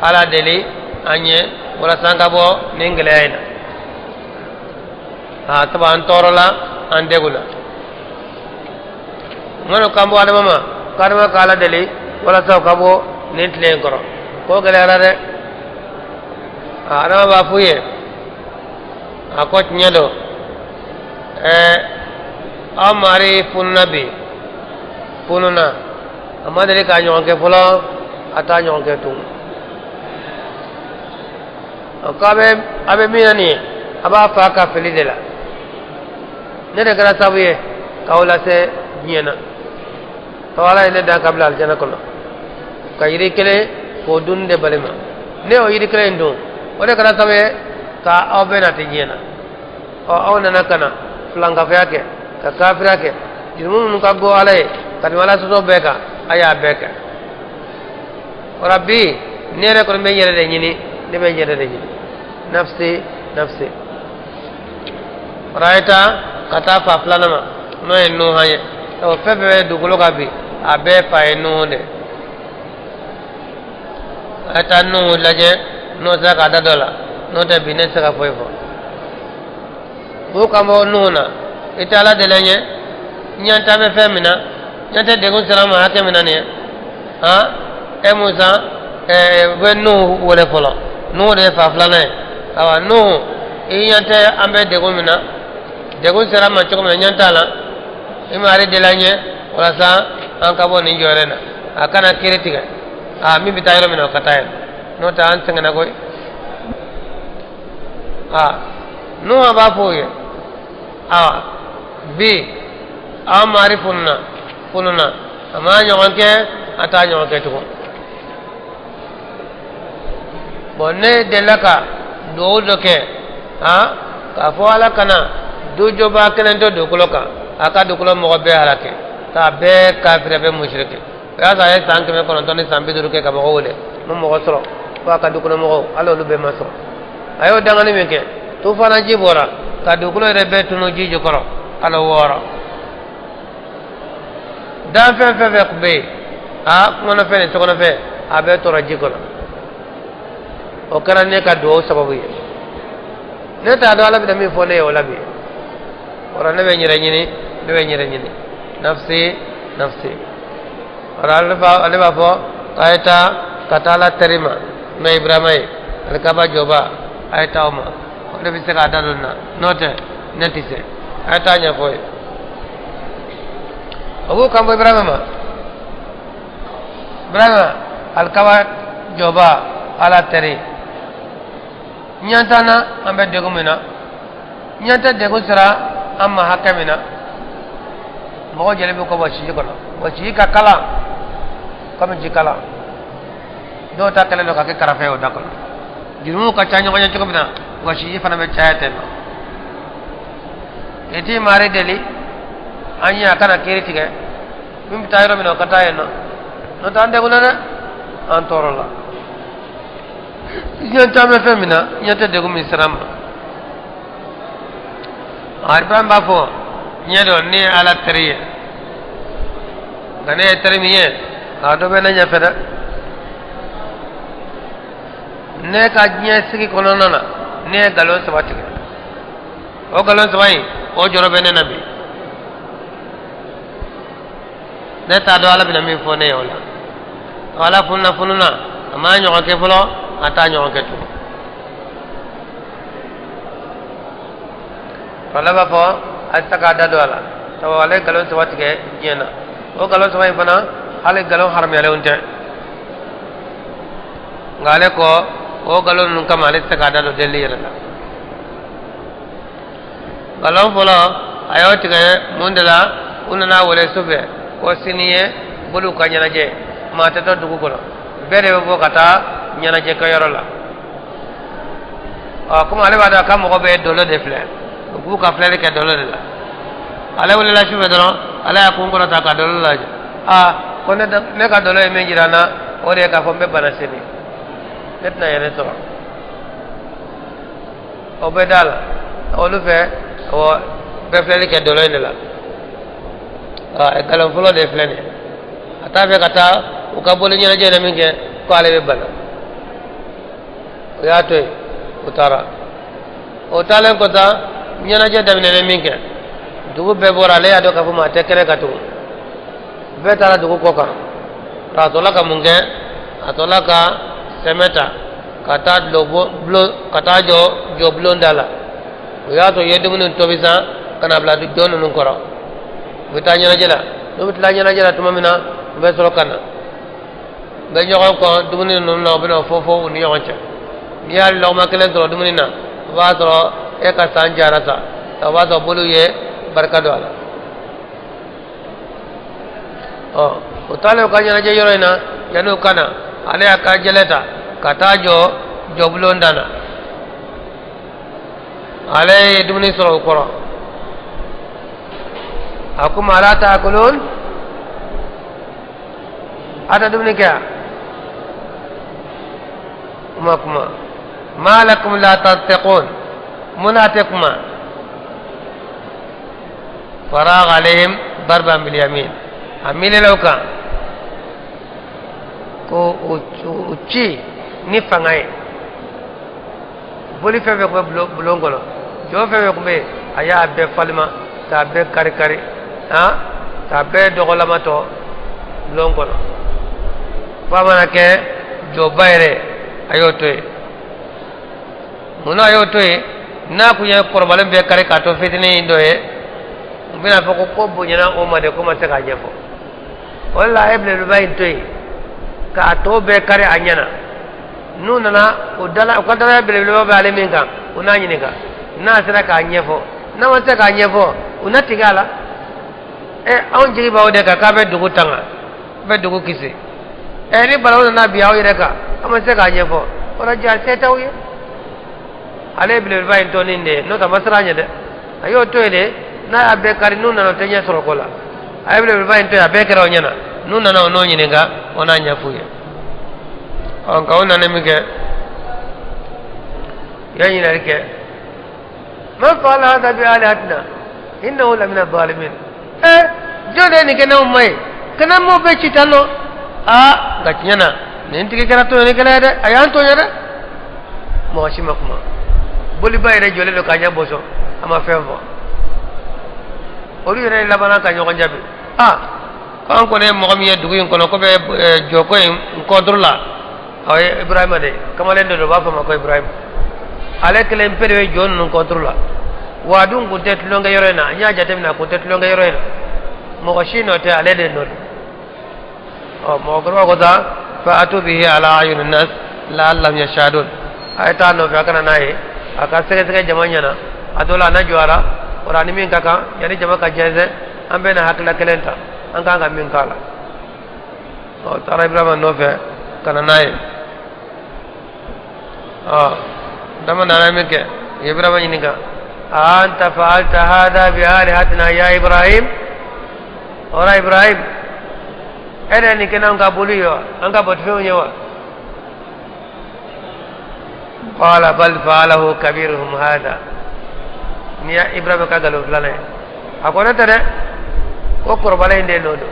ala deli anye wala sanga bo ningale ayna taba antorola andegula ngano kambo adama ma kadama kala deli wala saw kabo nintle ngoro ko gele arare adama ba fuye akot nyado amari funnabi fununa amadere ka nyonke fulo ata nyonke tu akabe abe minani aba fa ka felidela nede gara sabuye kawla se nyena tawala ene da kabla aljana kono kayiri kele ko dunde balema ne o yiri kele ndo ode gara sabuye ka awbena te nyena o awna nakana flanga fake ka kafira ke ilmun ka go alay kan wala so beka aya beka rabbi nere ko be yere de nyini de be yere de nyini nafsi nafsi raita kata fa planama no en no haye to febe dugulo gabi abe fa enu de ata no laje no sa ka da dola no te bine sa ka foifo bu kamo nuna itala de lenye nyanta be femina nyanta de gun salama hake mina ne ha e musa be no wole folo no de fa flana awa no nyanta ambe de gun mina de gun salama choko mina nyanta la imari de lanye wala sa an kabo ni jorena akana kiritiga mi bitayro mina katayen no ta an sengana koy no aba foye bi amari funna ama nyoke ata nyoke to bonne delaka do doke ka fo ala kana do joba kenen to do kuloka aka do kulo mo be halake ta be kafire be mushrike ya sa ya sanke me kono toni sambi do ke ka mo wole mo soro ko aka do kulo mo alo lu be maso ayo dangani meke to fana jibora ka do kulo re be tuno jijo koro alo woro dan fe be ngono fe ne to kono fe abe to raji kono o kana ne ka do sababu ye ne ta do ala bi mi fo ne wala bi ora ne be nyire nafsi ora ale ba fo ayta katala terima na ibrahimai al kaba joba ayta oma ole bi se ka daluna note netise ayta nya fo abu kambo ibrahima al kaba joba ala teri nyantana ambe degumina nyanta degu sira amma hakamina mo jele be ko bashi kono bashi ka kala kame jikala do ta kala do ka ke karafe o dakon jiru ka chanyo ko nyancho bina bashi fana be chayate no eti mare deli anya kana kiri tige mim tayro mino kata no tande gulana antorola nyanta me femina nyanta degu misrama arban bafo nyedo ni ala teriye gane terimiye ado be nanya feda ne ka nye sigi kono nana ne galon sabati o galon sabai o joro be ne nabi ne ta do ala bi nami fo ne wala funna ama nyo ke folo ata nyo ke tu wala ba fo ataka da do ala to wala galon sabati ke jena o galon sabai bana ale galon haram yale unte ngale ko o galon nun kam ale taka da do deli yala galon folo ayo tige mundela unana wala sube ko siniye bulu kanyana je mata to dugu ko bere bo kata nyana je kayorola kuma ale bada kam ko be dolo de fle bu ka fle ke dolo de la ale wala la sube dolo ala ya ko ta ka dolo la ko ne ka dolo e menjirana o de ka fombe bana sini netna yene to o be dal o lu fe o be fle ke dolo de la e kalam fulo de fle ne ata be kata o ka bole nyana je na minge ko ale be bana o ya to utara o talen ko ta nyana je damine minge dugu be bora le ado ka fuma tekere ka tu be tara dugu ko ka ratola ka munge atola ka semeta kata lobo blo kata jo blondala o ya to yedu mun to bisa kana bla du donu nun koro bitanya jela do bitanya jela to mamina be solo kana be nyogon ko dumuni nun no bino fofo ni yoncha ya lo makale do dumuni na wa do e ka sanjara ta wa do bulu ye barka do ala o tale ka nyana je yoro ina yanu kana ale aka jeleta kata jo blondana ale dumuni solo koro aku mala ta'kulun ada dumuni kya kuma ma lakum la tattaqun munafiquma faragha alaihim darban bil yamin amile lawka ko uchi ni fangai boli febe ko bulongolo jo febe ko be aya be falma ta be kari kari ha ta be dogolama to longolo pamana ke jo bayre ayotoy muna ayotoy na ku ya korbalem be kare ka to fitini ndoye bina fa ko bunyana o ma de ko ma saka jefo walla ibn lubayn toy ka to be kare anyana nuna na udala ko dala be le ba ale minka una nyinika na sira ka nyefo na ma saka nyefo una tigala on jigi ba ode ka be dugu tanga be dugu kisi ni balaw na biya o yireka ama saka nyefo ora ja setawiye ale be le ba to ninde no ta masranya de ayo toyle na abe kari nuna no tenya sorokola ay be le ba to abe kero nyana nuna na no nyininga ona nyafuye on ka ona nemike yani narike man qala hada bi alihatina innahu la min adh-dhalimin jode ni kana umai kana mo be chitano gachnyana nentike kana to ne kana de ayan to nyada mo ashima kuma boli bayre jole do kanya boso ama fenfo ori re labana ka nyoko jabi kan ko ne mo mi yedu ko no ko be joko en contrôla ay ibrahima de kamalen do ba fa ma ko ibrahima ale kelen pere jon non contrôla wadun ko tet lo nga yorena nya jatem na ko tet lo nga yorena mo ko shino te ale de no mo ko da fa atu bihi ala ayun nas la lam yashadun ay ta no fa kana nae aka sege sege jamanya na adola na juara orani min kaka yani jama ka jeze ambe na hakla kelenta an ka min kala tara ibrahima no fe kana nae dama nana min ke ibrahima ni ka anta fa'alta hada bi alihatina ya ibrahim ora ibrahim ene ni kenan ka buliyo an ka botfew nyewa qala bal fa'alahu kabiruhum hada niya ibrahima ka galo flane akona tere ko korbala inde nodo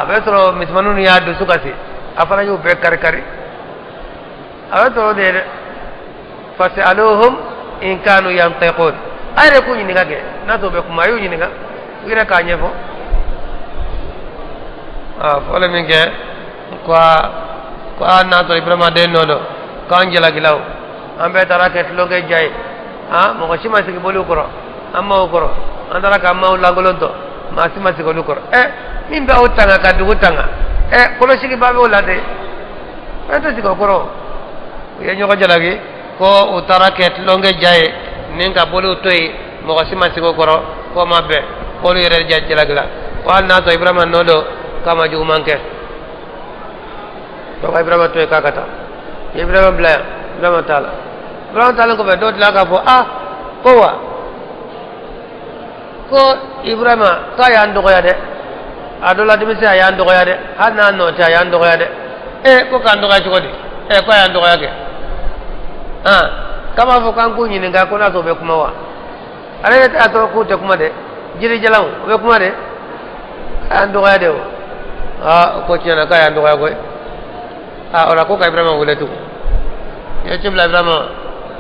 betro mismanun ya du sukasi afana yu be kar kari awato de fasaluhum in kanu yantiqun ayre ku ni ngage na to be kuma yu ni nga wira ka nyefo fole minge ko na to ibrahima de nodo kanjela gilaw ambe tarake tloge jay mo ko shima sigi bolu koro amma ukoro andara ka amma ulangolonto masima sigi bolu koro min ba utanga ka dugu tanga kolo sigi babe ulade to sigi koro ye nyoko jalagi ko utarake tloge jay ninga bolu toy mo ko shima sigi koro ko mabbe ko yere jajjela gila wal na to ibrahima nodo kama jumanke to ibrahima toy kakata ibrahima bla ibrahima taala ko be dot la ka fo kowa ko ibrahima ka ya ndo ya de adola de misa ya ndo ya de hana no ta ya ndo ya de ko ka ndo ga chukodi ko ya ndo ya ke kama fo kan ku nyini ga ko na to be kuma wa ale ta to ku te kuma de jiri jalam be kuma de ya ndo ya de ko tiana ka ya ndo ya ko ora ko ka ibrahima wole tu ya chibla ibrahima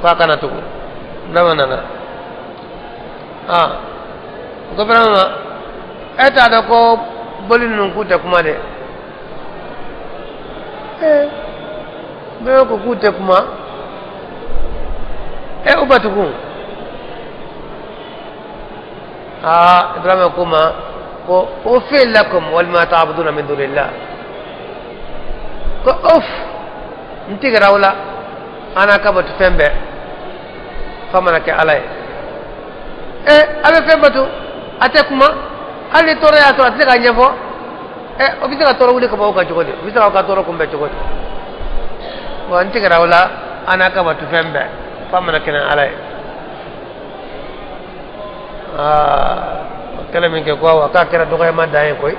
fa kana tu ibrahima nana ko ibrahima eta da ko bolin nun ku te kuma de be ko ku te kuma ubatuku ibrahima kuma ko ufil lakum wal ma ta'buduna min dunillah ko ntiga rawla ana kabatu fembe famana ke alay abe fembatu ate kuma ali toro ya to ate ga nyefo obita ka toro wuli ko bawo ka jogode obita ka toro ko be jogode wa ntiga rawla ana kabatu fembe famana ke alay kala min ke ko wa ka kera do ko ma daye koy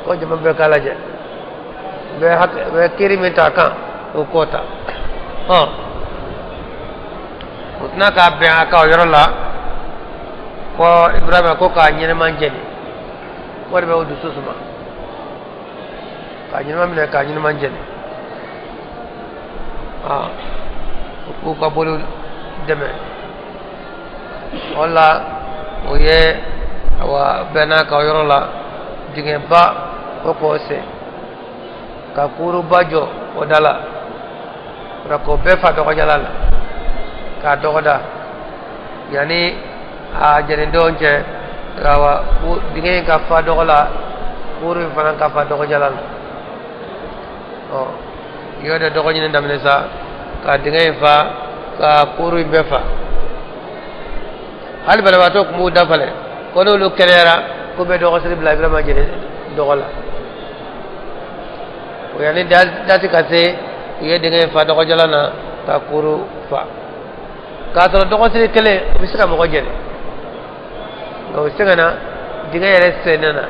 ko jama be kala je be kiri minta kan o kota utna ka be aka yoro la ko ibrahima ko ka nyene manjeni wala be odu susuma ka nyene mamne ka nyene manjeni ko ka bolu deme wala o ye awa bena ka yoro la dinge ba ko se ka kuru bajo o dala rako be fa do ko jalala ka dogoda yani a jeni donje rawa dinge ka fa dogola kuru fanan ka fa dogo jalal yode dogo ni ndamne sa ka dinge fa ka kuru be fa hal bala wato ko mu dafale kono lu kelera ko be dogo sri bla ibrahima jeni dogola yani dati kase ye dinge fa dogo jalana ka kuru fa ka to dogo sri kele bisika mo jeni no sengana dinge yere senana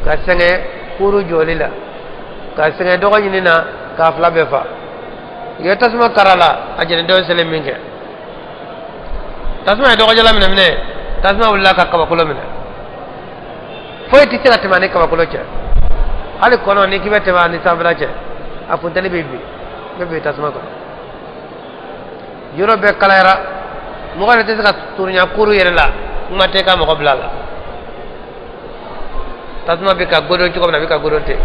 ka senge kuru jolila ka senge dogo nyina ka fla be fa ye tasma karala ajene do sele minge tasma dogo jala mine tasma ulla ka kaba kulo mine foy ti tira temane kaba kulo che hali kono ni kibete ma ni sambra che apuntani bebe tasma ko juro be kalayra mo ko te ka turnya kuru yere la mate ka mo ko blala tasma be ka godo ci ko na be ka godo te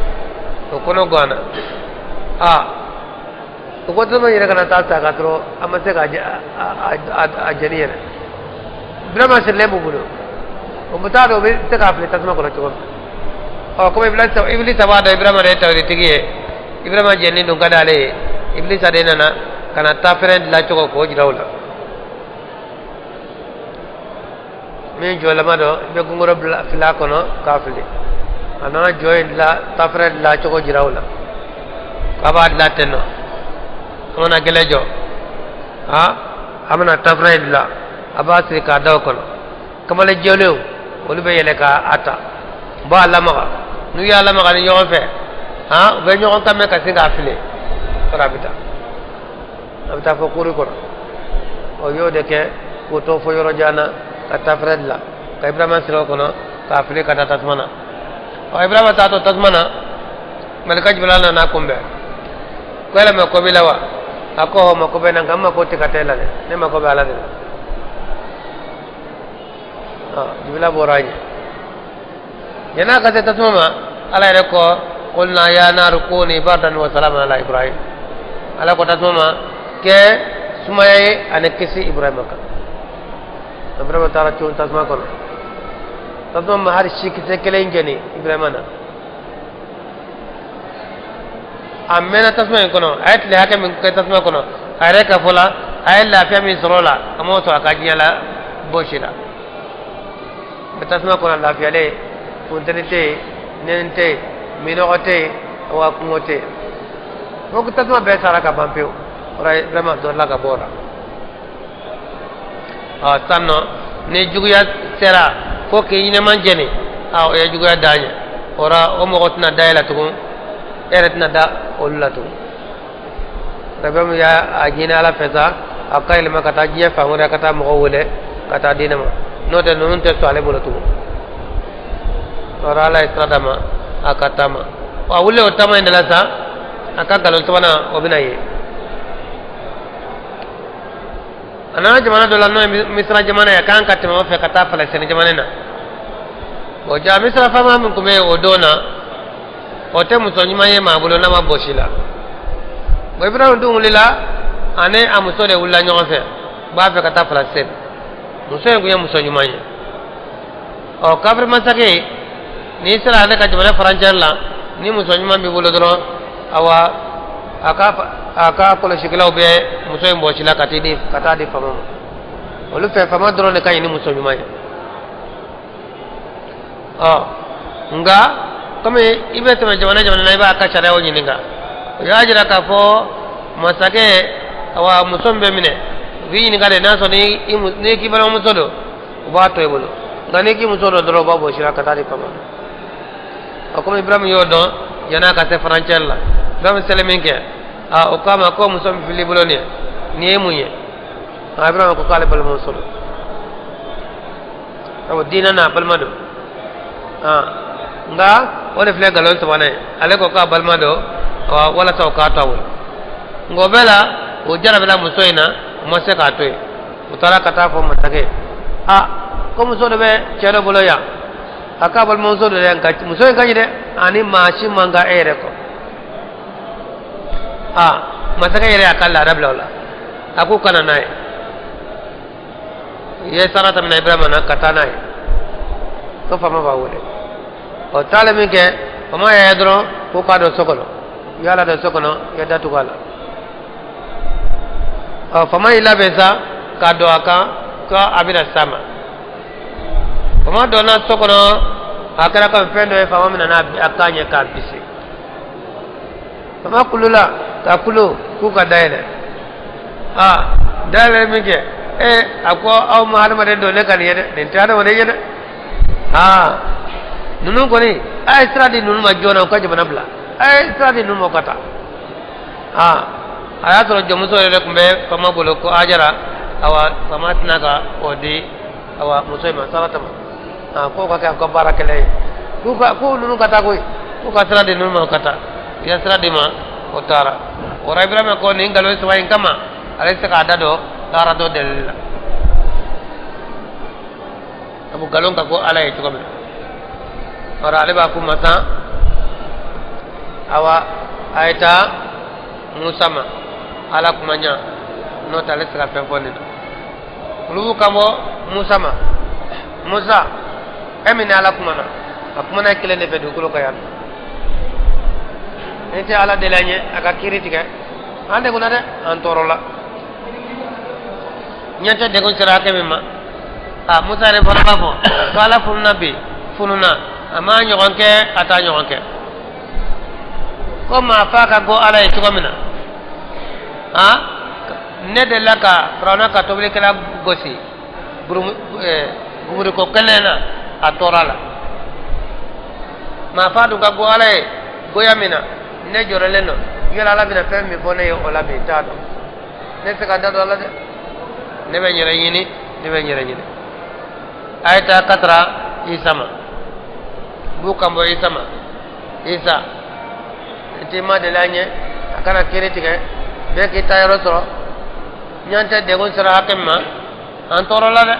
to kono gona to ko to mo yere kana ta ka tro amase ka a janiyere brama se lembu bulo o mutado be te ka fle tasma ko ci ko comme iblis abada ibrahima de tawri tigiye ibrahima jenni dum kadale iblis ade nana kana taferen la chogo ko jirawla min jola mado be gungoro fila kono kafli anana join la taferen la chogo jirawla kaba la tenno amana gelejo amana taferen la abasri ka daw kono kamale jelew wolu be yele ka ata ba lamaga nu ya lamaga ni ñoo fe be ñoo kamé ka singa afile rabita abita fo kuri ko o yo de ke ko to fo yoro jana ka tafred la ka ibrahima siro ko no ka afile ka tasmana o ibrahima ta to tasmana malaka jibril na kumbe ko la me ko bilawa ako ma ko be na ngamma ko tikatela ne ma ko be ala de jibril boraje yana ka ta tasmama ala re ko qulna ya nar kuni bardan wa salaman ala ibrahim ala ko tasmama ke sumaye ane kisi ibrahim ka ibrahim taala chon tasma ko tasmama har shiki se kele ngeni ibrahim na amena tasma ko no ayat le hakem ko tasma ko no are ka fola ay la fi mi sorola amoto akajiala boshira betasma ko la fi ale fontenite nente minote wa kumote ko tasma be sara ka bampeo ora vraiment do la ka bora sanno ne juguya sera ko ke ina manjene ya juguya danya ora o mo gotna dayla to eretna da ollatu rabam ya ajina ala fesa akay ma kata jiya fa ngora kata mo wole kata dinama note non te to ale bolatu ora la istradama akatama wa wulle o tama indala sa akakalo twana obinaye ana jamana dola no misra jamana ya kan katema fe kata faleseni jamana na o ja misra fama mun kume odona o te musonyima ye mabulo na maboshila bo ibrahim dum lila ane amusole wulla nyofe ba fe kata faleseni musoye guya musonyima ye o kafir masake ni sira ne ka jamana faranjar la ni musonyima bi bulo doro awa aka ko le shikila be musoye mboshila katidi katadi fama olu fe fama doro ne kay ni musonyima ye nga comme ibe tama jamana na iba aka chara o nyininga ya jira ka fo masake awa musombe mine wi ni gade naso ni ki bana musodo ba to e bolo ngani ki musodo doro babo shira katadi fama comme ibrahim yodo yana ka se frontière la dam selemin ke o kama ko muso mi fili buloni ni munye Ibrahim ko kale bal muso aw dina na bal mado nga wala fle galon to wane ale ko ka bal mado wala taw ka taw ngobela o jara bela muso ina mo se ka toy utara kata fo matake ko muso de be cero bolo ya aka bal muso de en ka muso en ka de ani mashi manga ere ko masaka ere akalla rabla wala aku kana nai ye sarata min Ibrahim na kata nai to fama ba wole o tale mi ke fama ya dro ko ka do sokolo yala do sokono ya datu kala fama ila besa ka do aka ka abira sama fama do na sokono akara ka fendo e fama min na akanye ka bisi fama kulula ka kulo ku ka daile daile mi ke ako aw mahadama de do le kan yede den tade wona yede nunu ko ni ay stradi nunu ma jona ko jabana bla ay stradi nunu mo kata aya to jomuso le kumbe fama bolo ko ajara awa fama tinaga odi awa muso ma salata ma ko ka ko barakale ku ka ku nunu kata ko ku ka stradi nunu mo kata ya stradi ma otara ora Ibrahim ko ni ngalo so wayin kama ale se ka dado tara do del abu galon ka ko ala e to ko ora ale ba ku mata awa aita Musa ma ala kumanya no tale se ka pefoni lu kamo Musa ma Musa emini ala kumana akumana kile ne fe du ko ka yan ente ala delanye aka kiritika ande guna de antorola nyanta de ko sira ke mema Musa re fara bafo kala funna bi fununa ama nyogonke ata nyogonke ko ma fa ka go ala e tuko mina ne de laka frona ka tobli kala gosi gumuri ko kelena atorala ma fa du ka go ala e goya mina ne jorele no yela la bina fem mi fone yo la bi tado ne se ka dado la de ne be nyere yini ne be nyere yini ayta katra isama bu kambo isama isa tima de lanye akana kiriti ke be ki tayro so nyante de gon sara hakemma antoro la de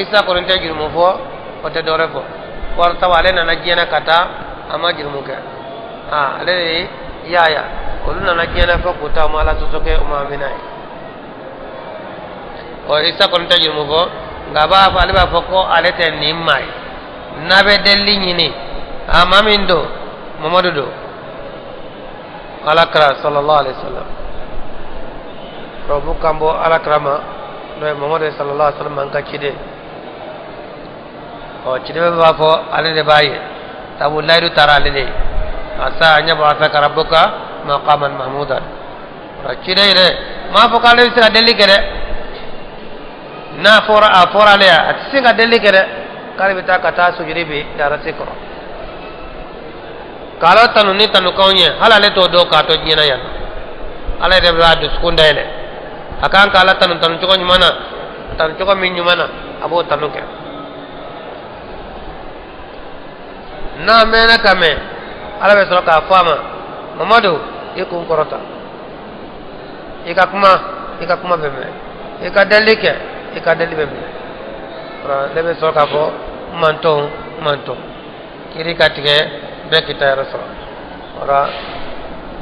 isa ko nte jirmo fo o te dore fo war tawale na jena kata ama jirmu ke ale yaya oluna na jena fo ko ta mala so ke o ma binai o isa ko nte jirmu fo ngaba fa ale ba fo ko ale te ni mai nabe delli nyini amamindo mamadu do alakra sallallahu alaihi wasallam robu kambo alakrama no mamadu sallallahu alaihi wasallam manka chide o chide ba fo ale de baye tabu laydu tarale de asa anya ba fa rabbuka maqaman mahmudan chide re ma fo kale sira delli kere na fora le atsinga delli kere kare bita kata sujudi be dara sikro kala tanu ni tanu kawnye halale to do ka to nyina yan ala de bla do skunda ele akan kala tanu tanu choko nyumana tanu choko min nyumana abo tanu ke na mena kame ala be so ka fama mamadu ikun korota ikakuma beme ikadelike ikadeli beme ra lebe so ka ko manton kiri katige be kita rasul ora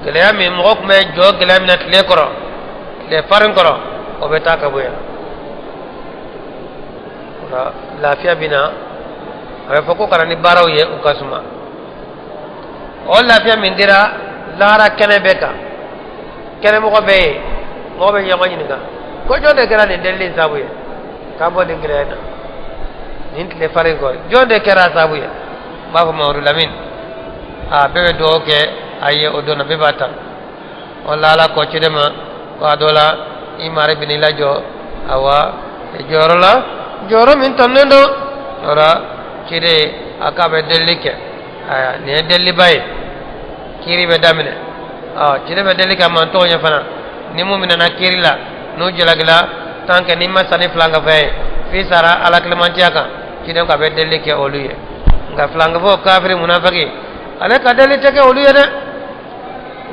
gelea mi mok me jo gelea mi nat le koro le farin koro o beta ka boya ora lafia bina abe foko karani baraw ye ukasuma o lafia mindira lara kene beka kene mo ko be mo be nyama nyinga ko jode gara ne delli sabuye kabo de grena nint le farin ko jode kera sabuye baba mawru lamin bebe do ke aye odona bebata wala la ko chidema wa dola imare binila jo awa e joro min tonendo ora chide akabe delike aya ne delli bay kiri be damine cire be delli ka man to nya fana ni mu'mina na kiri la no jelagila tanke ni masani flanga fe fi sara ala klemantia ka cire ka be delli ke oluye nga flanga fo kafiri munafiki ale ka delli te ke oluye de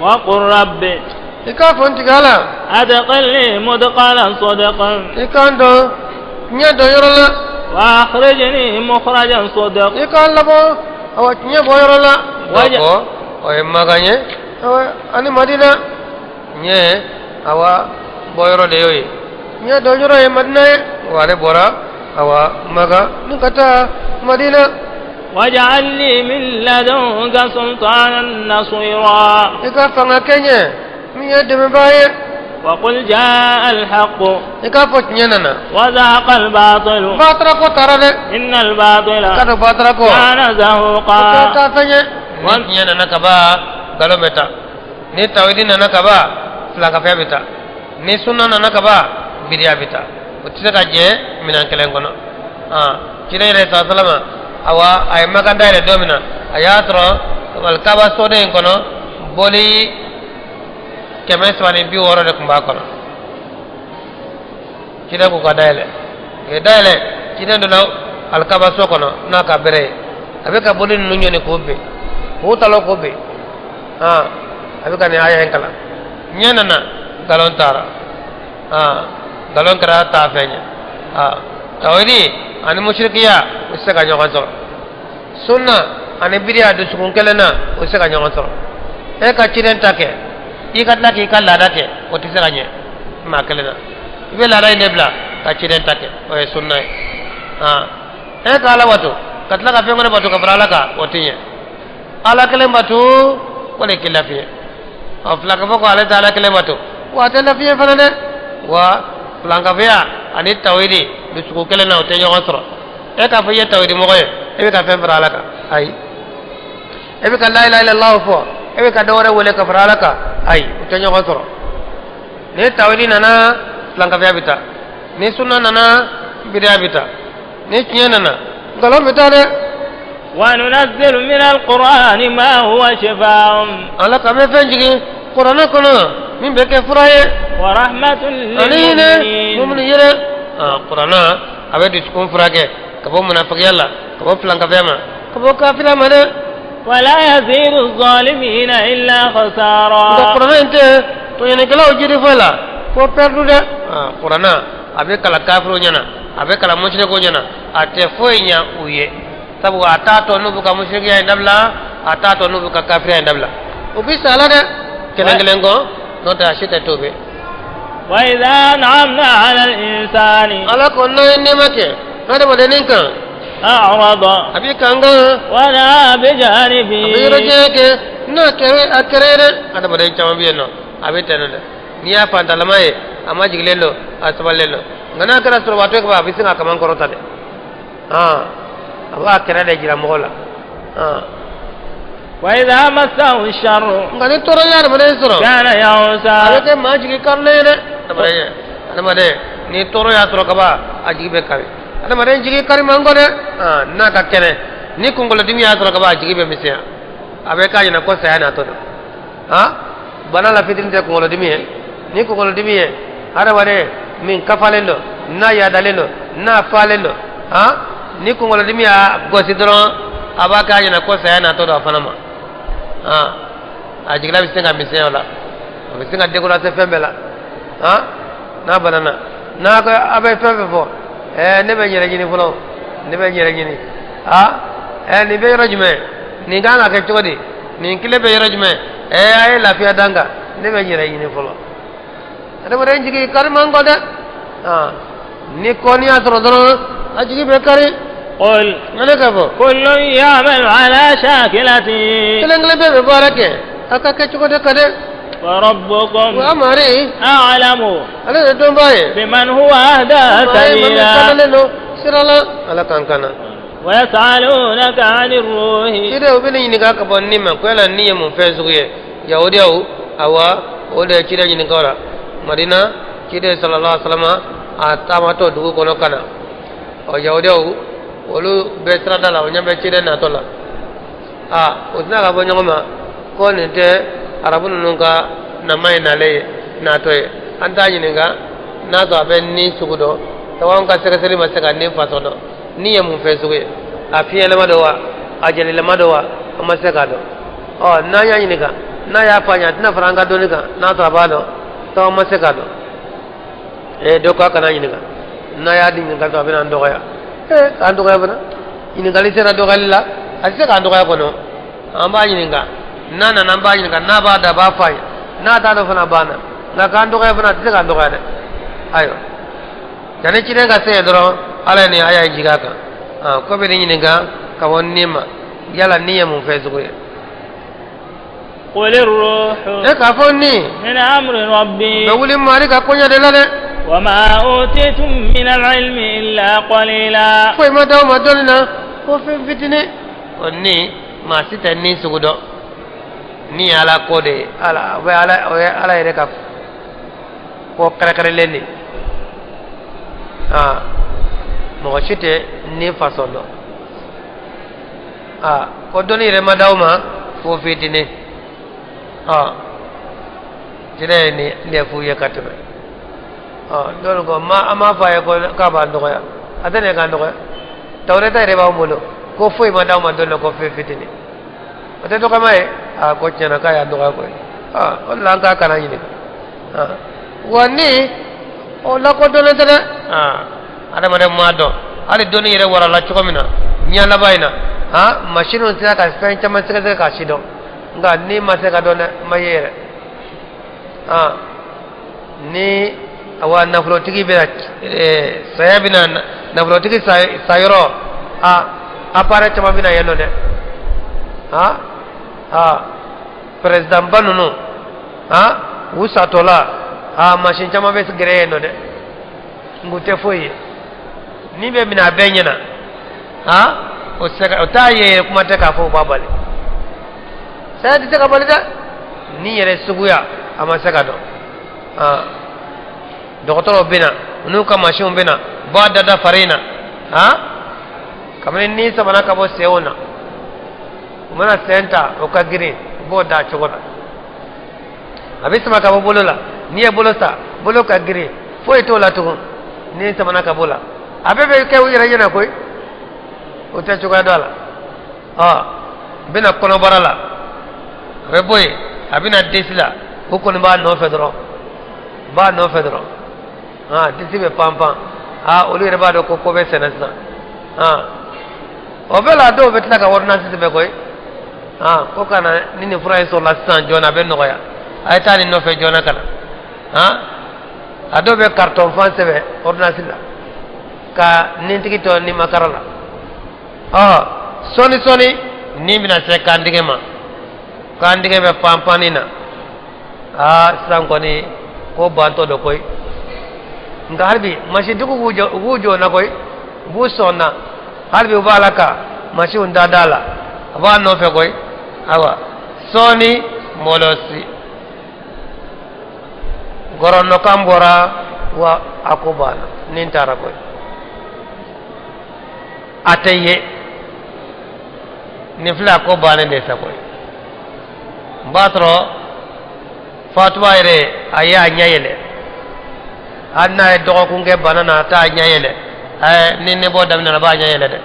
wa qur rabbi ika fonti gala adqilni mudqalan sadaqan ikando nya do yorola wa akhrijni mukhrajan sadaq ikalla bo awa nya bo yorola wako o emaganye awa ani madina nye awa bo yoro de yoyi nya do yoro e madina wale bora awa maga ni kata madina waj'al li min ladunka sultanan nasira ika fanga kenye mi yadde me baye وقل جاء الحق ikafo nyenana وزهق الباطل batra ko tarale إن الباطل kado batra ko كان زهوقا ta fanye nyenana kaba galometa ni tawidina nakaba flaka febita ni sunna nakaba bidiya bita utisa kaje minan kelen kono kire re sallama awa ay maganda re domina ayatro wal kaba sode kono boli kemes wani bi woro de kumba kono kida ko kadale e dale kida do law al kaba so kono na ka bere abe ka bolin nu nyone ko be ko talo ko be abe ka ne aya en kala nyana na galon tara galon kara ta fenya tawidi ani mushrikiya usse ka nyoga so sunna ani bidiya do sukun kelena usse ka nyoga so e ka kiden take ikatla ki kala dake o tisaganye ma kelena ibe la ray nebla ka chiden take o sunna e kala watu katla ka fengore batu ka brala ka o tinye ala kele batu wala kilafiye afla ka ko ala taala kele batu wa ta lafiye fanane wa planga via ani tawidi du suko kelena o tenyo ngosro e ka faye tawidi mo koy e ka fe brala ka ay e ka la ilaha illallah fo ebe ka dawara wala ka faralaka ay utanyo gosoro ne tawili nana lanka bita ne sunna nana bidia bita ne kinya nana galon bita de wa nunazzilu min alqur'ani ma huwa shifaa'un ala ka me fenjigi qur'ana kono min be ke furaye wa rahmatun lil mu'minin yere qur'ana abe dis kun furake ka bo munafiq yalla ka bo lanka fema ka bo kafira mane ولا يزيد الظالمين إلا خسارا القرآن أنت يعني كلا وجري فلا كو پردو ده القرآن أبي كلا كافر ونجنا أبي كلا مشرك ونجنا أتفوينيا ويه sabu atato nubu ka mushriki ya ndabla atato nubu ka kafiri ya ndabla ubisa ala de kelengelengo nota shita tobe wa idha an'amna 'ala al-insani ala konna nemake hada badeninka أعرض أبي كانغا ولا بجانبي أبي رجعك نكره أكره هذا بدأ يجمع بينه أبي تنده نيا فانتلماي أما جيللو أسباللو غنا كرا سرواتو كبا أبي سنا كمان كروتا ده أبا أكره ده جرا مغلا وإذا مسه الشر غني تورا يار بدأ يسرو كان يعوسا أبي كم ما جيل كارله ده هذا بدأ ني تورا يا سرو كبا أجيب بكاري ada maren jigi kari mango de na ka kene ni kungolo dimi asro ka ba jigi be misia abe ka jina ko sa na to bana la fitrin te kungolo dimi ni kungolo dimi ada mare min kafalelo na ya dalelo na falelo ni kungolo dimi a gosidro aba ka jina ko sa na to do fanama a jigla bisenga misia wala bisenga de ko la se fembela na banana na ko abe fembe fo ne be nyere jini fulo ne be nyere jini ni be rajme ni ganga ke chodi ni kile be rajme ay lafiya danga ne be nyere jini fulo ada bare jigi kar mango de ni koni atro dro ajigi be kari qul ngale ka bo kullun ya'malu ala shakilati kelengle be barake aka ke chodi kade وربكم وأمري أعلم أنا دمباي بمن هو أهدى سبيلا على كان ويسألونك عن الروح إذا وبني نكاك بنيما كلا نيم فيسوي يهودي أو وده كذا جنكورا مدينة كذا صلى الله عليه وسلم أتاماتو دو كونو كنا أو يهودي ولو بسرة دلا ونيم بكذا ناتولا usna ka bonyo ma ko ne te arabu nunga na mai na le na to e anta nyininga na to aben ni sugudo tawan ka seka seli masaka ni fasodo ni ya mun fe sugue a fiye lama do wa a jeli lama do wa masaka do na nya nyininga na ya fanya tina faranga do ni ka na to abado to masaka do do ka kana nyininga na ya di nyininga to abena ndo ya kan do ya bana nyininga li sera do galila a seka ndo ya kono amba nyininga nana namba nyininga na ba da ba fanya na ta do fana bana na kan do ya bana seka ndo ya de ayo jane ci nga sey doro ala ni aya jiga ka ko be ni nga ka wonni ma yala niya mun fe zugo qul ar-ruhu ka fonni min amri rabbi dawli mari ka konya de la de wa ma utitum min al-ilmi illa qalila ko ma daw ma dolna ko fe fitine onni ma sita ni sugudo ni ala ko de ala wa ala ere ka ko kare kare lenni mɔgɔ si tɛ ni façon dɔn ko dɔnni yɛrɛ ma d'aw ma fo fitinin jɛnɛ ye nin de f'u ye ka tɛmɛ dɔnni ko an m'a fɔ a ye ko k'a b'a nɔgɔya a tɛ ne k'a nɔgɔya tawureta yɛrɛ b'anw bolo ko foyi ma d'aw ma dɔnni na ko fɛn fitinin o tɛ dɔgɔma ye ko tiɲɛna k'a y'a nɔgɔya koyi o de la an k'a kana ɲininka wa ni o lakodɔnnen tɛ dɛ adamaden ma dɔn hali dɔnni yɛrɛ warala cogo min na ɲɛ laban in na machine sera ka fɛn caman sɛgɛsɛgɛ k'a si dɔn nka ni ma se ka dɔn dɛ ma ye yɛrɛ ni awa nafolotigi bɛ saya bɛ na nafolotigi sayɔrɔ appareil caman bɛ na yen nɔ dɛ président ba ninnu u satɔla machine caman bɛ gɛrɛ yen nɔ dɛ ngu tɛ foyi ye ni bɛ minɛ a bɛɛ ɲɛna o t'a ye kuma tɛ k'a fɔ o b'a bali saya tɛ se ka bali dɛ ni yɛrɛ suguya a ma se ka dɔn dɔgɔtɔrɔw bɛ na n'u ka machine bɛ na b'a dada fari in na kabini ni sabana ka bɔ senw na u mana sen ta o ka girin u b'o da cogo la a bɛ sama ka bɔ bolo la n'i ye bolo sa bolo ka girin foyi t'o la tugun ni samana ka bɔ la a bɛɛ bɛ kɛ u yɛrɛ ɲɛna koyi o tɛ cogoya dɔ a la bɛna kɔnɔbara la a bɛ bɔ yen a bɛna disi la o kɔni b'a nɔfɛ dɔrɔn disi bɛ pan pan olu yɛrɛ b'a dɔn ko bɛ sɛnɛ sisan o bɛɛ la dɔw bɛ tila ka ordonnance sɛbɛn koyi ko ka na ni nin fura in sɔrɔla sisan joona a bɛ nɔgɔya a ye taa nin nɔfɛ joona ka na a dɔw bɛ carton fan sɛbɛn ordonnance la ka nintigi tɔ ni makara la sɔni ni bɛna se kan tigɛ ma kan tigɛ bɛ pan panni na sisan kɔni ko bantɔ dɔ koyi nka hali bi masitigiw b'u jɔ na koyi u b'u sɔn na hali bi u b'a la ka masiw da la a b'a nɔfɛ koyi awa sɔni mɔlɔsi gɔrɔnɔkan bɔra wa a ko banna ni n taara koyi a tɛ ye nin filɛ a ko bannen de sa koyi n b'a sɔrɔ fatuba yɛrɛ a ye a ɲɛ yɛlɛ hali n'a ye dɔgɔkun kɛ bana na a t'a ɲɛ yɛlɛ ni ne bɔ daminɛ na a b'a ɲɛ yɛlɛ dɛ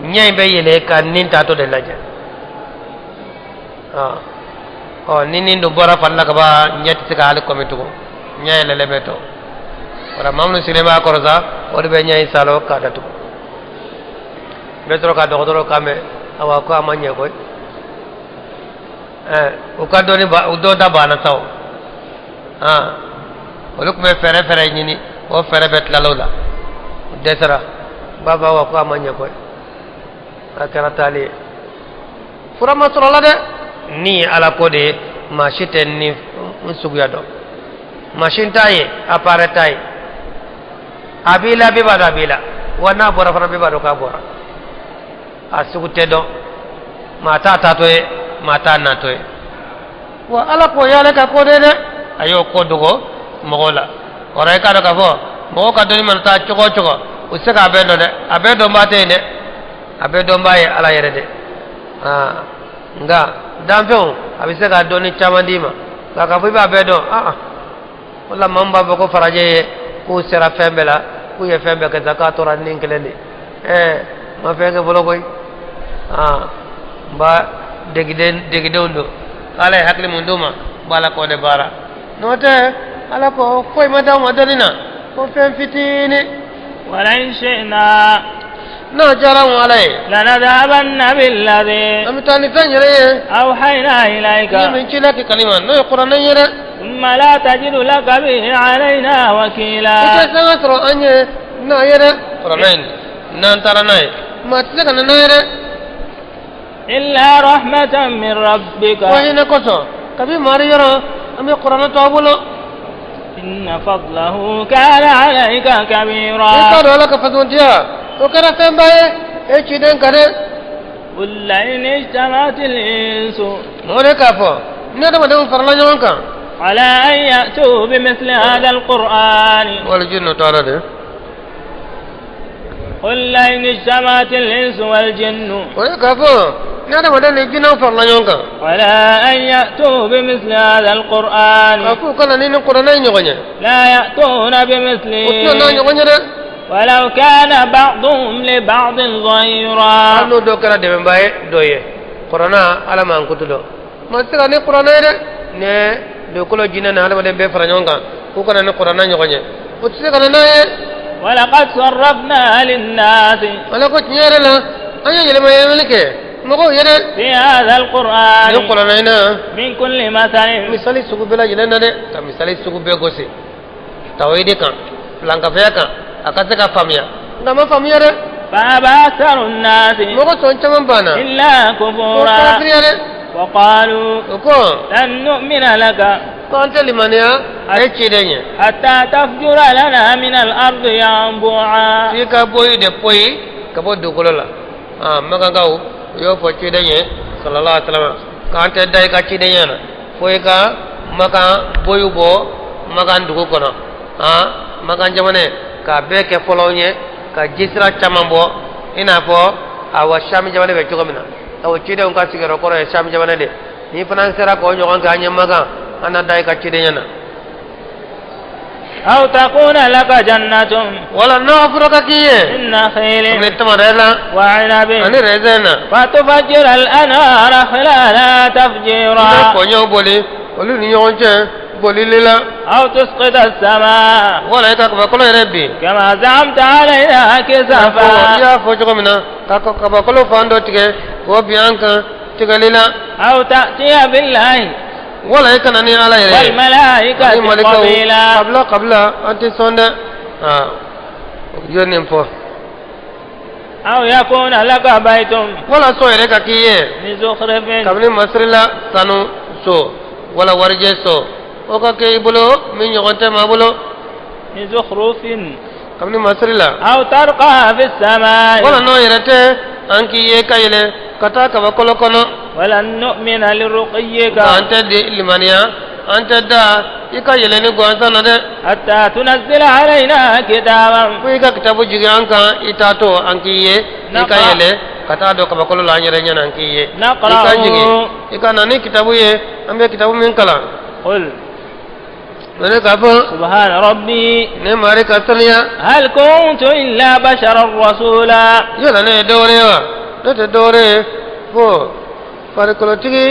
ɲɛ in bɛ yɛlɛ ka nin taatɔ de lajɛ ni nin dun bɔra fari la ka ban ɲɛ tɛ se ka hali kɔmi tugun ɲɛ yɛlɛlen bɛ to wala maa minnu sigilen b'a kɔrɔ sa o de bɛ ɲɛ in salo k'a datugu n bɛ sɔrɔ ka dɔgɔtɔrɔ kan mɛn awa ko a ma ɲɛ koyi u ka dɔnni u dɔn ta banna sa o olu tun bɛ fɛɛrɛ ɲini o fɛɛrɛ bɛɛ tilala o la u dɛsɛra ba wa ko a ma ɲɛ koyi a kɛra taali ye fura ma sɔrɔ la dɛ ni ala ko de ye maa si tɛ ni n suguya dɔn machine t'a ye appareil t'a ye a b'i la bɛɛ b'a dɔn a b'i la wa n'a bɔra fana bɛɛ b'a dɔn k'a bɔra a sugu tɛ dɔn maa t'a taatɔ ye maa t'a natɔ ye wa ala k'o y'ale ka ko de dɛ a y'o ko dogo mɔgɔw la o la i k'a dɔn k'a fɔ mɔgɔw ka dɔnni mana taa cogo o cogo u tɛ se k'a bɛɛ dɔn dɛ a bɛɛ dɔnbaa tɛ yen dɛ abe don baye ala yere de nga damfew abise ga doni chamandima ka fu ba be don wala mamba ko faraje ko sera fembela ku ye fembe ka zakato ran ninkelende ma fenge bolo koy ba degide undo ala hakli munduma bala ko de bara note ala ko koy madaw madanina ko fem fitini wala inshina na jaran walai lanadhabanna billadhi amitani tanyere awhayna ilayka min chilaki kalima no qur'an yere thumma la tajidu laka bihi alayna wakila ite sangatro anye na yere qur'an nan taranai matlaka na yere illa rahmatan min rabbika wa ina koso kabi mari yero ami qur'an to abulo inna fadlahu kana alayka kabira ikado laka faduntiya وكان فين باي ايش دين كده قل إن اجتمعت الإنس مولى كافو ندم دم فرلا جوانكا على أن يأتوا بمثل هذا القرآن والجن تعالى ده قل إن اجتمعت الإنس والجن مولى كافو ندم دم الجن فرلا جوانكا على أن يأتوا بمثل هذا القرآن كافو كلا نين القرآن ينجوني لا يأتون بمثله وكلا ينجوني ولو كان بعضهم لبعض ظهيرا أنو دوكرا دم باي دويه قرآن على ما أنكتلو ما تكلم القرآن ده نه دوكلو جينا نهار بدي بفرلا جوانكا وكلا القرآن ينجوني وتسكنا نايه ولقد صرفنا للناس ولقد نيرنا أنا جل ما يملك مقول يدا في هذا القرآن هنا من كل مثل مثالي سوق بلا جلنا ده كمثالي سوق بيغوسي تويدي كان لانكا فيا akataka famia ndama famia de فأبى أكثر الناس مقول سونچمان بانا إلا كفورا وقالوا لن نؤمن لك كنت لمنيا أيشيدني حتى تفجر لنا من الأرض ينبوعا في كابوي دبوي كابو دوكولا مكانكاو يو فشيدني صلى الله عليه وسلم كانت داي كشيدني أنا فويكا مكان بويو بو مكان دوكونا مكان جمانه ka beke folonye ka jisra chamambo ina fo awa shami jamane be jogomina awa chide on ka sigero ko re shami jamane de ni fanan sera ko nyogon ka nyamaga ana dai ka chide nyana aw takuna laka jannatun wala nafruka kiye inna khayli mitmarela wa inabi ani rezena fatufajjir al-anhara khilala tafjira ko nyoboli olu ni nyonje bolilila أو تسقط السماء ولا يكاك بكل ربي كما زعمت علينا كسفا يا فوجو منا كاكو كبكلو فاندو تيكي وبيانكا تيكاليلا أو تأتي بالله ولا يكنني على يري والملائكة قبيلا قبل أنت سوندا يونين فو أو يكون لك بيت ولا سويرك كيه من زخرف كابني مسرلا سانو سو ولا ورجه سو oka ke ibulo min yogonte mabulo min zukhrufin kamni masrila aw tarqa fi samai wala no yerete anki ye kayele kata kaba kolo kono wala nu'mina liruqiyyika ante di limaniya ante da ikayele ni gwansana de hatta tunazzila alaina kitaban fuika kitabu jigi anka itato anki ye ikayele kata do kaba kolo la nyere nyana anki ye ikajigi ikana ni kitabu ye ambe kitabu min kala qul سبحان ربي نماري كسريا هل كنت إلا بشرا رسولا يلا ندوري ندوري فو فاركولوتيكي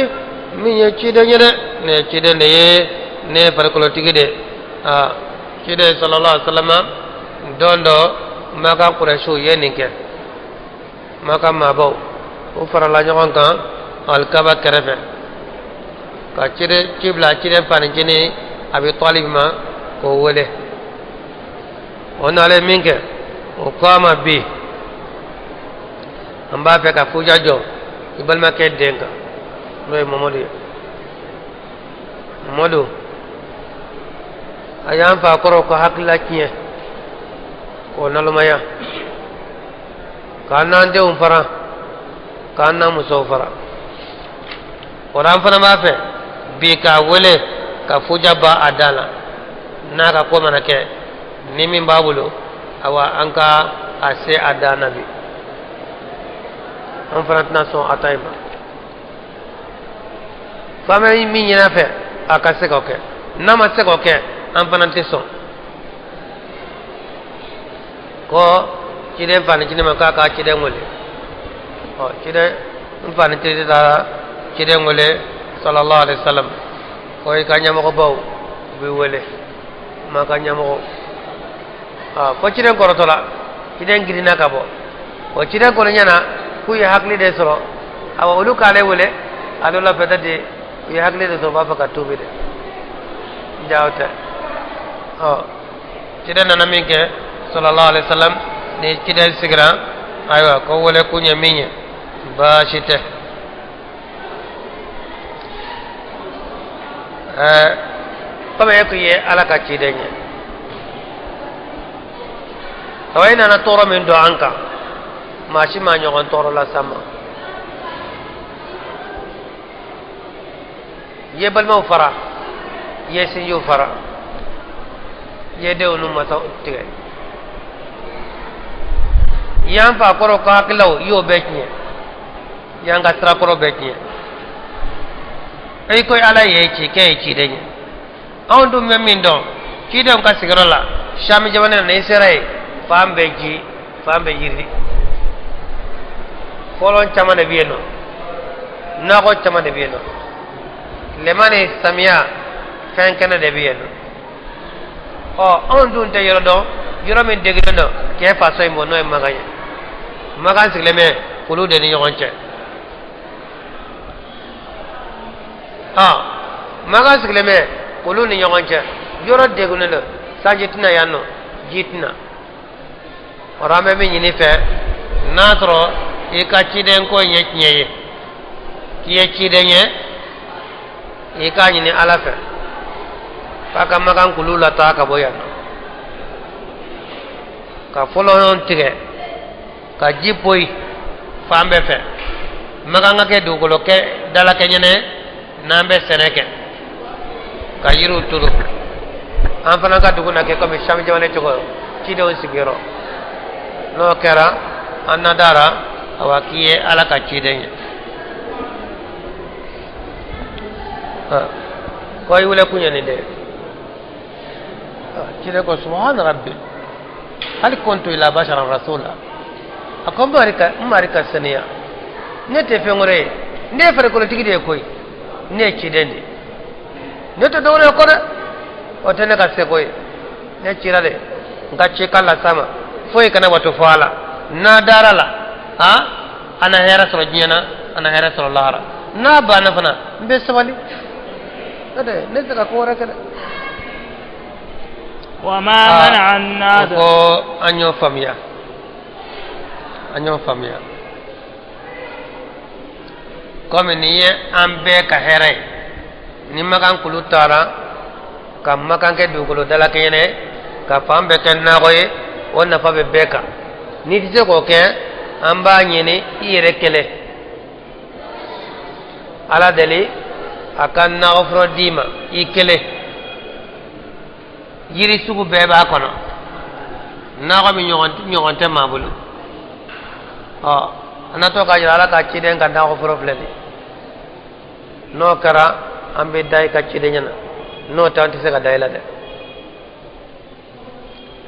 من يشيد نيرة نشيد نيه نه فاركولوتيكي ده شيد صلى الله عليه وسلم دوندو ماكا قرشو ينيكه ماكا مابو وفرلا جوان كان الكابا كرفه كاشيد كيبلا شيد فانجيني abi talib ma ko wole onale minke o kama bi amba fe ka fuja jo ibal ma ke denga noy momodu ayam fa koro ko hakla kiye ko nalumaya kana de fara kana musawfara oran fana ma fe bi ka wole ka fuja ba adala na ka ko mana ke ni min babulo awa anka ase adana bi an fana tɛna sɔn a ta in ma famille min ɲin'a fɛ a ka se k'o kɛ n'a ma se k'o kɛ an fana tɛ sɔn ko ciden fa ni ciden ma k'a ka ciden wele ciden n fa ni ciden taara ciden wele sallallahu alaihi wasallam ko i ka ɲɛmɔgɔbaw u bɛ wele ma ka ɲɛmɔgɔ fo ciden kɔrɔtɔla ciden girinna ka bɔ o ciden kɔni ɲɛna k'u ye hakili de sɔrɔ awa olu k'ale wele ale la peut-être u ye hakili de sɔrɔ u b'a fɛ ka tuubi de jaaw tɛ ciden nana min kɛ sallallahu alaihi wasallam ni ciden sigira ayiwa ko wele kun ye min ye baasi tɛ comme e ko ye ala ka ciden ye awa i nana tɔɔrɔ min don an kan maa si ma ɲɔgɔn tɔɔrɔ la sa ma i ye balimaw fara i ye sinjiw fara i ye denw n'u masaw tigɛ i y'an fa kɔrɔ ko hakilaw i y'o bɛɛ tiɲɛ i y'an ka sirakɔrɔ bɛɛ tiɲɛ i ko ala ye ci kɛ ye ciden ye anw dun bɛ min dɔn cidenw ka sigiyɔrɔ la sami jamana na i sera ye fan bɛ ji fan bɛ yiri kɔlɔn caman de bɛ yen nɔ nakɔ caman de bɛ yen nɔ tilema ni samiya fɛn kɛnɛ de bɛ yen nɔ anw dun tɛ yɔrɔ dɔn yɔrɔ min degilen dɔ k'e faso in bɔ n'o ye makan ye makan sigilen bɛ olu de ni ɲɔgɔn cɛ makan sigilen bɛ olu ni ɲɔgɔn cɛ yɔrɔ degunnen dɔ sanji tɛna yan nɔ ji tɛna o la an bɛ min ɲini fɛ n'a sɔrɔ i ka ciden ko in ye tiɲɛ ye k'i ye ciden ye i k'a ɲini ala fɛ k'a ka makan kulu lataa ka bɔ yan nɔ ka fɔlɔɲɔgɔn tigɛ ka ji poyi fan bɛɛ fɛ makan ka kɛ dugukolo kɛ dalakɛɲɛnɛ n'an bɛ sɛnɛ kɛ ka yiriw turu an fana ka dugu na kɛ komi sami jamana cogo cidenw sigiyɔrɔ n'o kɛra an nadara awa k'i ye ala ka ciden ye ko i wele kun ye nin de ciden ko subhana rabbi hali kuntu ila basharan rasula a ko n mari ka saniya ne tɛ fɛn wɛrɛ ye ne ye farikolotigi de ye koyi ne ye ciden de ne tɛ dɔwɛrɛ ye kɔ dɛ o tɛ ne ka seko ye ne cira de n ka ci ka las'a ma foyi kana wato fɔ a la n'a dara la a na hɛrɛ sɔrɔ diɲɛ na a na hɛrɛ sɔrɔ lahara n'a banna fana n bɛ sabali n'o tɛ ne tɛ se ka ko wɛrɛ kɛ dɛ وما منع الناس an y'o faamuya komi nin ye an bɛɛ ka hɛrɛ ye ni makan kulu taara ka makan kɛ dugukolo dalakɛɲɛnɛ ka fan bɛɛ kɛ nakɔ ye o nafa bɛ bɛɛ kan n'i tɛ se k'o kɛ an b'a ɲini i yɛrɛ kɛlɛ ala deli a ka nakɔforo d'i ma i kɛlɛ yiri sugu bɛɛ b'a kɔnɔ nakɔ min ɲɔgɔn tɛ maa bolo an na to k'a jira ala ka ciden ka nakɔforo filɛ nin n'o kɛra an bɛ da i ka ciden ɲɛna n'o tɛ an tɛ se ka da i la dɛ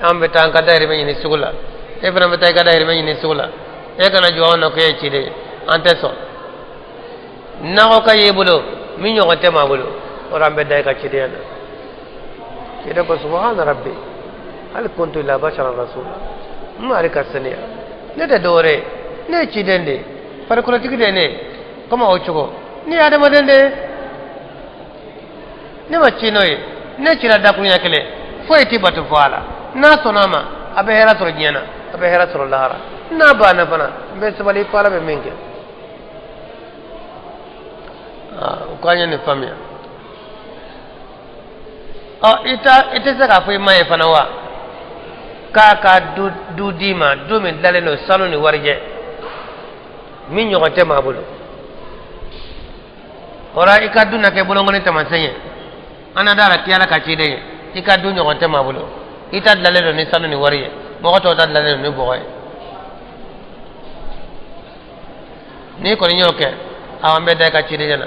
an bɛ taa an ka dahirimɛ ɲini sugu la e fana bɛ taa i ka dahirimɛ ɲini sugu la e kana jɔ an na ko e ye ciden ye an tɛ sɔn nakɔ ka ye bolo min ɲɔgɔn tɛ maa bolo o la an bɛ da i ka cidenya na ciden ko subhana rabbi hali kuntu ila basharan rasula n mari ka saniya ne tɛ dɔwɛrɛ ye ne ye ciden de ye farikolotigi de ye ne ye komi o cogo ne ye adamaden de ye ne ma ci n'o ye ne cira dakuruɲɛ kelen foyi tɛ bato fɔ a la n'a sɔnna a ma a bɛ hɛrɛ sɔrɔ diɲɛ na a bɛ hɛrɛ sɔrɔ lahara n'a banna fana n bɛ sabali ko ala bɛ min kɛ o ko an ye nin faamuya i tɛ se k'a fɔ i ma ye fana wa k'a ka du d'i ma du min dalen don sanu ni warijɛ min ɲɔgɔn tɛ maa bolo o la i ka du na kɛ bolonkɔni taamasiyɛn ye an na da la k'i ala ka ciden ye i ka du ɲɔgɔn tɛ maa bolo i ta dilalen don ni sanu ni wari ye mɔgɔ tɔw ta dilalen don ni bɔgɔ ye ni ko ni yoke awambe de ka cide jana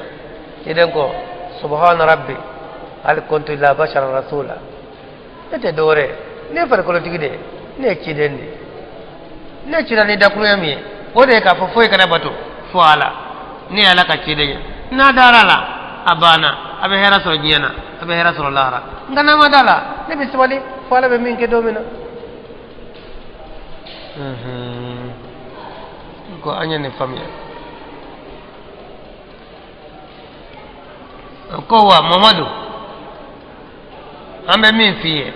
iden ko subhana rabbi al kuntu illa bashara rasula ete dore ne far ko tigi de ne cidendi ne cirani dakru yami o de ka fo foy kana bato fo ala ni ala ka cide na darala abana abe hera so nyana abe hera so lara ngana madala ne biswali fo ala be min ke domina ko anya ne famia ko wa mamadu ambe min fiye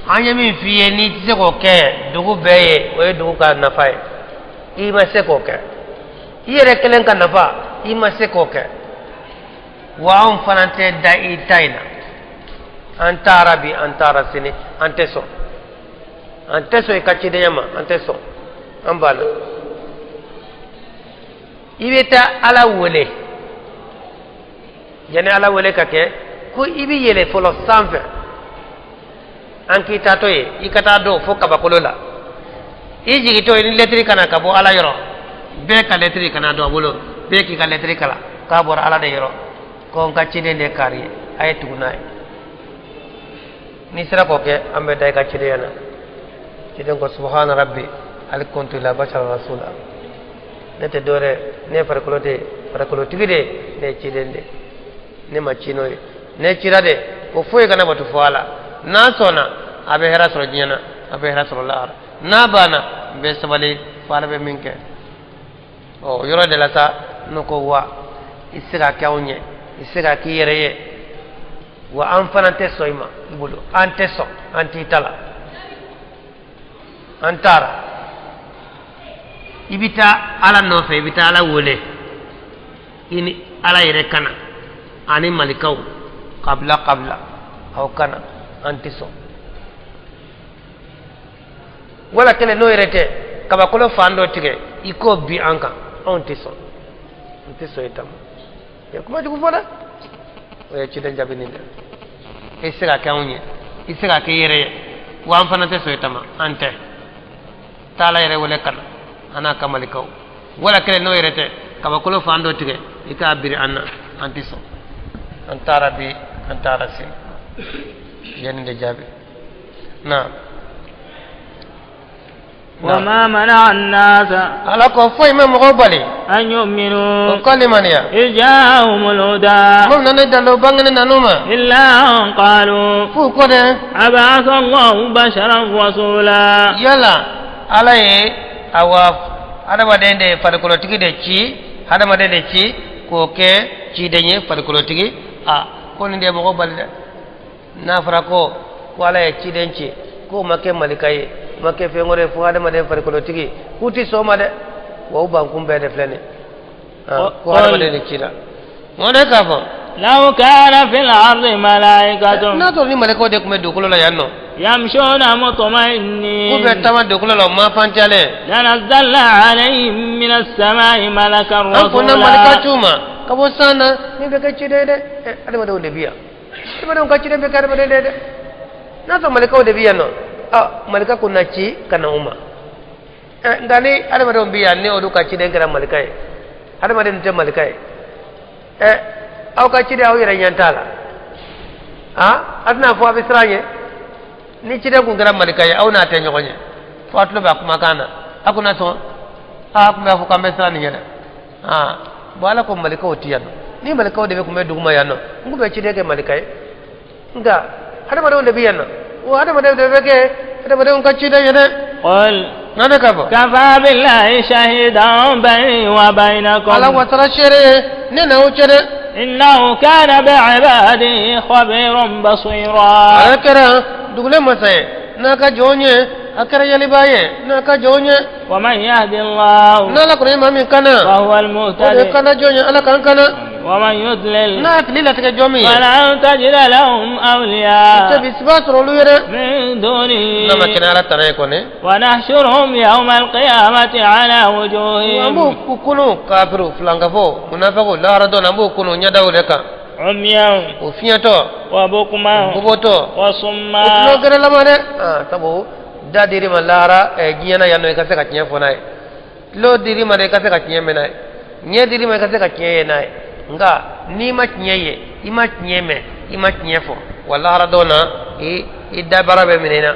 anya min fiye ni tise ko ke dugu beye o dugu ka nafa e i ma se ko ke yere kelen ka nafa i ma se ko ke wa on fanante da i taina antara bi antara sini anteso e kacide yama anteso ambala ibeta ala wole jane ala wole kake ko ibi yele folo sanfe anki tato ye ikata do fo kabakolo la iji to ni letri kana kabo ala yoro be ka letri kana do bolo be ki ka letri kala ka bor ala de yoro ko kacide de kari ay tugunay ni sira ko ke ambe day kacide yana kiden ko subhana rabbi al kuntu la bashara rasula nete dore ne farkolo tigide ne cidende ne macino ne cirade ko foy kana batu fala na sona abe hera soro nyana abe hera soro lar na bana be sabali fala be minke o yoro de la sa no ko wa isira kawnye isira ki yereye wa an fanante soyma bulu ante so anti tala antara ibita ala nofe ibita ala wole ini ala yere kana ani malikaw qabla aw kana antiso wala kele no yerete kaba kolo fando tige iko bi anka antiso itam ya kuma jugu foda o ya ciden jabini de isira kawnye isira ke yere wa amfanate so itama ante tala yere wole kana ana kamalikaw wala kele no yerete kaba kolo fando tige ika biri anna antiso antara bi antara sin yeninde jabi na وما منع الناس على كفاي ما مغبلي أن يؤمنوا كلمانيا إذ جاءهم الهدى من ندلو بانغنا نانوما إلا أن قالوا فوكده أبعث الله بشرا رسولا يلا عليه أواف هذا ما دين فاركولو تيجي دشي هذا ما دين دشي كوكي شي دنيه فاركولو تيجي كون دي مغبل نافراكو ولا شي دنشي ko make malikaye make fengore fu hada maden far ko tigi kuti soma de wo ban kumbe de flene ko hada maden kila ngode ka fo law kana fil ardi malaikatun na to ni malako de kuma do ko la yanno yamshuna mutma'innin ko be tama do ko la ma fancale lanazzalna alayhim min as-sama'i malakan rasula ko na malika chuma ka bo sana ni be ka ci de ada ma do de biya ada ma do ka ci de be ka de na to malika de biya no malika kunna ci kana umma ngani ada ma do biya ne o do ka ci de gara malika e ada ma de te malika e aw ka ci de aw yere nyantala adna fo abisranye ni ci de ku gara malika e aw na te nyogonye fatlo ba kuma kana akuna to kuma fo kambe srani yeda bala ko malika o tiyano ni malika o de be kuma duguma yanno ngube ci de ke malika e nga ada ma do de biyanno o ada ma de be ke ada ma de on ka ci de yede qul nada ka fa kafa billahi shahidan bayni wa bainakum ala wa tara shere ne na o chere innahu kana bi'ibadihi khabiran basira akara dugle masaye na ka jonye akara yali baye na ka jonye wa man yahdi Allah na la ko ma min kana wa huwa al-muhtadi o kana jonye ala kan kana ومن يضلل لا تليلا تجومي فلن تجد لهم أولياء تبسبات رولويرة من دونه نما كنا تريكوني ونحشرهم يوم القيامة على وجوههم نبو كنو كافرو فلانغفو منافقو لا ردو نبو كنو نداو لك عميا وفياتو وبكما وبوتو وصما وتلو غير لما تبو da diri ma lara giyana yanno e kase ka tinya fonai lo diri ma de kase ka tinya menai nye diri ma kase ka tinya nai nga ni ma tinya ye ima tinya me ima tinya fo wala hara dona i da barabe menena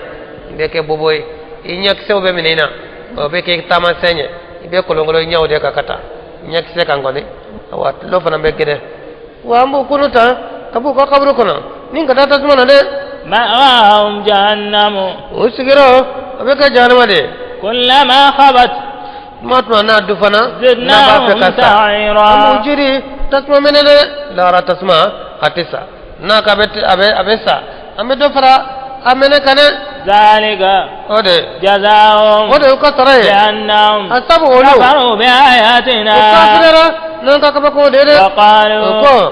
be ke boboy i nyak sew be menena o be ke tama senye be kolongolo nyaw de ka kata nyak se kan gone wat lo fana be gede wa ambu kunuta kabu ka kabru kono nin kada tasmana de ma'ahum jahannamu usigiro abe ka jahannama de kullama khabat matma na dufana zidnahum sa'ira ambu jiri tasma menede lara tasma atisa na ka bet abe sa ame do fara amene kane zalika ode jazaa'um ode ko tare jahannam asabu olu kafaru bi ayatina kafira nan ka ba ko de wa qalu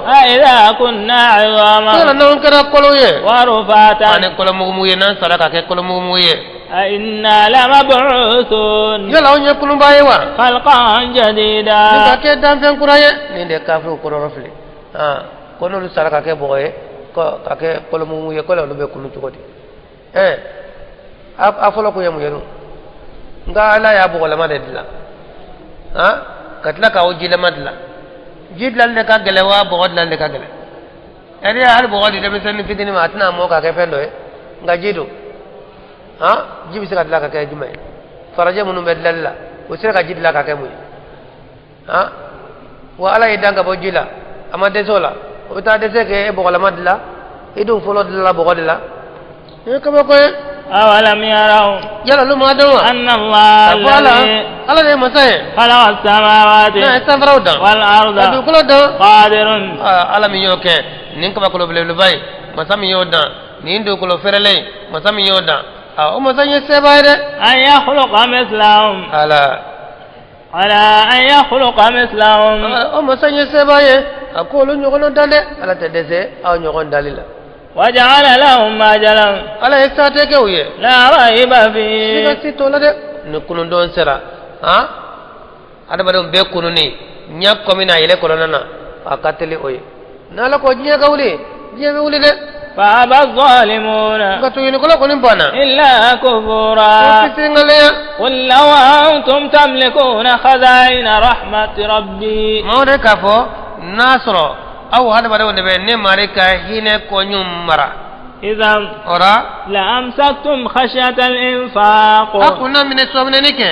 a idha kunna 'idama kana nan kara kolo ye wa rufatan ane kolo mu ye nan sara ka ke kolo mu ye a inna lamab'uthun yala onye kulum baye wa khalqan jadida ni ka ke dan fen kuraye ni de kafu ko rofle kono lu sara ka ke boye ko ka ke kolo mu ye ko lu be kunu chukoti a folo ko yamu yenu nga ala ya bo la made dilla katla ka o jila madla jidla le ka gele wa bo dla le ka gele eri hal bo di de sen fitini ma atna mo ka ke pendo nga jidu jibi se katla ka ke jumay faraje munu medlalla o sira ka jidla ka ke mu wa ala idanga bo jila ama desola o ta dese ke bo la madla idum folo dla bo dla kama ko awalam yarau yala lu ma dawa anna allah ala de masaye khalaqa as-samawati na samrawda wal arda adu kulo da qadirun ala mi yoke nin kaba kulo bele bay masami yoda nin do kulo ferele masami yoda o masanye sebayde an yakhluqa mithlahum ala an yakhluqa mithlahum o masanye sebaye akolo nyogono dale ala te dese aw nyogon dalila وجعل لهم أجلا ala estate ke uye لا ريب فيه siga si tola de no kunu don sera ada badon be kunu ni nya ko mina ile ko nana akateli oye nala ko jiya gawli jiya be wuli de فأبى الظالمون gatu ni ko ko nimbana إلا كفورا singale قل لو أنتم تملكون خزائن رحمة ربي mawde kafo nasro aw hada bada wonde be ne mare ka hine ko nyum mara إذا ora لأمسكتم خشية الإنفاق akuna mine somne nike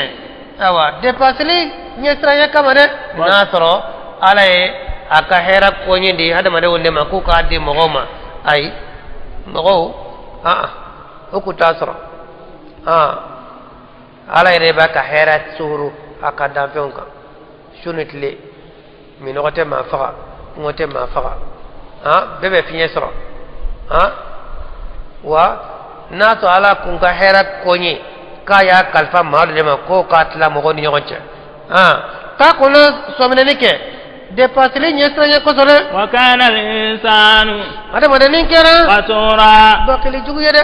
awa depasli nyesra ya kamare nasro alaye aka hera ko nyindi hada mare wonde ma ku ka di mogoma ay mogo oku tasro alaye re ba ka hera suru aka da fenka shunitle minote ma faga ngote ma faga bebe fiye soro wa na to ala kun ka hera konyi ka ya kalfa malu de ma ko ka tla mo goni yonche ka kono somene nike de pasli nyesra nya ko sore wa kana al-insanu ada madani kera qatura bakili jugu yede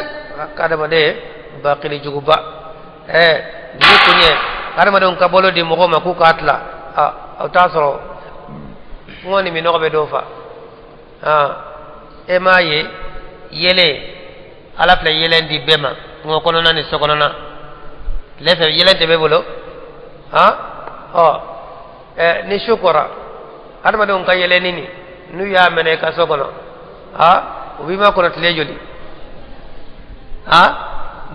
kada made bakili jugu ba ni kunye kada made on ka bolo di mo ko ma ku ka tla ta soro ngoni mi nobe do fa e maye yele ala fle yelendi bema ngo kono nani sokono na lefe yelente be bolo ni shukura adama don ka yeleni ni nu ya mene ka sokono wi ma kono tle joli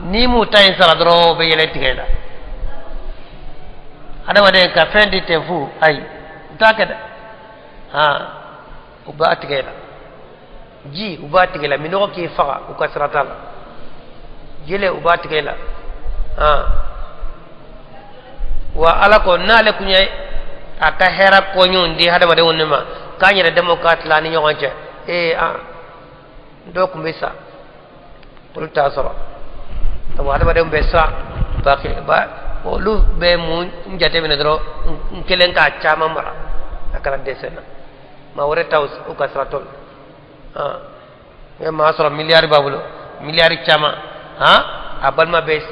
ni mu tay sara dro be yele tigenda adama de ka fendi te fu ay takeda uba tigela ji uba tigela mino ki faga u kasratal jele uba tigela wa ala ko nale kunyai aka hera ko nyundi hada made wonima kanyere demokrat la ni nyonje do ko mbisa tul tasara to hada made mbesa ba lu be mu njate be nedro kelen ka chama mara akala desena ma wore taws u kasratol e ma soro milliard babulo milliard chama abal ma bes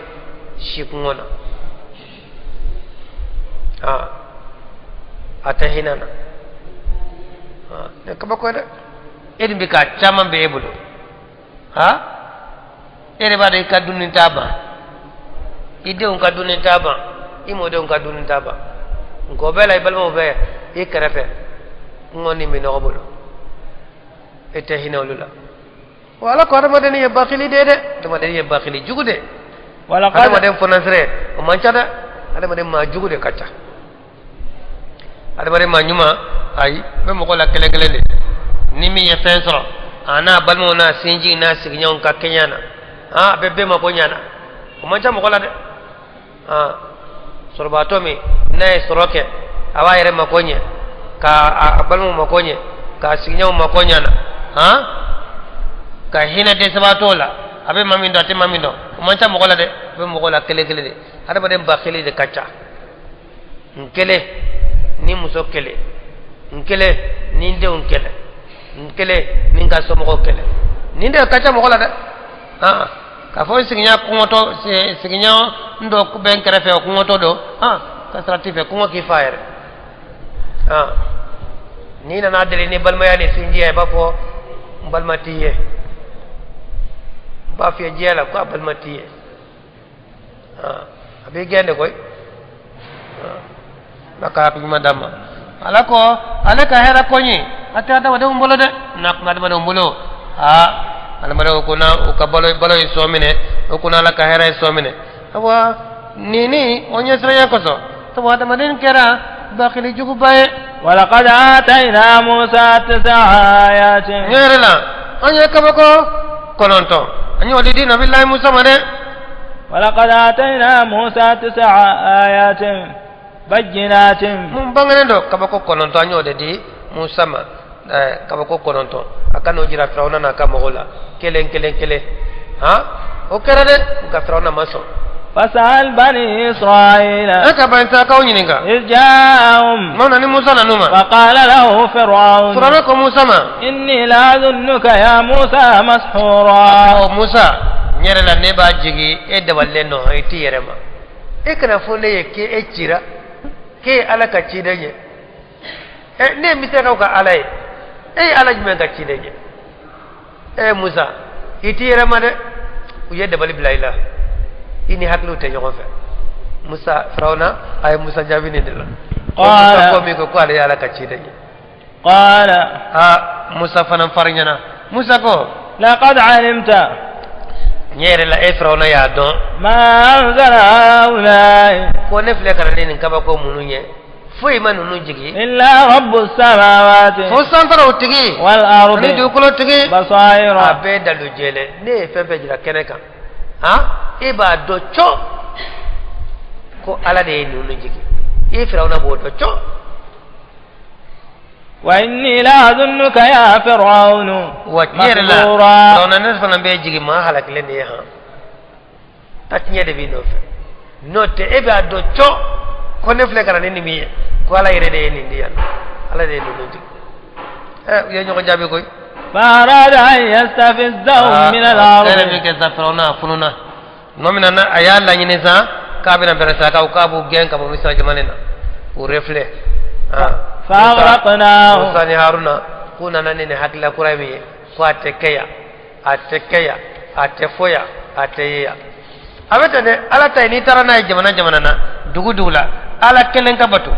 shikngona ata hinana ne kaba ko de edin bi ka chama be ebulo ere ba de ka dunni taba idenw ka dunni t'a ban i mɔdenw ka dunni t'a ban nka o bɛɛ la i balimaw bɛ i kɛrɛfɛ n kɔni bɛ nɔgɔ bolo e tɛ hinɛ olu la wa ala ko adamaden ye bakili de dɛ adamaden ye bakili jugu de adamaden fonasirɛ o man ca dɛ adamaden maa jugu de ka ca adamaden maa ɲuman ayi bɛ mɔgɔ la kelen kelen de ni min ye fɛn sɔrɔ a n'a balimaw n'a sinji n'a sigiɲɔgɔnw ka kɛɲɛ na a bɛ bɛɛ mako ɲana o man ca mɔgɔ la dɛ sɔrɔbaatɔ min n'a ye sɔrɔ kɛ a b'a yɛrɛ mako ɲɛ k'a balimaw mako ɲɛ k'a sigiɲɔgɔnw mako ɲana ka hinɛ dɛsɛbaatɔw la a bɛ maa min dɔn a tɛ maa min dɔn o man ca mɔgɔ la dɛ a bɛ mɔgɔ la kelen kelen de adamaden ba kelen de ka ca n kelen ni muso kelen n kelen ni n denw kɛlɛ n kelen ni n ka somɔgɔw kɛlɛ nin de ka ca mɔgɔ la dɛ k'a fɔ sigiɲɔgɔn kɔngɔtɔ sigiɲɔgɔn dɔ bɛ n kɛrɛfɛ o kɔngɔtɔ don ka sara t'i fɛ kɔngɔ k'i fa yɛrɛ n'i nana deli ni balimaya ni sinjiya i b'a fɔ n balima t'i ye n b'a f'i ye diɲɛ la ko a balima t'i ye a b'i gɛn de koyi ala ka hakilima d'a ma ala ko ale ka hɛrɛ kɔɲi a tɛ adamadenw bolo dɛ n'a kun adamadenw bolo adamadenw ko na u ka balo ye sɔn minɛ o ko ala ka hɛrɛ ye sɔn minɛ awa nini o ɲɛsiranya kosɔn sabu adamaden kɛra bakili juguba ye ولقد آتينا موسى 9 آيات ñere la an ye kabako kononto an y'o di nabillahi musa ma de ولقد آتينا موسى 9 آيات بينات mun bangene do kabako kononto an y'o di musa ma kabako kononto akano jira firawna na ka mogola kelen o kera de ka firawna maso فسأل بني إسرائيل إذ جاءهم فقال له فرعون إني لأظنك يا موسى مسحورا موسى nyere la ne ba jigi e de walle no e ti yere ma e kana fo ne ke e tira ke ala ka ci de ye e ne mi te ka ala e ala jme ka ci de ye e musa e ti yere ma de u ye de bali bilaila ini haklu te ñoxo fe musa firawna ay musa jabini de la qala ko mi ko ala yala ka ci de qala musa fanan farñana musa ko laqad alimta ñere la e firawna ya don ma anzala ulai ko ne fle kala ni kaba ko munu ñe foy man nu jigi illa rabbus samawati fo santara o tigi wal ardi ni du ko tigi basaira abe dalu jele ne fefe jira kene kan e b'a dɔn cɔ ko ala de ye ninnu jigi i firawuna b'o dɔn cɔ wa inni la adunnuka ya fir'aunu wa tiɲɛ la firawuna ne fana bɛ jigi maa halakilen de ye ta tiɲɛ de b'i nɔfɛ n'o tɛ e b'a dɔn cɔ ko ne filɛ ka na ni nin min ye ko ala yɛrɛ de ye nin di yan ala de ye ninnu jigi u ye ɲɔgɔn jaabi koyi فأراد أن يستفزهم من الأرض نمنا أيال لا ينزا كابنا برساكا وكابو جين كابو مصر جمالنا ورفله فأغرقناه موسى هارون كنا نني حكلا كرامي فاتكيا أتكيا أتفويا أتيا أبدا على تاني ترى ناي جمانا دوغو دولا على كلن كبتو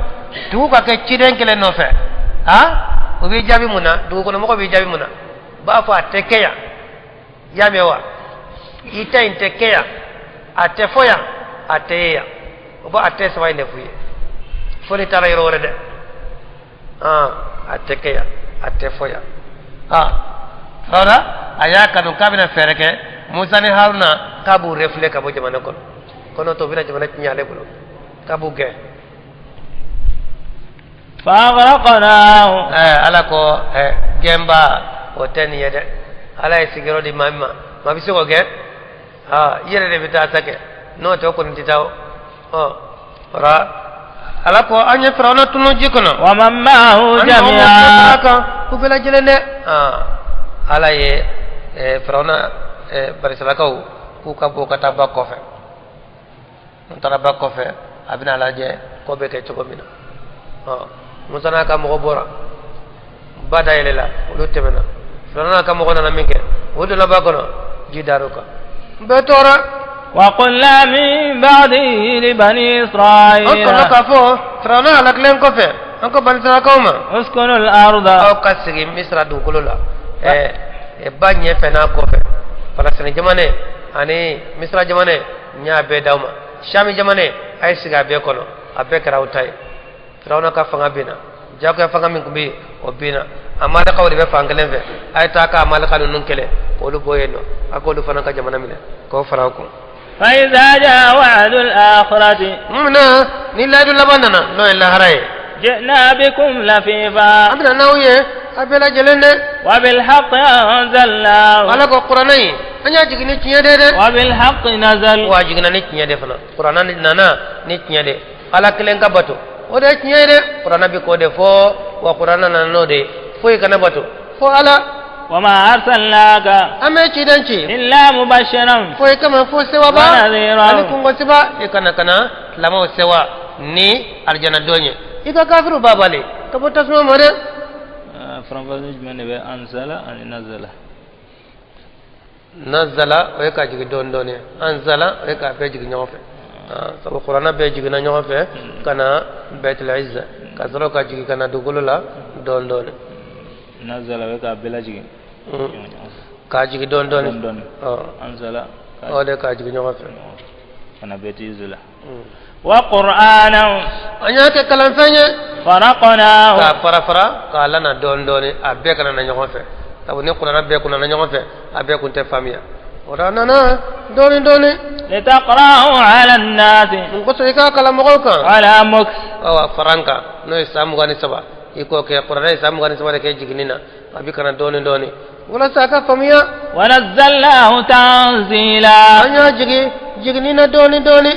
دوغو كاكي تشيرين كلن نوفي ubi jabi muna dugu kono moko bi jabi muna ba fa tekeya yamewa ita intekeya atefoya ateya oba ate sawai ne fuye foni tara yoro rede atekeya atefoya fara aya kanu kabina fereke musa ni haruna kabu refle kabo jamana kono to bina jamana nyale bulo kabu ge فأغرقناه ala ko gemba o ten yede ala e sigiro di mamma ma biso ko ge yere de bita sake no to ko nti taw ora ala ko anya firawna tunu jikono wa mamma jami'a ko bela jelende ala ye firawna barisalakaw ku ka bo kata ba ko fe on tara ba ko fe abina la je ko be ke to mina musa n'a ka mɔgɔ bɔra ba da yɛlɛla olu tɛmɛna filanan n'a ka mɔgɔ nana min kɛ o donna ba kɔnɔ ji dar'o kan bɛɛ tɔɔra وقلنا من بعده لبني إسرائيل أنكم كفو فرعون على كلام كفر أنكم بني إسرائيل كوما اسكنوا الأرض أو كسر مصر دوكلولا بني فينا كفر فلسطين جمانة أني مصر جمانة نيا بداوما شام جمانة أي سجى بيكونو أبي كراوتاي فرعون كفنا بينا جاك كفنا منكم بي وبينا أماذا قولي بفانكلين في أي تاكا أماذا كانوا ننكله قولوا بوينو أقولوا فنا كجمانة منه كفراكم فإذا جاء وعد الآخرة منا نلا دول لبنانا نو إلا هراي جئنا بكم لفيفا أبنا ناوية أبلا جلنا وبالحق أنزلناه على قرآني أني أجيني تيا ده وبالحق نزل واجينا نتيا ده فنا قرآن نانا نتيا ده على كلام كبتو وده تيا ده قرآن بيكون فو وقرآن نانو ده فوي كنا بتو فو على وما أرسلناك أما تيدانشي إلا مبشرا فوي كما فو سوا با ونذيرا أنا كونغ سوا يكنا لما سوا ني أرجانا دوني إذا كافر بابالي كبوتا سوا مرة from passage mane be anzala and nazala nazala o ka jigi don doni anzala o ka be jigi nyofe sabu qur'ana be jigi na nyofe kana baitul izza ka zoro ka jigi kana dugulula don doni nazala o ka bela jigi ka jigi don doni anzala o de ka jigi nyofe kana baitul izza wa qur'ana anya ke kalam fanya faraqnahu ka farafara ka lana don doni abe kana na nyofe sabu ne qur'ana be kuna na nyofe abe kunte famia ora nana doni doni litaqra'u 'ala an-nasi ko so ka kalam ko ka ala muks awa faranka no isamu gani saba iko ke qur'ana isamu gani saba ke jiginina abi kana doni doni wala saka famia wa nazzalnahu tanzila anya jiginina doni doni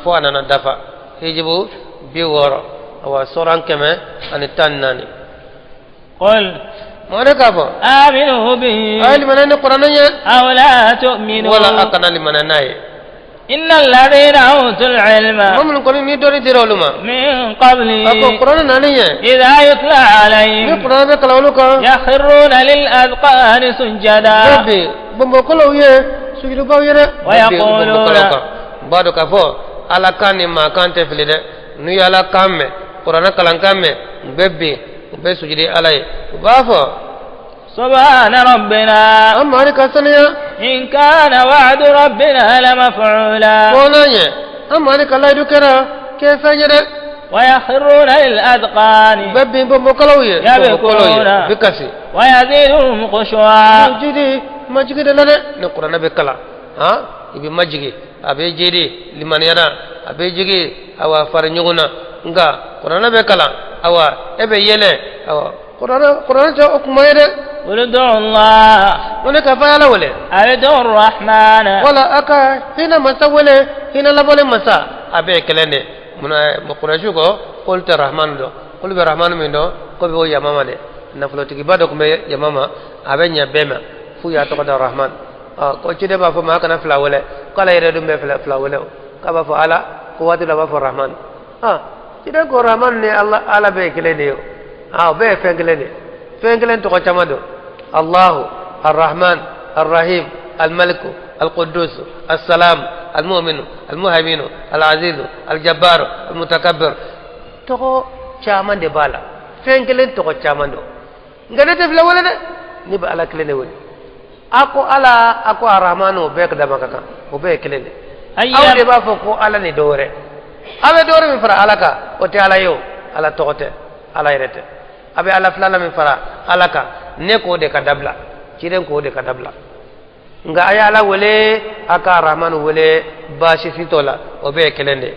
fo anana dafa hijibu bi woro awa soran keme ani tannani qul mone kafo aminu bihi ay limanani qur'ananya aw la tu'minu wala akana limananaye innal ladhina utul ilma mamun ko ni doni diroluma min qabli ako qur'ana naniye idha yutla alayhim ni qur'ana be kalawluka yakhruna lil adqani sujada rabbi bombo koloye sujudu bawire wa yaquluna bado kafo ala kani ma kante filide nu yala kamme qur'ana kalan kamme bebbe be sujudi alay bafo subhana rabbina amma ni kasaniya in kana wa'du rabbina la maf'ula konanye amma ni kala dukera ke fanyede wa yakhruna lil adqani bebbe bombo koloye yabquluna bikasi wa yaziduhum khushu'a sujudi majigide lade ni qur'ana be kala ha ibi majigi abe jedi liman yana abe jigi awa far nyuguna nga qur'ana be kala awa ebe yele awa qur'ana ja okumayede ولدع الله wala ka fayala wala أردع الرحمن wala aka hina masa wala hina labole masa abe kelende muna qur'ashu ko qulta rahman do qul bi rahman min do ko be ya mama de na fulo tigi bado ko be ya mama abe nya bema fu ya to da rahman ko ci de ba fo ma kana fla wala kala yere dum be fla wala ka ba fo ala ko wati la ba fo rahman ci de ko rahman ne allah ala be kelende yo be fengelende to ko chamado الله الرحمن الرحيم الملك القدوس السلام المؤمن المهيمن العزيز الجبار المتكبر تقو chaman de bala fengelen to chaman do ngade def la wala de ni ba ala klene woni ako ala ako arrahmanu be ka dama kaka o be klene aw de ba fo ko ala ni dore abe dore mi fara alaka o te ala yo ala tokote ala irete abe ala flala mi fara alaka ne ko de kadabla ciren ko de kadabla nga aya ala wele aka rahman wele bashi fitola o be kelende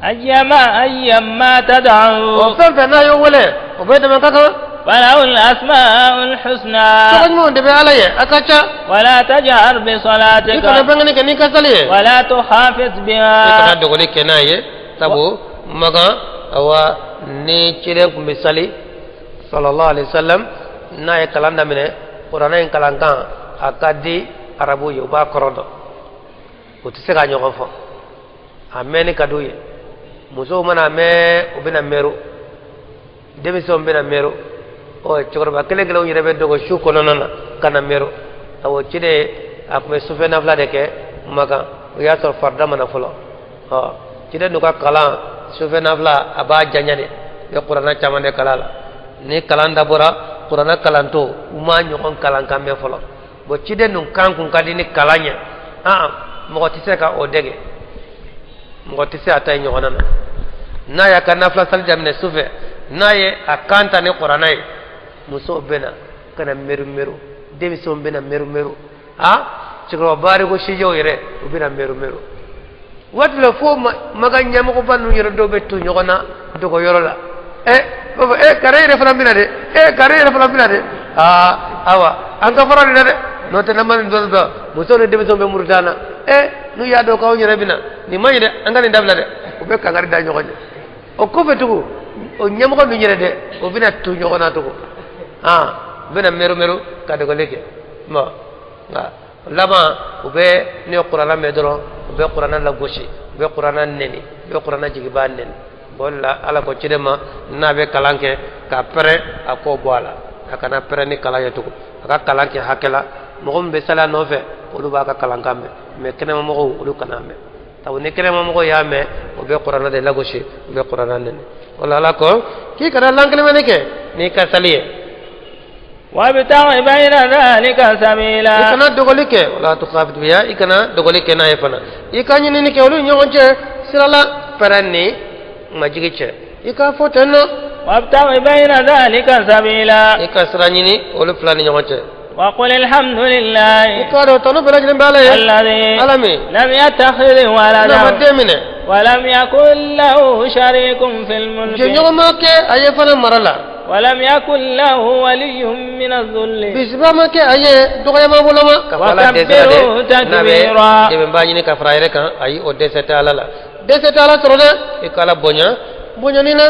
ayyama tad'u o fa na yo wele o be de man kaka walau al-asma'ul husna to mo de be ala ye akacha wala tajhar bi salatika ko bangani ke ni kasale wala tuhafiz biha ko do gole kenaye tabu maga awa ni ciren ko misali sallallahu alaihi wasallam na ye kalanda mine qur'ana en kalankan akadi arabu yo ba korodo o ti se ga nyogo fo ameni kaduye muso mana me ubina meru demiso mbina meru o chokoro kele kele o rebe dogo shu kono nana kana meru awo chide akme sufe na fla deke maka o ya sɔrɔ farida mana fɔlɔ ciden nu ka kalan sufɛ nafila a b'a janya de i bɛ kuranɛ caman de kala la ni kalan dabɔra kuranɛ kalantɔ u ma ɲɔgɔn kalan kan mɛn fɔlɔ bon ciden nu kan kun ka di ni kalan ɲɛ mɔgɔ tɛ se ka o dege mɔgɔ tɛ se a ta ye ɲɔgɔn na n'a y'a ka nafila sali daminɛ sufɛ n'a ye a kan ta ni kuranɛ ye musow bɛ na ka na meru-meru denmisɛnw bɛ na meru-meru cɛkɔrɔba baarigo sijɛw yɛrɛ u bɛ na meru-meru waati la fo maga ɲɛmɔgɔba ninnu yɛrɛ dɔw bɛ to ɲɔgɔn na dogoyɔrɔ la b'a fɔ kare yɛrɛ fana bɛna dɛ kare yɛrɛ fana bɛna dɛ awa an ka fara nin na dɛ n'o tɛ n'an ma nin dɔn dɔn musow ni denmisɛnw bɛ muru t'an na n'u y'a dɔn k'aw yɛrɛ bɛna nin ma ɲi dɛ an ka nin dabila dɛ u bɛ kangari da ɲɔgɔn ye o kɔfɛ tugun o ɲɛmɔgɔ ninnu yɛrɛ dɛ o bɛna to ɲɔgɔn na tugun u bɛna meru-meru ka dogoli kɛ nka laban u bɛ ne ye kuranɛ mɛn dɔrɔn u bɛ kuranɛ lagosi u bɛ kuranɛ nɛni u bɛ kuranɛ jigibaa nɛni bon la ala ko ciden ma n'a bɛ kalan kɛ ka pɛrɛn a k'o bɔ a la a kana pɛrɛn ni kalan ye tugun a ka kalan kɛ hakɛ la mɔgɔ min bɛ sali a nɔfɛ olu b'a ka kalankan mɛn mais kɛnɛmamɔgɔw olu kana mɛn sabu ni kɛnɛmamɔgɔw y'a mɛn u bɛ kuranɛ de lagosi u bɛ kuranɛ nɛni o la ala ko k'i kana lankelemɛni kɛ n'i ka sali ye وابتغ بين ذلك سبيلا i kana dogoli kɛ wala tukhafit biha i kana dogoli kɛ n'a ye fana i ka ɲinini kɛ olu ɲɔgɔn cɛ sira la pɛrɛn ni majigi cɛ i k'a fɔ ten nɔ وابتغ بين ذلك سبيلا i ka sira ɲini olu fila ni ɲɔgɔn cɛ وقل الحمد لله i k'a dɔn tɔnɔ bɛɛ lajɛlen bɛ ala ye الذي ala min لم يتخذ n'a ma ولدا den minɛ ولم يكن له شريك في الملك jɛɲɔgɔn ma kɛ a ye fana mara la ولم يكن له ولي من الذل bisiba ma kɛ a ye dɔgɔyama boloma ka fɔ ala dɛsɛra dɛ وكبره n'a bɛ تكبيرا dɛmɛba ɲini ka fara a yɛrɛ kan ayi o dɛsɛ tɛ ala la dɛsɛ tɛ ala sɔrɔ dɛ i k'ala bonya bonyani na